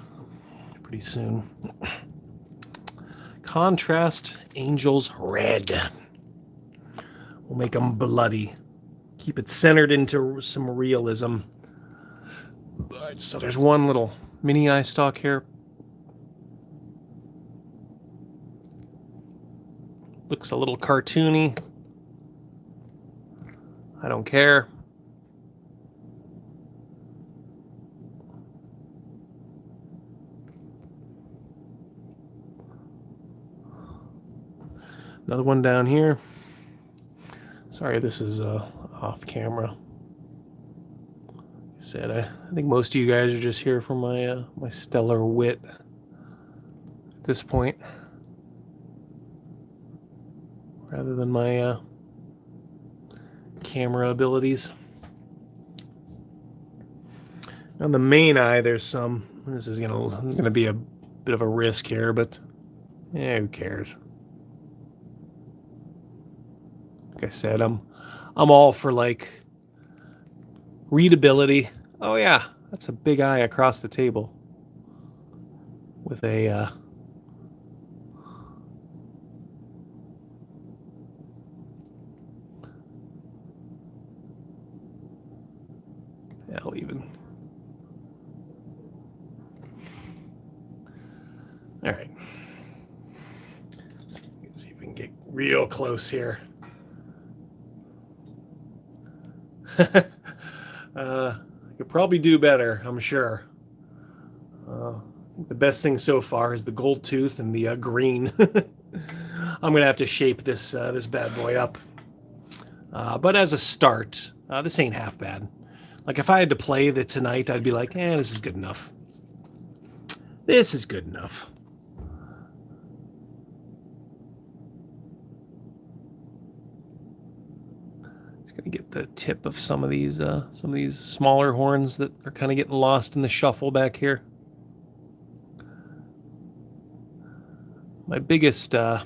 pretty soon. Contrast Angels Red. We'll make them bloody. Keep it centered into some realism. So there's one little mini eye stalk here. Looks a little cartoony. I don't care. Another one down here. Sorry, this is off camera. Like I said, I think most of you guys are just here for my my stellar wit at this point, rather than my camera abilities. On the main eye, there's some. This is gonna be a bit of a risk here, but yeah, who cares? Like I said, I'm all for like readability. Oh yeah, that's a big eye across the table. with a I'll even. All right. See if we can get real close here. I could probably do better, I'm sure. The best thing so far is the gold tooth and the green. I'm gonna have to shape this this bad boy up. But as a start, this ain't half bad. Like if I had to play the tonight, I'd be like, this is good enough. This is good enough. Just gonna get the tip of some of these smaller horns that are kind of getting lost in the shuffle back here. My biggest thing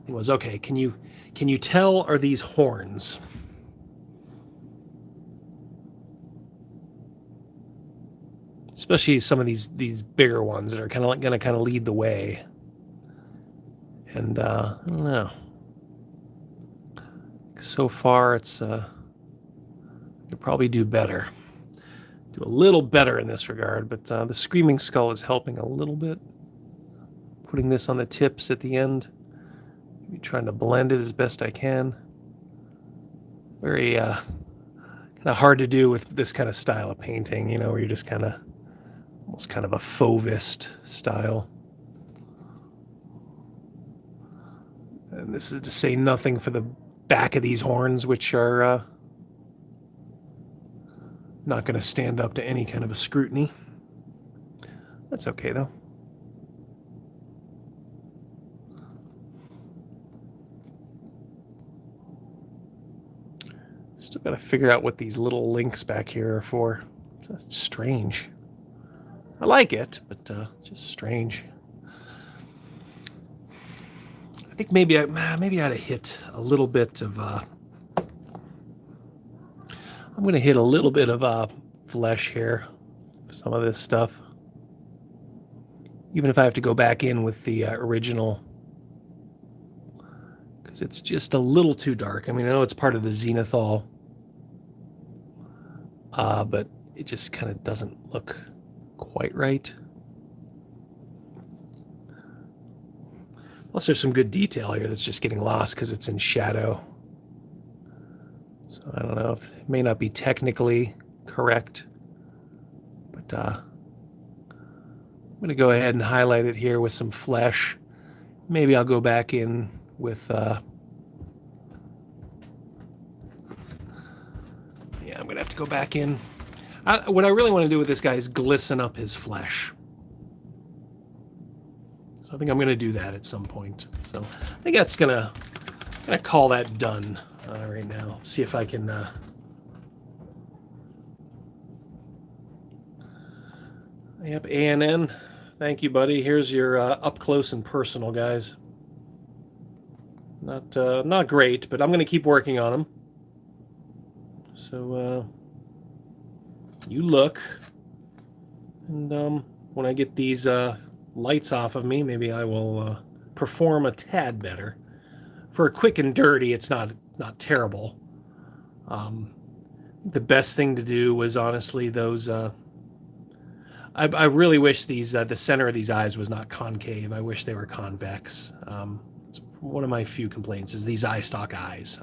was, okay, can you tell, are these horns? Especially some of these bigger ones that are kind of like going to kind of lead the way. And I don't know. So far, it's I could probably do better. Do a little better in this regard, but the Screaming Skull is helping a little bit. Putting this on the tips at the end. Maybe trying to blend it as best I can. Very kind of hard to do with this kind of style of painting, you know, where you're just kind of almost kind of a fauvist style. And this is to say nothing for the back of these horns, which are not going to stand up to any kind of a scrutiny. That's okay, though. Still got to figure out what these little links back here are for. It's strange. I like it, but just strange. I think maybe I ought to hit a little bit of. I'm going to hit a little bit of flesh here. Some of this stuff. Even if I have to go back in with the original. Because it's just a little too dark. I mean, I know it's part of the Zenithal. But it just kind of doesn't look quite right. Plus, there's some good detail here that's just getting lost because it's in shadow. So I don't know if it may not be technically correct, but I'm going to go ahead and highlight it here with some flesh. Maybe I'll go back in with I'm going to have to go back in. What I really want to do with this guy is glisten up his flesh. So I think I'm going to do that at some point. So I think that's going to call that done right now. See if I can... Yep, ANN. Thank you, buddy. Here's your up close and personal, guys. Not great, but I'm going to keep working on them. So you look, and when I get these lights off of me, maybe I will perform a tad better. For quick and dirty, it's not terrible. The best thing to do was honestly those. I really wish these the center of these eyes was not concave. I wish they were convex. It's one of my few complaints is these eye stalk eyes.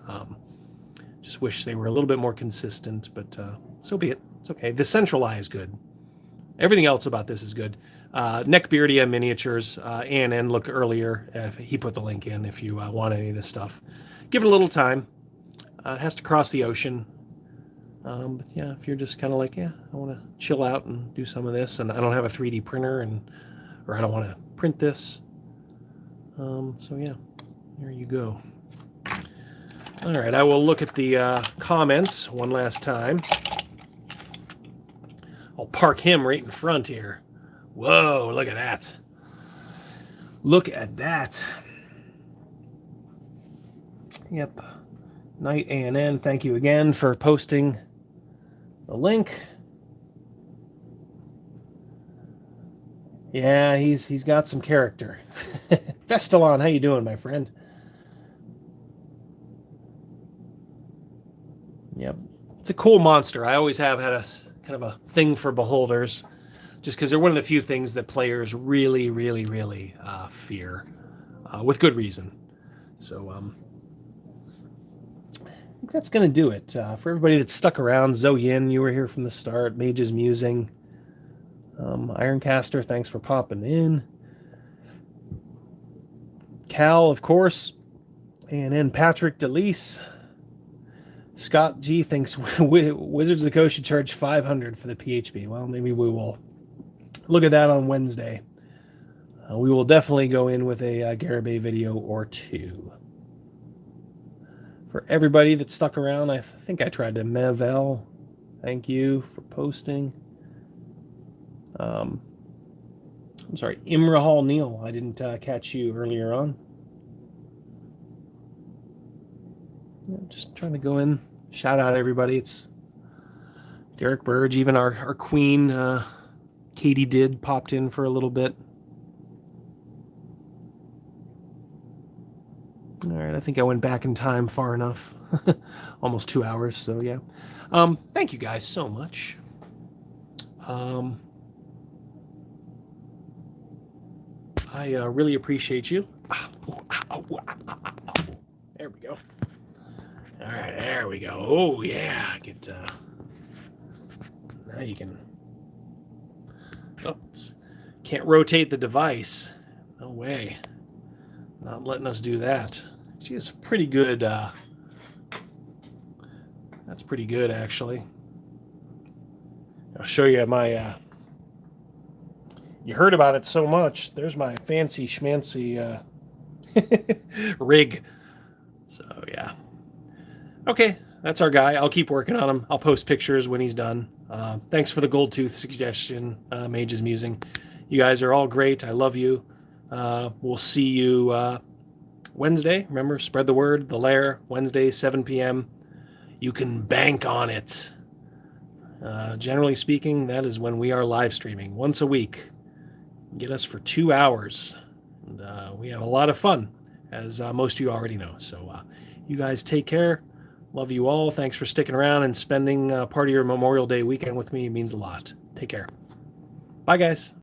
Just wish they were a little bit more consistent, but so be it. It's okay. The central eye is good. Everything else about this is good. Neckbeardia miniatures, ANN, look earlier. He put the link in if you want any of this stuff. Give it a little time. It has to cross the ocean. But yeah, if you're just kind of like, I want to chill out and do some of this, and I don't have a 3D printer, or I don't want to print this. So yeah, there you go. All right, I will look at the comments one last time. I'll park him right in front here. Whoa, look at that. Look at that. Yep. Night ANN, thank you again for posting the link. Yeah, he's got some character. Festalon, how you doing, my friend? Yep. It's a cool monster. I always have had a kind of a thing for beholders, just because they're one of the few things that players really, really, really fear, with good reason. So I think that's going to do it. For everybody that's stuck around, Zoe Yin, you were here from the start. Mage's Musing. Ironcaster, thanks for popping in. Cal, of course. And then Patrick DeLeese. Scott G thinks Wizards of the Coast should charge 500 for the PHP. Well, maybe we will look at that on Wednesday. We will definitely go in with a Garibay video or two. For everybody that stuck around, I think I tried to Mevel. Thank you for posting. I'm sorry, Imrahal Neal. I didn't catch you earlier on. Yeah, just trying to go in, shout out everybody. It's Derek Burge, even our queen, Katie did popped in for a little bit. All right, I think I went back in time far enough. Almost 2 hours, so yeah. Thank you guys so much. I really appreciate you. There we go. All right, there we go. Oh yeah, get now you can. Oh, can't rotate the device. No way. Not letting us do that. She is pretty good. That's pretty good, actually. I'll show you my. You heard about it so much. There's my fancy schmancy rig. So yeah. Okay, that's our guy. I'll keep working on him. I'll post pictures when he's done. Thanks for the gold tooth suggestion, Mage's Musing. You guys are all great. I love you. We'll see you Wednesday. Remember, spread the word. The Lair, Wednesday, 7 p.m. You can bank on it. Generally speaking, that is when we are live streaming once a week. Get us for 2 hours. And, we have a lot of fun, as most of you already know. So you guys take care. Love you all. Thanks for sticking around and spending part of your Memorial Day weekend with me. It means a lot. Take care. Bye, guys.